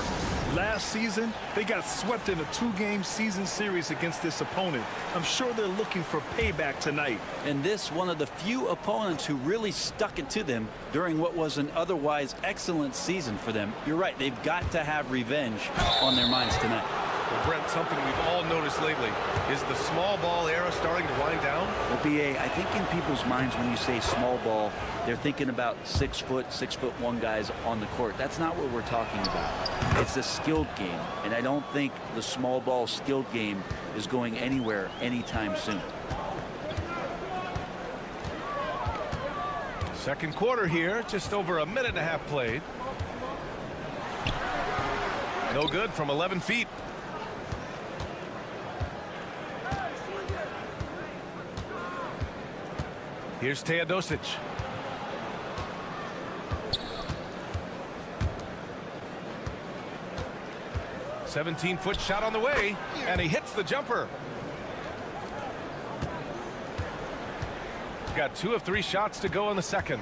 Last season, they got swept in a 2-game season series against this opponent. I'm sure they're looking for payback tonight. And this one of the few opponents who really stuck it to them during what was an otherwise excellent season for them. You're right, they've got to have revenge on their minds tonight. Well, Brent, something we've all noticed lately is the small ball era starting to wind down. Well, BA, I think in people's minds when you say small ball, they're thinking about 6 foot, 6'1" guys on the court. That's not what we're talking about. It's a skilled game, and I don't think the small ball skilled game is going anywhere anytime soon. Second quarter here, just over a minute and a half played. No good from 11 feet. Here's Teodosic. A 17-foot shot on the way, and he hits the jumper. Got 2 of 3 shots to go in the second.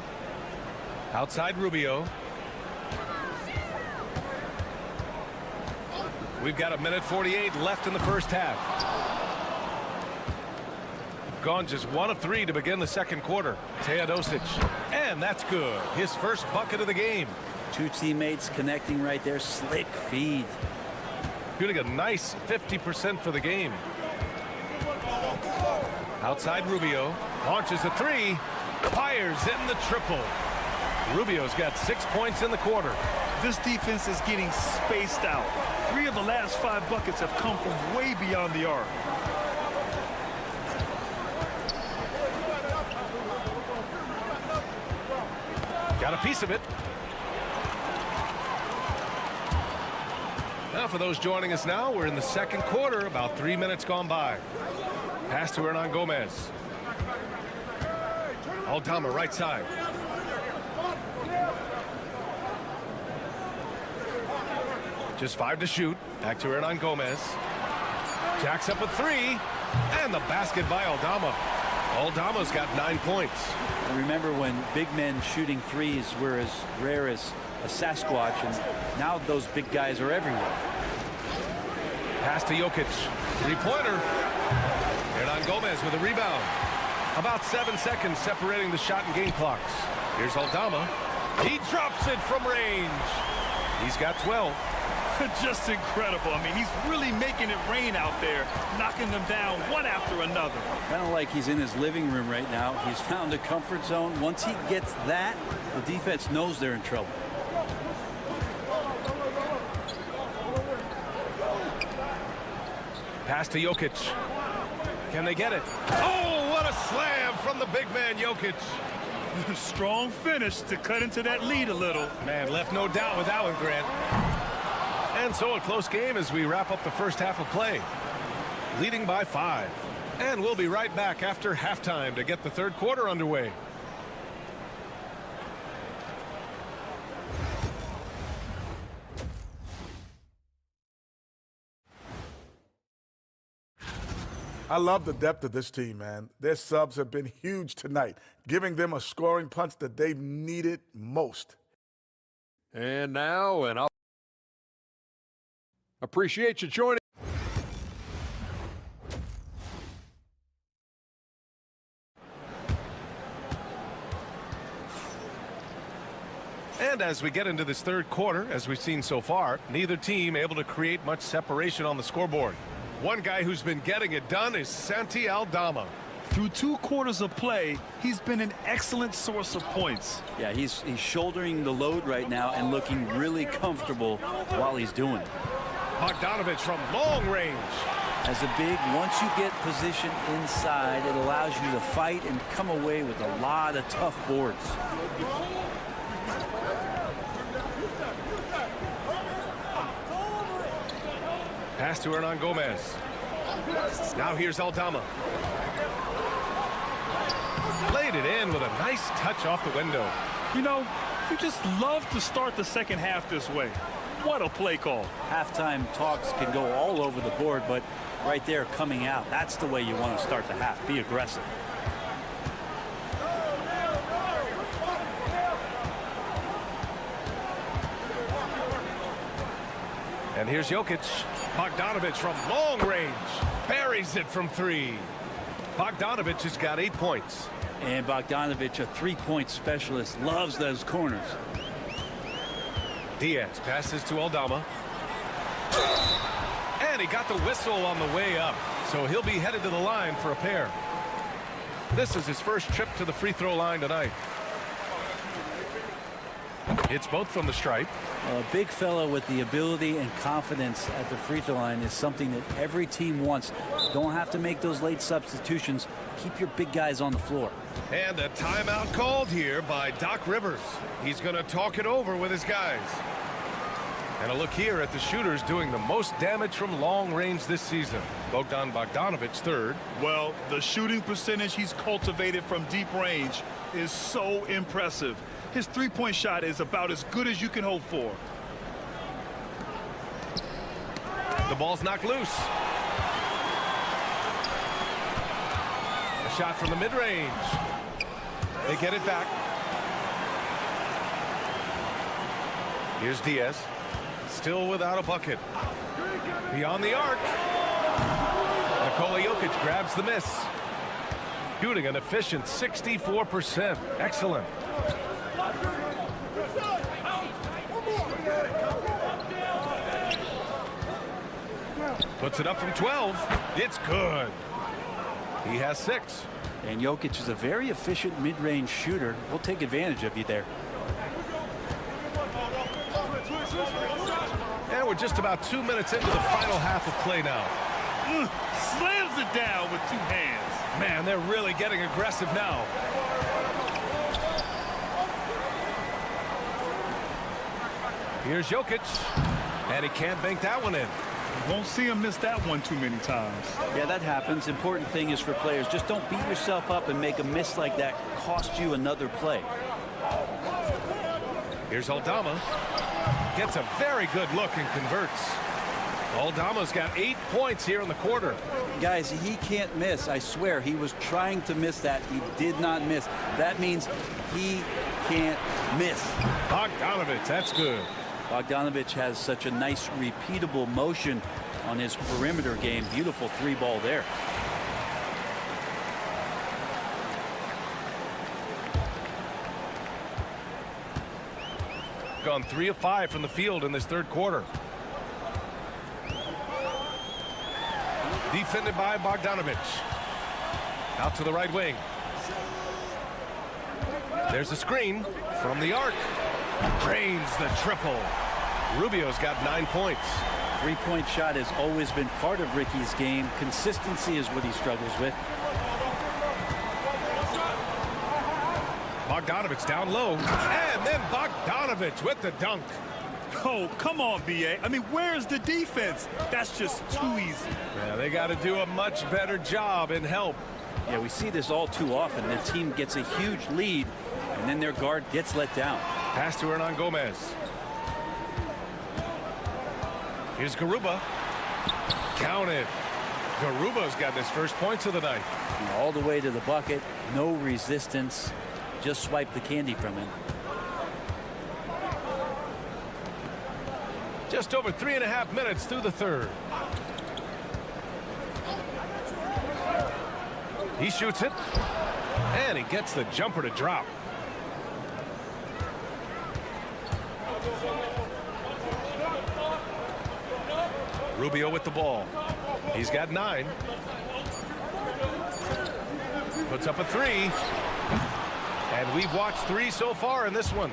Outside Rubio. We've got 1:48 left in the first half. Gone just 1 of 3 to begin the second quarter. Teodosic, and that's good. His first bucket of the game. 2 teammates connecting right there. Slick feed. Shooting a nice 50% for the game. Outside Rubio. Launches a 3. Fires in the triple. Rubio's got 6 points in the quarter. This defense is getting spaced out. 3 of the last 5 buckets have come from way beyond the arc. Got a piece of it. Now for those joining us now, we're in the second quarter, about 3 minutes gone by. Pass to Hernan Gomez. Aldama right side. Just 5 to shoot. Back to Hernan Gomez. Jacks up a 3. And the basket by Aldama. Aldama's got 9 points. Remember when big men shooting threes were as rare as a Sasquatch, and now those big guys are everywhere. Pass to Jokic. Three-pointer. Hernan Gomez with a rebound. About 7 seconds separating the shot and game clocks. Here's Aldama. He drops it from range. He's got 12. Just incredible. I mean, he's really making it rain out there, knocking them down one after another. Kind of like he's in his living room right now. He's found a comfort zone. Once he gets that, the defense knows they're in trouble. Pass to Jokic. Can they get it? Oh, what a slam from the big man, Jokic. Strong finish to cut into that lead a little. Man, left no doubt with that one, Grant. And so a close game as we wrap up the first half of play. Leading by 5. And we'll be right back after halftime to get the third quarter underway. I love the depth of this team, man. Their subs have been huge tonight, giving them a scoring punch that they've needed most. And now, I'll appreciate you joining. And as we get into this third quarter, as we've seen so far, neither team able to create much separation on the scoreboard. One guy who's been getting it done is Santi Aldama. Through 2 quarters of play, he's been an excellent source of points. Yeah, he's shouldering the load right now and looking really comfortable while he's doing it. Bogdanovich from long range. As a big, once you get position inside, it allows you to fight and come away with a lot of tough boards. Pass to Hernan Gomez. Now here's Aldama. Laid it in with a nice touch off the window. You know, you just love to start the second half this way. What a play call. Halftime talks can go all over the board, but right there coming out, that's the way you want to start the half. Be aggressive. And here's Jokic. Bogdanovich from long range. Buries it from 3. Bogdanovich has got 8 points. And Bogdanovich, a three-point specialist, loves those corners. Diaz passes to Aldama. And he got the whistle on the way up. So he'll be headed to the line for a pair. This is his first trip to the free throw line tonight. It's both from the stripe. A big fellow with the ability and confidence at the free throw line is something that every team wants. Don't have to make those late substitutions. Keep your big guys on the floor. And a timeout called here by Doc Rivers. He's going to talk it over with his guys. And a look here at the shooters doing the most damage from long range this season. Bogdan Bogdanovich third. Well, the shooting percentage he's cultivated from deep range is so impressive. His three-point shot is about as good as you can hope for. The ball's knocked loose. A shot from the mid-range. They get it back. Here's Diaz. Still without a bucket. Beyond the arc. Nikola Jokic grabs the miss. Shooting an efficient 64%. Excellent. Puts it up from 12. It's good. He has 6. And Jokic is a very efficient mid-range shooter. We'll take advantage of you there. And we're just about 2 minutes into the final half of play now. Slams it down with 2 hands. Man, they're really getting aggressive now. Here's Jokic, and he can't bank that one in. Won't see him miss that one too many times. Yeah, that happens. Important thing is for players, just don't beat yourself up and make a miss like that cost you another play. Here's Aldama. Gets a very good look and converts. Aldama's got 8 points here in the quarter. Guys, he can't miss. I swear, he was trying to miss that. He did not miss. That means he can't miss. Bogdanovich, that's good. Bogdanovich has such a nice, repeatable motion on his perimeter game. Beautiful three ball there. Gone 3 of 5 from the field in this third quarter. Defended by Bogdanovich. Out to the right wing. There's a screen from the arc. Drains the triple. Rubio's got 9 points. Three-point shot has always been part of Ricky's game. Consistency is what he struggles with. Bogdanovich down low. And then Bogdanovich with the dunk. Oh, come on, B.A. I mean, where's the defense? That's just too easy. Yeah, they got to do a much better job in help. Yeah, we see this all too often. The team gets a huge lead, and then their guard gets let down. Pass to Hernan Gomez. Here's Garuba. Count it. Garuba's got his first points of the night. All the way to the bucket. No resistance. Just swipe the candy from him. Just over 3.5 minutes through the third. He shoots it. And he gets the jumper to drop. Rubio with the ball. He's got 9. Puts up a 3. And we've watched 3 so far in this one.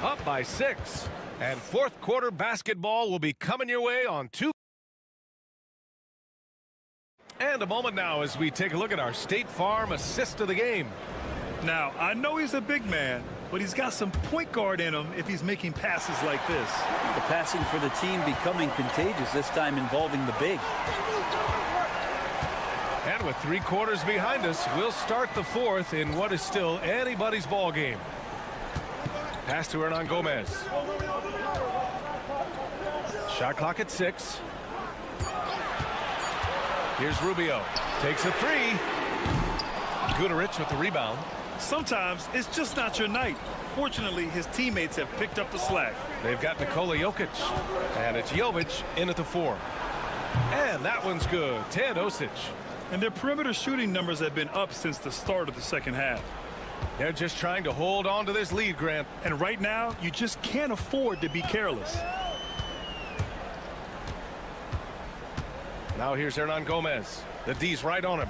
Up by 6. And fourth quarter basketball will be coming your way on 2. And a moment now as we take a look at our State Farm assist of the game. Now, I know he's a big man, but he's got some point guard in him if he's making passes like this. The passing for the team becoming contagious, this time involving the big. And with 3 quarters behind us, we'll start the fourth in what is still anybody's ball game. Pass to Hernan Gomez. Shot clock at 6. Here's Rubio. Takes a 3. Guterich with the rebound. Sometimes it's just not your night. Fortunately, his teammates have picked up the slack. They've got Nikola Jokic. And it's Jovic in at the 4. And that one's good. Teodosic. And their perimeter shooting numbers have been up since the start of the second half. They're just trying to hold on to this lead, Grant. And right now, you just can't afford to be careless. Now here's Hernan Gomez. The D's right on him.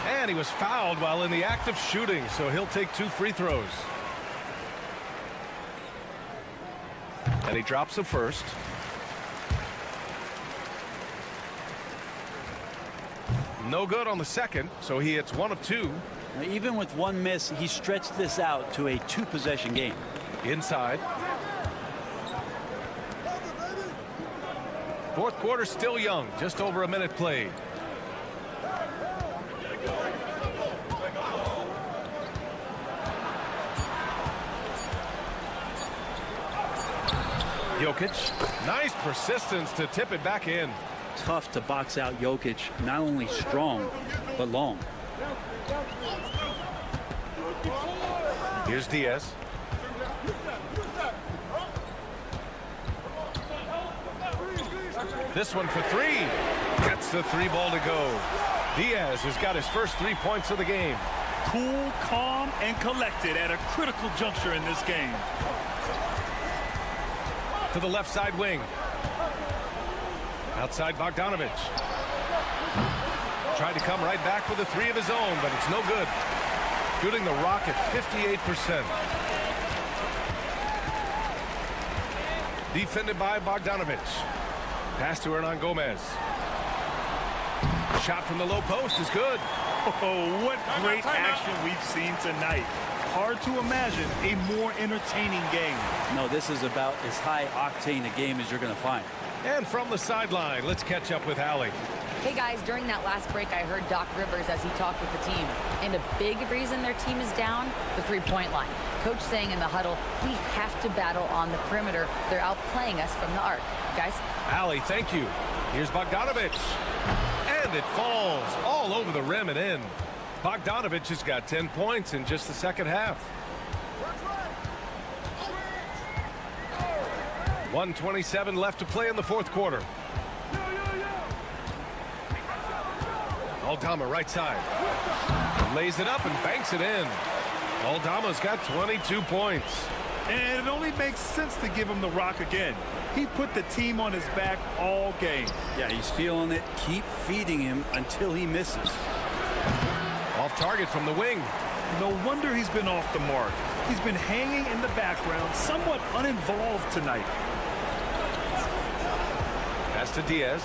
And he was fouled while in the act of shooting, so he'll take 2 free throws. And he drops the first. No good on the second, so he hits 1 of 2. Now, even with 1 miss, he stretched this out to a 2-possession game. Inside. Fourth quarter still young, just over a minute played. Jokic, nice persistence to tip it back in. Tough to box out Jokic, not only strong, but long. Here's Diaz. This one for 3. Gets the 3 ball to go. Diaz has got his first 3 points of the game. Cool, calm, and collected at a critical juncture in this game. To the left side wing. Outside Bogdanovich. Tried to come right back with a 3 of his own, but it's no good. Shooting the rock at 58%. Defended by Bogdanovich. Pass to Hernan Gomez. Shot from the low post is good. Oh, what great action we've seen tonight. Hard to imagine a more entertaining game. No, this is about as high-octane a game as you're going to find. And from the sideline, let's catch up with Allie. Hey guys, during that last break, I heard Doc Rivers as he talked with the team. And a big reason their team is down, the three-point line. Coach saying in the huddle, we have to battle on the perimeter. They're outplaying us from the arc. Guys? Allie, thank you. Here's Bogdanovich. And it falls all over the rim and in. Bogdanovich has got 10 points in just the second half. 1:27 left to play in the fourth quarter. Aldama right side. Lays it up and banks it in. Aldama's got 22 points. And it only makes sense to give him the rock again. He put the team on his back all game. Yeah, he's feeling it. Keep feeding him until he misses. Off target from the wing. No wonder he's been off the mark. He's been hanging in the background, somewhat uninvolved tonight. Pass to Diaz.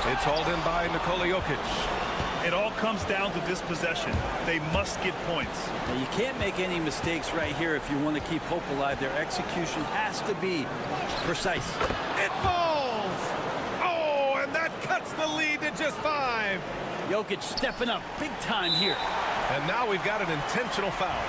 It's hauled in by Nikola Jokic. It all comes down to this possession. They must get points. Now, you can't make any mistakes right here if you want to keep hope alive. Their execution has to be precise. It falls! Oh, and that cuts the lead to just 5. Jokic stepping up big time here. And now we've got an intentional foul.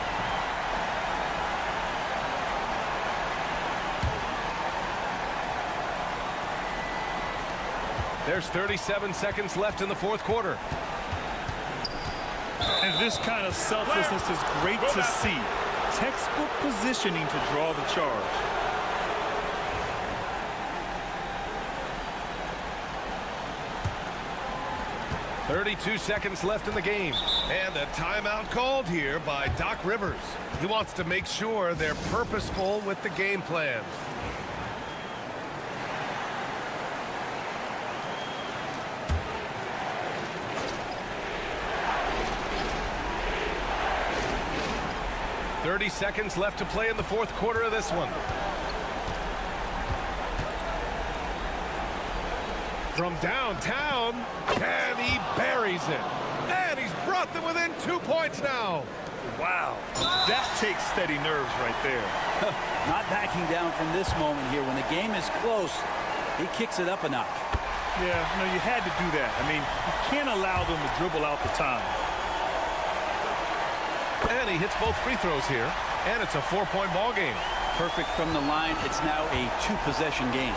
There's 37 seconds left in the fourth quarter. And this kind of selflessness is great to see. Textbook positioning to draw the charge. .32 seconds left in the game. And a timeout called here by Doc Rivers. He wants to make sure they're purposeful with the game plan. .30 seconds left to play in the fourth quarter of this one. From downtown, and he buries it. And he's brought them within 2 points now. Wow, that takes steady nerves right there. Not backing down from this moment here. When the game is close, he kicks it up a notch. Yeah, no, you had to do that. I mean, you can't allow them to dribble out the time. And he hits both free throws here. And it's a 4-point ball game. Perfect from the line. It's now a 2-possession game.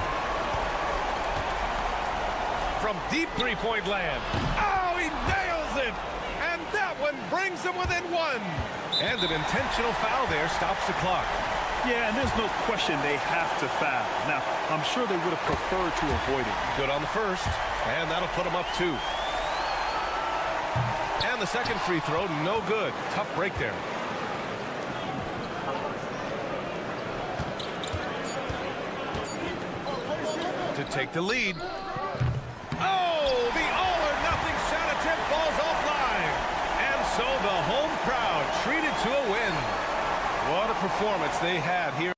From deep three-point land. Oh, he nails it! And that one brings them within 1. And an intentional foul there stops the clock. Yeah, and there's no question they have to foul. Now, I'm sure they would have preferred to avoid it. Good on the first. And that'll put them up 2. And the second free throw, no good. Tough break there. To take the lead. Oh, the all-or-nothing shot attempt falls offline. And so the home crowd treated to a win. What a performance they had here.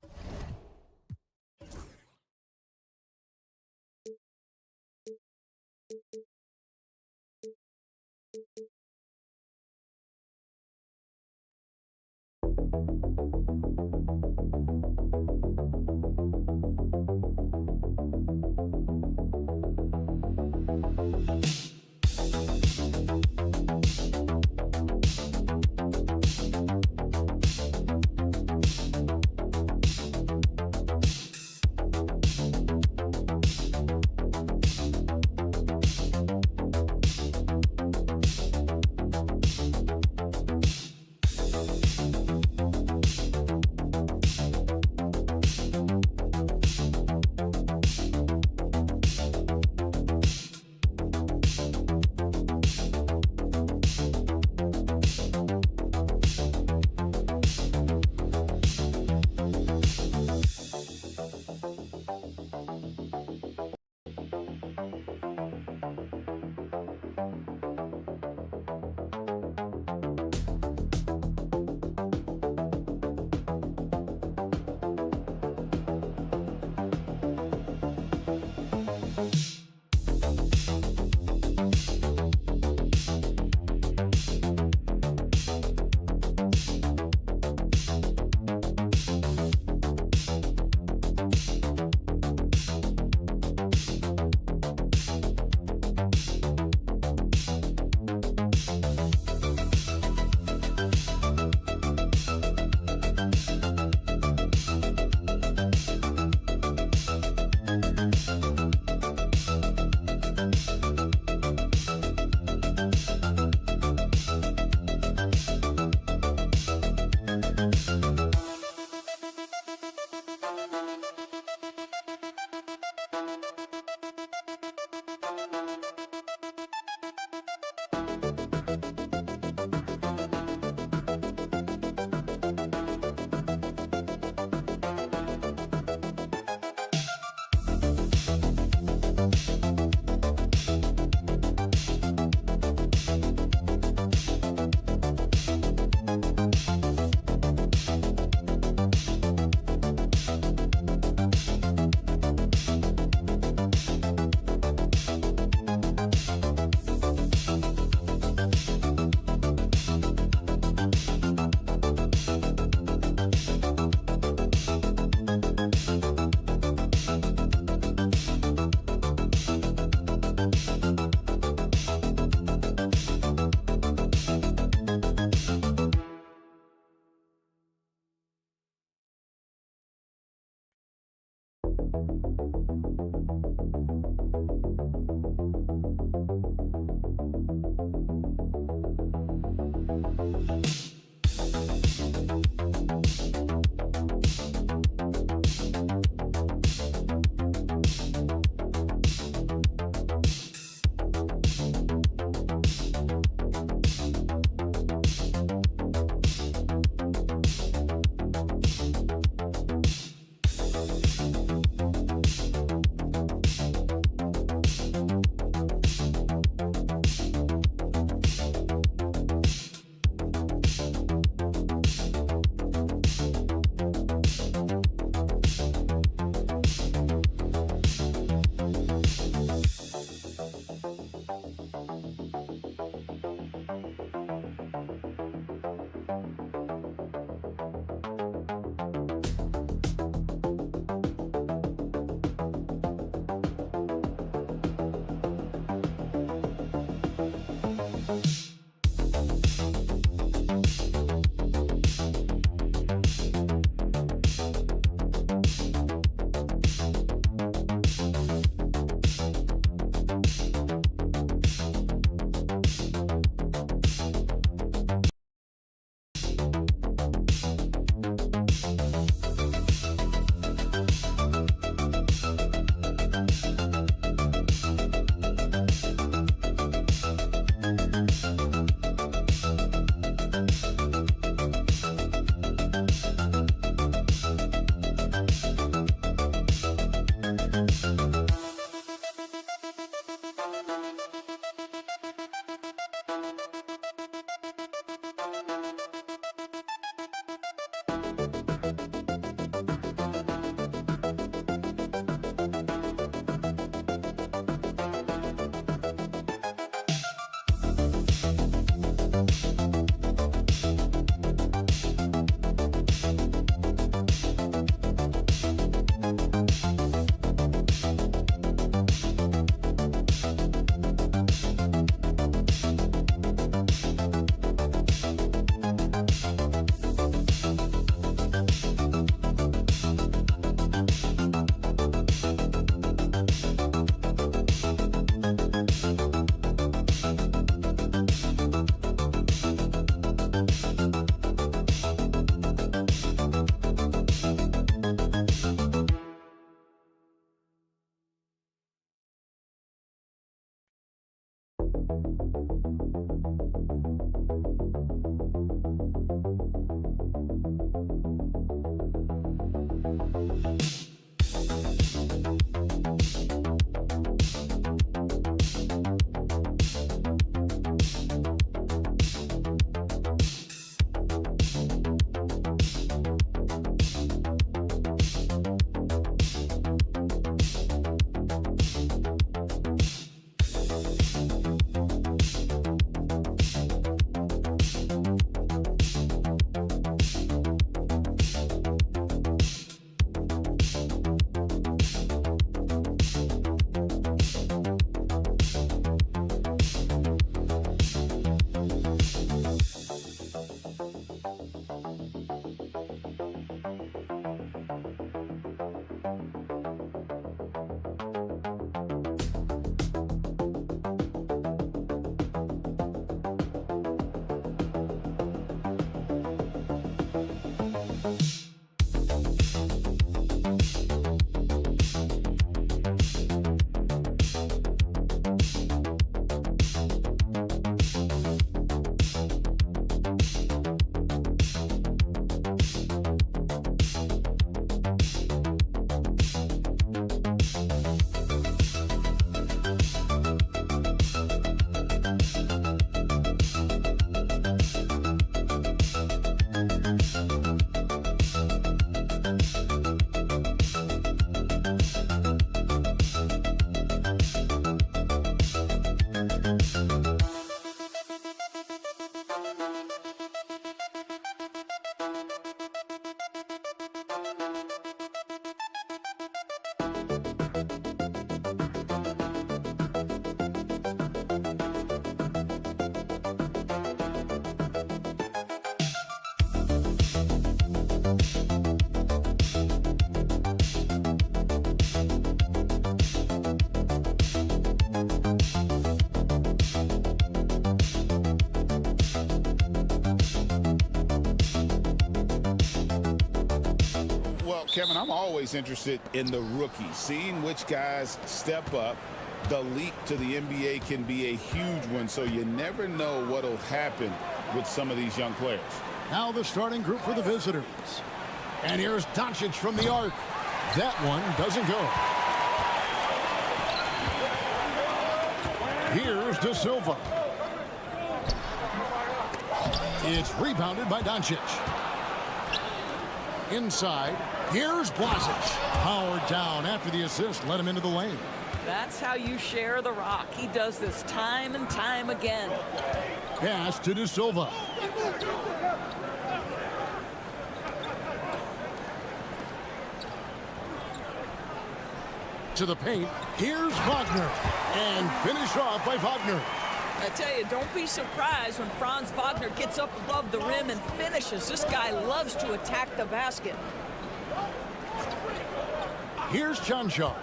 Kevin, I'm always interested in the rookies, seeing which guys step up. The leap to the NBA can be a huge one, so you never know what will happen with some of these young players. Now the starting group for the visitors. And here's Doncic from the arc. That one doesn't go. Here's De Silva. It's rebounded by Doncic. Inside, here's Blasic. Powered down after the assist, let him into the lane. That's how you share the rock. He does this time and time again. Pass to De Silva. To the paint, here's Wagner. And finished off by Wagner. I tell you, don't be surprised when Franz Wagner gets up above the rim and finishes. This guy loves to attack the basket. Here's Chanshaw.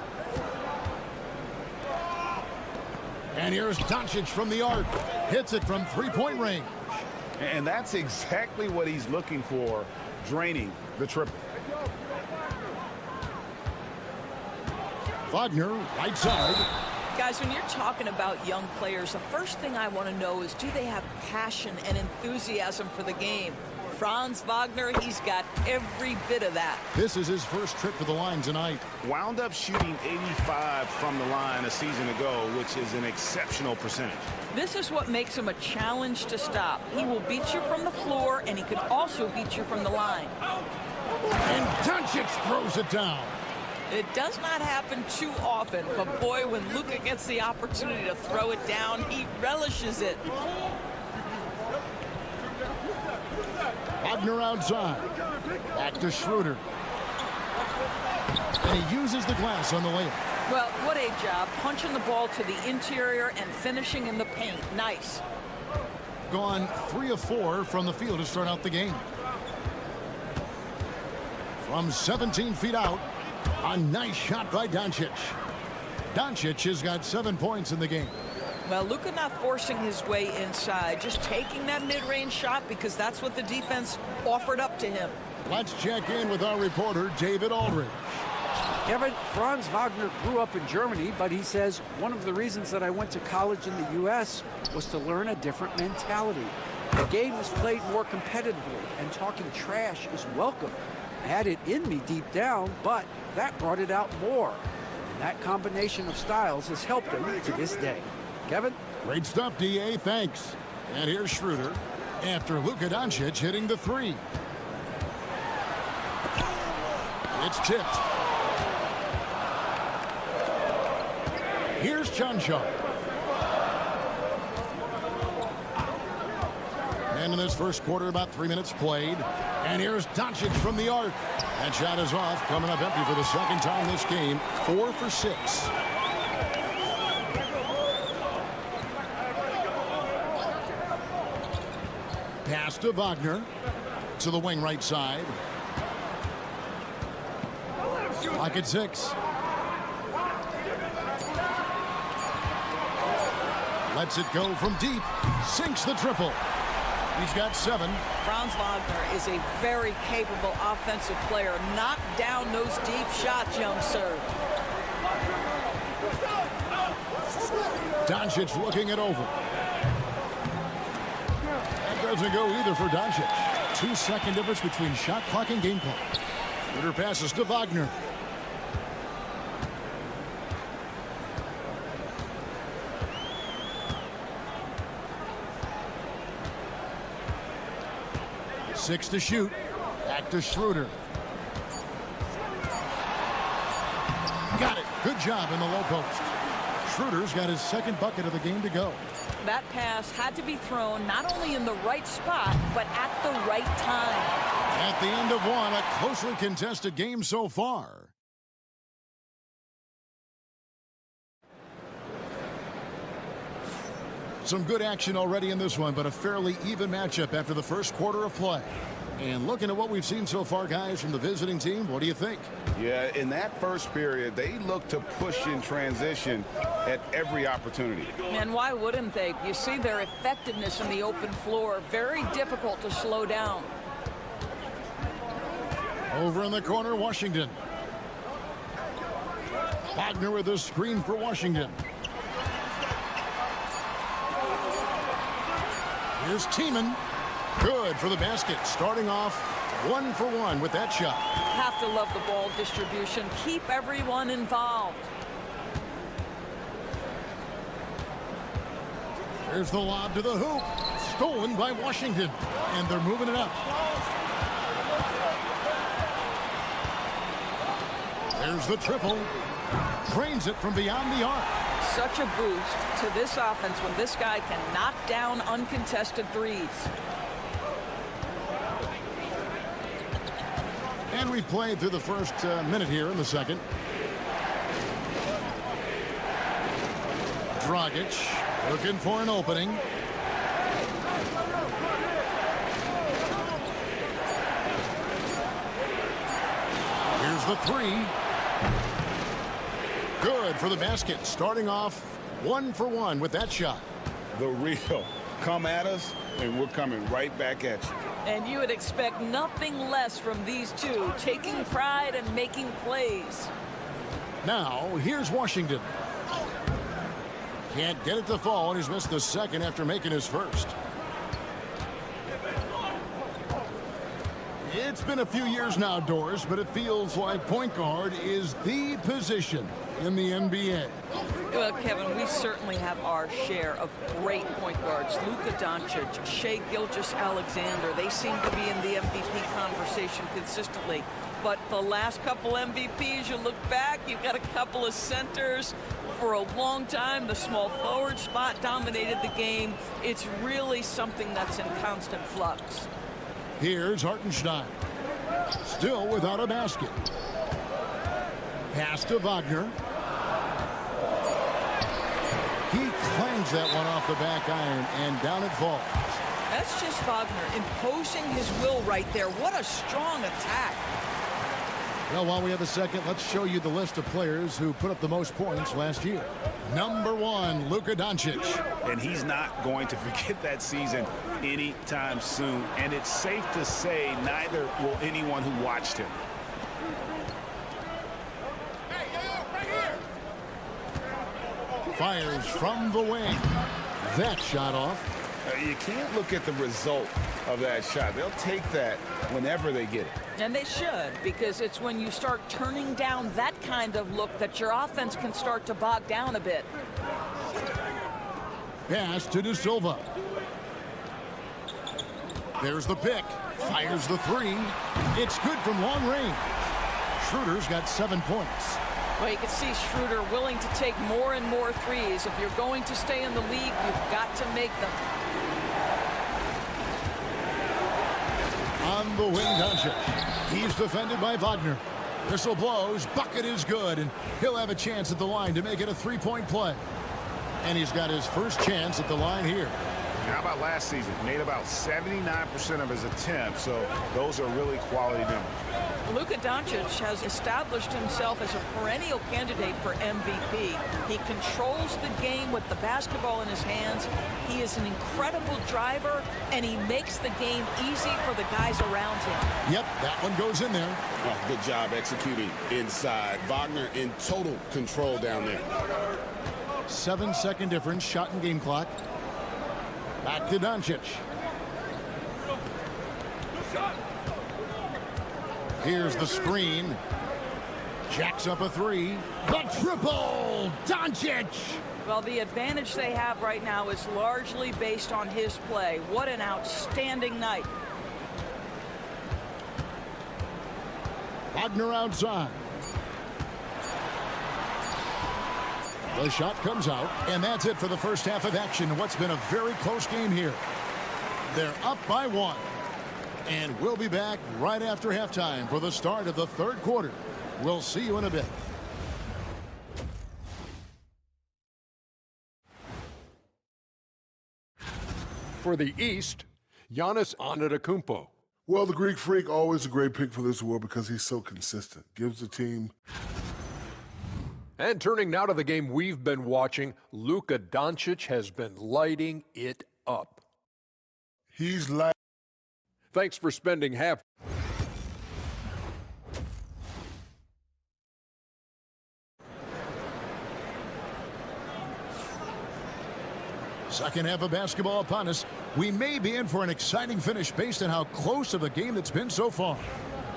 And here's Doncic from the arc. Hits it from three-point range. And that's exactly what he's looking for, draining the triple. Wagner, right side. Guys, when you're talking about young players, the first thing I want to know is, do they have passion and enthusiasm for the game? Franz Wagner, he's got every bit of that. This is his first trip to the line tonight. Wound up shooting 85 from the line a season ago, which is an exceptional percentage. This is what makes him a challenge to stop. He will beat you from the floor, and he can also beat you from the line. And Doncic throws it down. It does not happen too often, but boy, when Luka gets the opportunity to throw it down, he relishes it. Wagner outside. Back to Schroeder. And he uses the glass on the layup. Well, what a job. Punching the ball to the interior and finishing in the paint. Nice. Gone 3 of 4 from the field to start out the game. From 17 feet out. A nice shot by Doncic. Doncic has got 7 points in the game. Well, Luka not forcing his way inside, just taking that mid-range shot because that's what the defense offered up to him. Let's check in with our reporter, David Aldridge. Kevin, Franz Wagner grew up in Germany, but he says one of the reasons that I went to college in the U.S. was to learn a different mentality. The game is played more competitively, and talking trash is welcome. I had it in me deep down, but that brought it out more. And that combination of styles has helped him to this day. Kevin? Great stuff, D.A. Thanks. And here's Schroeder after Luka Doncic hitting the three. It's tipped. Here's Chanshaw. And in this first quarter, about 3 minutes played. And here's Doncic from the arc. That shot is off, coming up empty for the second time this game. 4 for 6. Pass to Wagner. To the wing right side. Clock at 6. Lets it go from deep. Sinks the triple. He's got 7. Franz Wagner is a very capable offensive player. Knock down those deep shots, young sir. Doncic looking it over. That doesn't go either for Doncic. 2-second difference between shot clock and game clock. Schroeder passes to Wagner. Six to shoot. Back to Schroeder. Got it. Good job in the low post. Schroeder's got his second bucket of the game to go. That pass had to be thrown not only in the right spot, but at the right time. At the end of one, a closely contested game so far. Some good action already in this one, but a fairly even matchup after the first quarter of play. And looking at what we've seen so far, guys, from the visiting team, what do you think? Yeah, in that first period, they looked to push in transition at every opportunity. And why wouldn't they? You see their effectiveness in the open floor. Very difficult to slow down. Over in the corner, Washington. Wagner with a screen for Washington. Here's Tiemann. Good for the basket. Starting off 1 for 1 with that shot. Have to love the ball distribution. Keep everyone involved. There's the lob to the hoop. Stolen by Washington. And they're moving it up. There's the triple. Drains it from beyond the arc. Such a boost to this offense when this guy can knock down uncontested threes. And we've played through the first minute here in the second. Dragic looking for an opening. Here's the three. Good for the basket. Starting off 1 for 1 with that shot. The real. Come at us, and we're coming right back at you. And you would expect nothing less from these two, taking pride and making plays. Now, here's Washington. Can't get it to fall, and he's missed the second after making his first. It's been a few years now, Doris, but it feels like point guard is the position in the NBA. Well, Kevin, we certainly have our share of great point guards. Luka Doncic, Shai Gilgeous-Alexander, they seem to be in the MVP conversation consistently. But the last couple MVPs, you look back, you've got a couple of centers. For a long time, the small forward spot dominated the game. It's really something that's in constant flux. Here's Hartenstein. Still without a basket. Pass to Wagner. He clangs that one off the back iron, and down it falls. That's just Wagner imposing his will right there. What a strong attack. Well, while we have a second, let's show you the list of players who put up the most points last year. Number 1, Luka Doncic. And he's not going to forget that season anytime soon. And it's safe to say neither will anyone who watched him. Fires from the wing. That shot off. You can't look at the result of that shot. They'll take that whenever they get it. And they should, because it's when you start turning down that kind of look that your offense can start to bog down a bit. Pass to De Silva. There's the pick. Fires the three. It's good from long range. Schroeder's got 7 points. Well, you can see Schroeder willing to take more and more threes. If you're going to stay in the league, you've got to make them. On the wing, Doncic. He's defended by Wagner. Whistle blows. Bucket is good, and he'll have a chance at the line to make it a three-point play. And he's got his first chance at the line here. How about last season? Made about 79% of his attempts, so those are really quality numbers. Luka Doncic has established himself as a perennial candidate for MVP. He controls the game with the basketball in his hands. He is an incredible driver, and he makes the game easy for the guys around him. Yep, that one goes in there. Oh, good job executing inside. Wagner in total control down there. 7-second difference, shot and game clock. Back to Doncic. Here's the screen. Jacks up a three. The triple! Doncic! Well, the advantage they have right now is largely based on his play. What an outstanding night. Wagner outside. The shot comes out, and that's it for the first half of action. What's been a very close game here. They're up by 1. And we'll be back right after halftime for the start of the third quarter. We'll see you in a bit. For the East, Giannis Antetokounmpo. Well, the Greek Freak, always a great pick for this award because he's so consistent. Gives the team. And turning now to the game we've been watching, Luka Doncic has been lighting it up. He's like. Thanks for spending half. Second half of basketball upon us. We may be in for an exciting finish based on how close of a game that's been so far.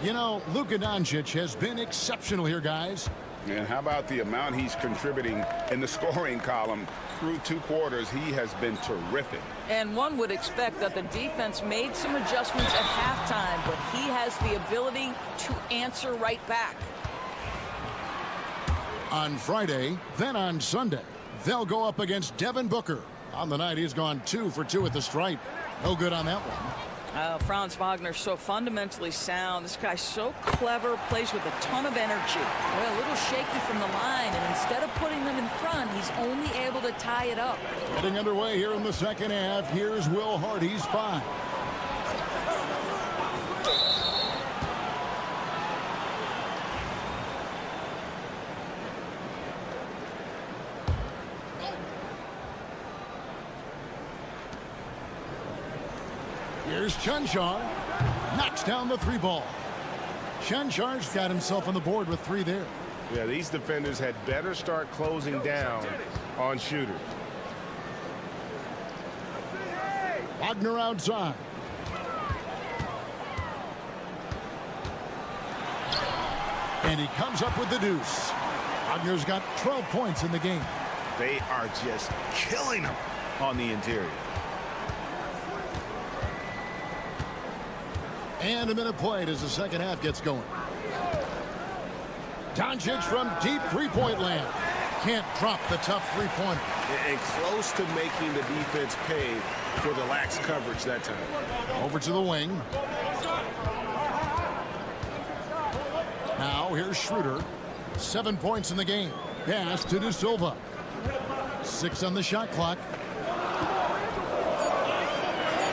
You know, Luka Doncic has been exceptional here, guys. And how about the amount he's contributing in the scoring column? Through 2 quarters, he has been terrific. And one would expect that the defense made some adjustments at halftime, but he has the ability to answer right back. On Friday, then on Sunday, they'll go up against Devin Booker. On the night, he's gone 2 for 2 at the stripe. No good on that one. Franz Wagner's so fundamentally sound. This guy's so clever, plays with a ton of energy. Well, a little shaky from the line, and instead of putting them in front, he's only able to tie it up. Getting underway here in the second half. Here's Will Hardy's 5. Here's Chancellor. Knocks down the 3 ball. Chancellor's got himself on the board with 3 there. Yeah, these defenders had better start closing down on shooters. Wagner outside. And he comes up with the deuce. Wagner's got 12 points in the game. They are just killing him on the interior. And a minute played as the second half gets going. Doncic from deep three-point land. Can't drop the tough three-pointer. And close to making the defense pay for the lax coverage that time. Over to the wing. Now here's Schroeder. 7 points in the game. Pass to De Silva. 6 on the shot clock.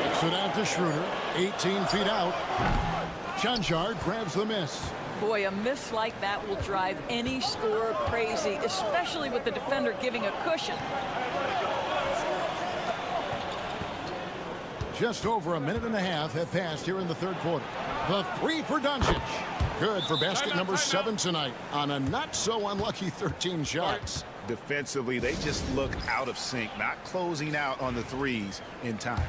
Kicks it out to Schroeder. 18 feet out. Chancellor grabs the miss. Boy, a miss like that will drive any scorer crazy, especially with the defender giving a cushion. Just over a minute and a half have passed here in the third quarter. The 3 for Doncic. Good for basket number 7 tonight on a not-so-unlucky 13 shots. Defensively, they just look out of sync, not closing out on the threes in time.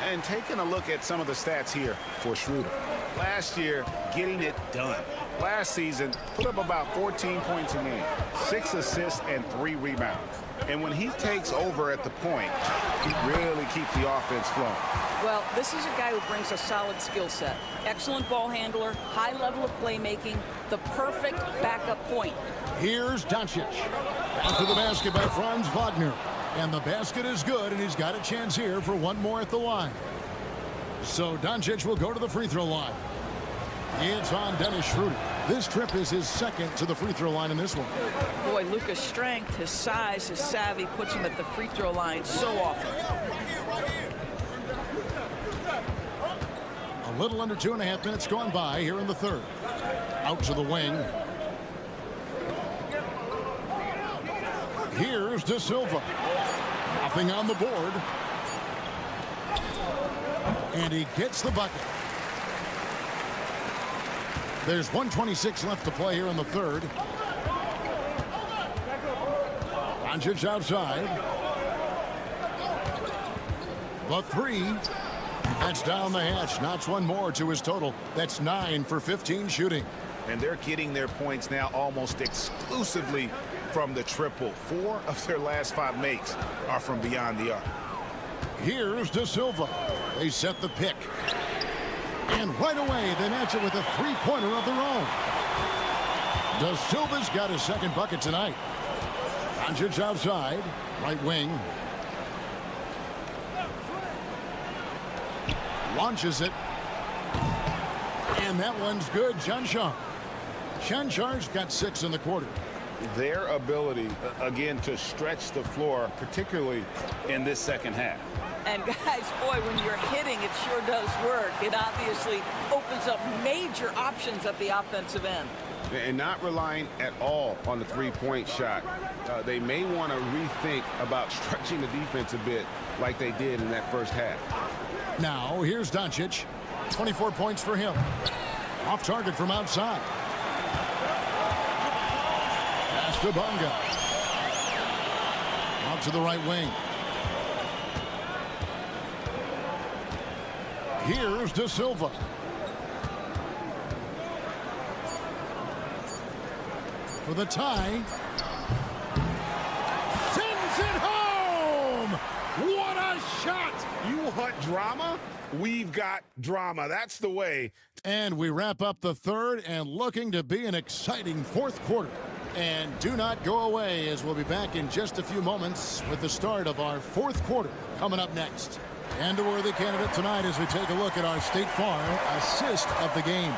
And taking a look at some of the stats here for Schroeder. Last year, getting it done. Last season, put up about 14 points a game, 6 assists and 3 rebounds. And when he takes over at the point, he really keeps the offense flowing. Well, this is a guy who brings a solid skill set. Excellent ball handler, high level of playmaking, the perfect backup point. Here's Doncic. After the basket by Franz Wagner. And the basket is good, and he's got a chance here for one more at the line. So Doncic will go to the free throw line. It's on Dennis Schroeder. This trip is his second to the free throw line in this one. Boy, Luka's strength, his size, his savvy puts him at the free throw line so often. A little under 2.5 minutes gone by here in the third. Out to the wing. Here's De Silva. Nothing on the board. And he gets the bucket. There's 1:26 left to play here in the third. Doncic outside. The 3. That's down the hatch. Notch one more to his total. That's 9 for 15 shooting. And they're getting their points now almost exclusively from the triple. 4 of their last 5 makes are from beyond the arc. Here's De Silva. They set the pick. And right away, they match it with a three-pointer of their own. De Silva's got his second bucket tonight. Doncic outside. Right wing. Launches it. And that one's good. Chanchar's got 6 in the quarter. Their ability, again, to stretch the floor, particularly in this second half. And guys, boy, when you're hitting, it sure does work. It obviously opens up major options at the offensive end. And not relying at all on the three-point shot. They may want to rethink about stretching the defense a bit like they did in that first half. Now, here's Doncic. 24 points for him. Off target from outside. Pass to Bonga. Out to the right wing. Here's De Silva. For the tie. Sends it home! What a shot! You want drama? We've got drama. That's the way. And we wrap up the third and looking to be an exciting fourth quarter. And do not go away, as we'll be back in just a few moments with the start of our fourth quarter coming up next. And a worthy candidate tonight as we take a look at our State Farm assist of the game.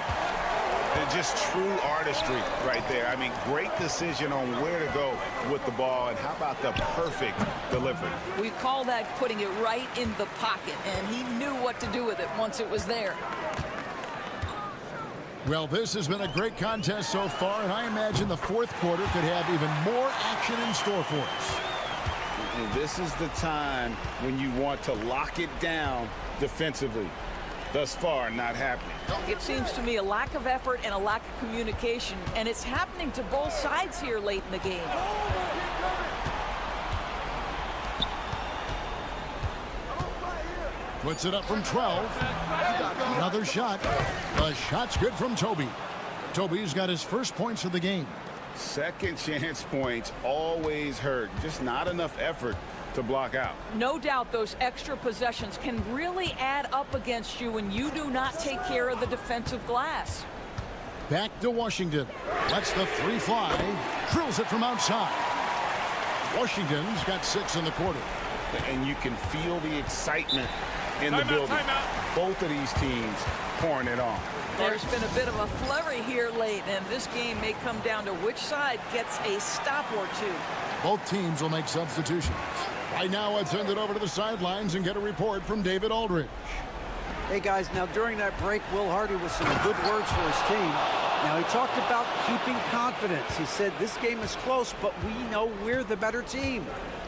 And just true artistry right there. I mean, great decision on where to go with the ball, and how about the perfect delivery? We call that putting it right in the pocket, and he knew what to do with it once it was there. Well, this has been a great contest so far, and I imagine the fourth quarter could have even more action in store for us. And this is the time when you want to lock it down defensively. Thus far, not happening. It seems to me a lack of effort and a lack of communication, and it's happening to both sides here late in the game. Puts it up from 12. Another shot. The shot's good from Toby. Toby's got his first points of the game. Second chance points always hurt. Just not enough effort to block out. No doubt those extra possessions can really add up against you when you do not take care of the defensive glass. Back to Washington. Lets the three fly. Drills it from outside. Washington's got 6 in the quarter. And you can feel the excitement in the building. Both of these teams pouring it on. There's been a bit of a flurry here late, and this game may come down to which side gets a stop or two. Both teams will make substitutions. Right now, let's send it over to the sidelines and get a report from David Aldridge. Hey, guys, now during that break, Will Hardy with some good words for his team. Now, he talked about keeping confidence. He said this game is close, but we know we're the better team.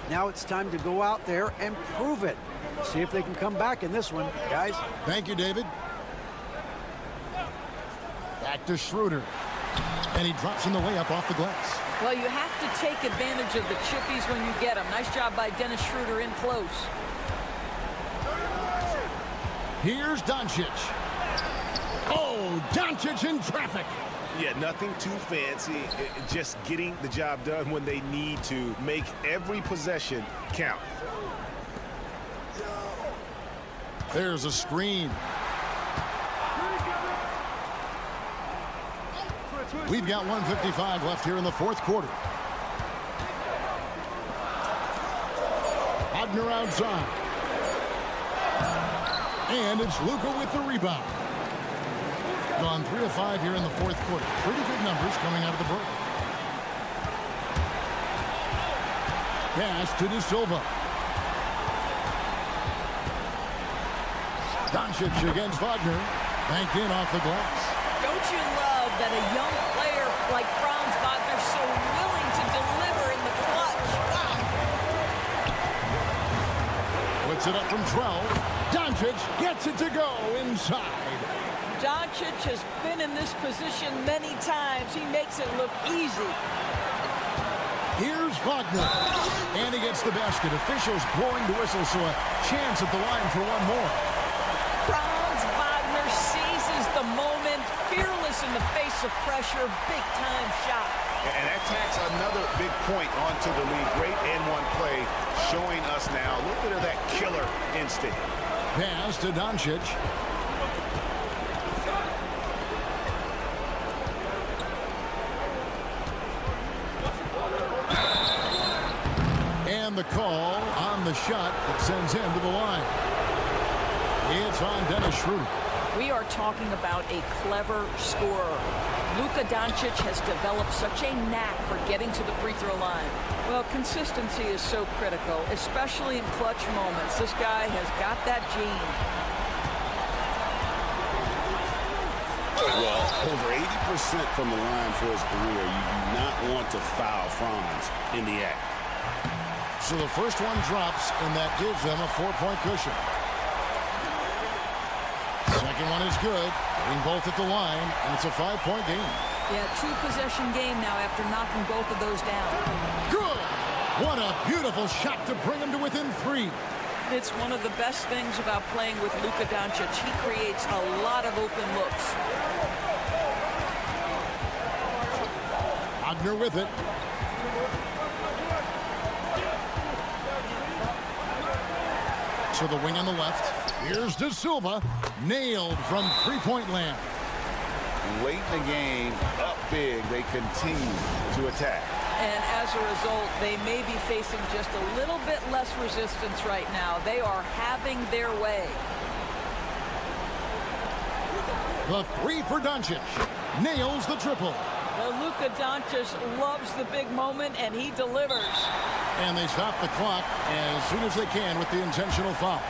Now it's time to go out there and prove it. See if they can come back in this one, guys. Thank you, David. Back to Schroeder. And he drops in the layup off the glass. Well, you have to take advantage of the chippies when you get them. Nice job by Dennis Schroeder in close. Here's Doncic. Oh, Doncic in traffic. Yeah, nothing too fancy. Just getting the job done when they need to. Make every possession count. There's a screen. We've got 1:55 left here in the fourth quarter. Wagner outside. And it's Luka with the rebound. Gone 3 of 5 here in the fourth quarter. Pretty good numbers coming out of the break. Pass to De Silva. Doncic against Wagner. Banked in off the glass. Don't you love that a young player like Franz Wagner so willing to deliver in the clutch? Wow. Puts it up from 12. Doncic gets it to go inside. Doncic has been in this position many times. He makes it look easy. Here's Wagner. And he gets the basket. Officials blowing the whistle, so a chance at the line for one more. Franz Wagner seizes the moment, fearless in the face of pressure, big-time shot. And that tacks another big point onto the lead. Great N1 play showing us now a little bit of that killer instinct. Pass to Doncic. And the call on the shot that sends him to the line. It's on Dennis Schroeder. We are talking about a clever scorer. Luka Doncic has developed such a knack for getting to the free throw line. Well, consistency is so critical, especially in clutch moments. This guy has got that gene. Well, over 80% from the line for his career. You do not want to foul Franz in the act. So the first one drops, and that gives them a 4-point cushion. Second one is good. Getting both at the line, and it's a 5-point game. Yeah, 2-possession game now after knocking both of those down. Good! What a beautiful shot to bring them to within 3. It's one of the best things about playing with Luka Doncic. He creates a lot of open looks. Wagner with it. To the wing on the left. Here's De Silva. Nailed from three-point land. Late in the game, up big, they continue to attack. And as a result, they may be facing just a little bit less resistance right now. They are having their way. The three for Doncic. Nails the triple. Well, Luka Doncic loves the big moment, and he delivers. And they stop the clock as soon as they can with the intentional foul.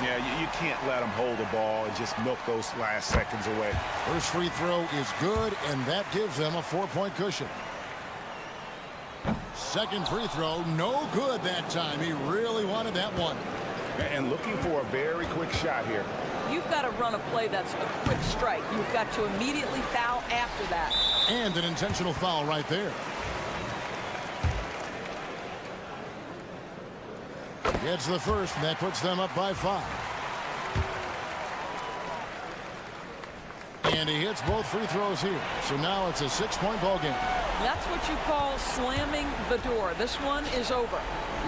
Yeah, you can't let them hold the ball and just milk those last seconds away. First free throw is good, and that gives them a 4-point cushion. Second free throw, no good that time. He really wanted that one. And looking for a very quick shot here. You've got to run a play that's a quick strike. You've got to immediately foul after that. And an intentional foul right there. Gets the first, and that puts them up by 5. And he hits both free throws here. So now it's a 6-point ball game. That's what you call slamming the door. This one is over.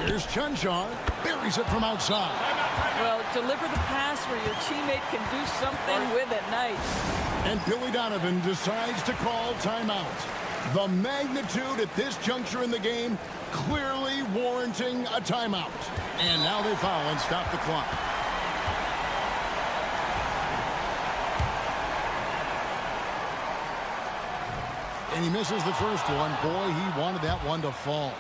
Here's Chunchar. Buries it from outside. Well, deliver the pass where your teammate can do something with it. Nice. And Billy Donovan decides to call timeout. The magnitude at this juncture in the game clearly warranting a timeout. And now they foul and stop the clock. And he misses the first one. Boy, he wanted that one to fall.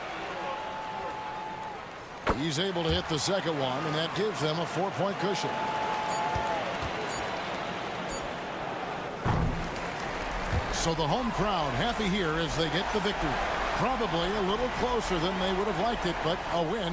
He's able to hit the second one, and that gives them a 4-point cushion. So the home crowd happy here as they get the victory. Probably a little closer than they would have liked it, but a win.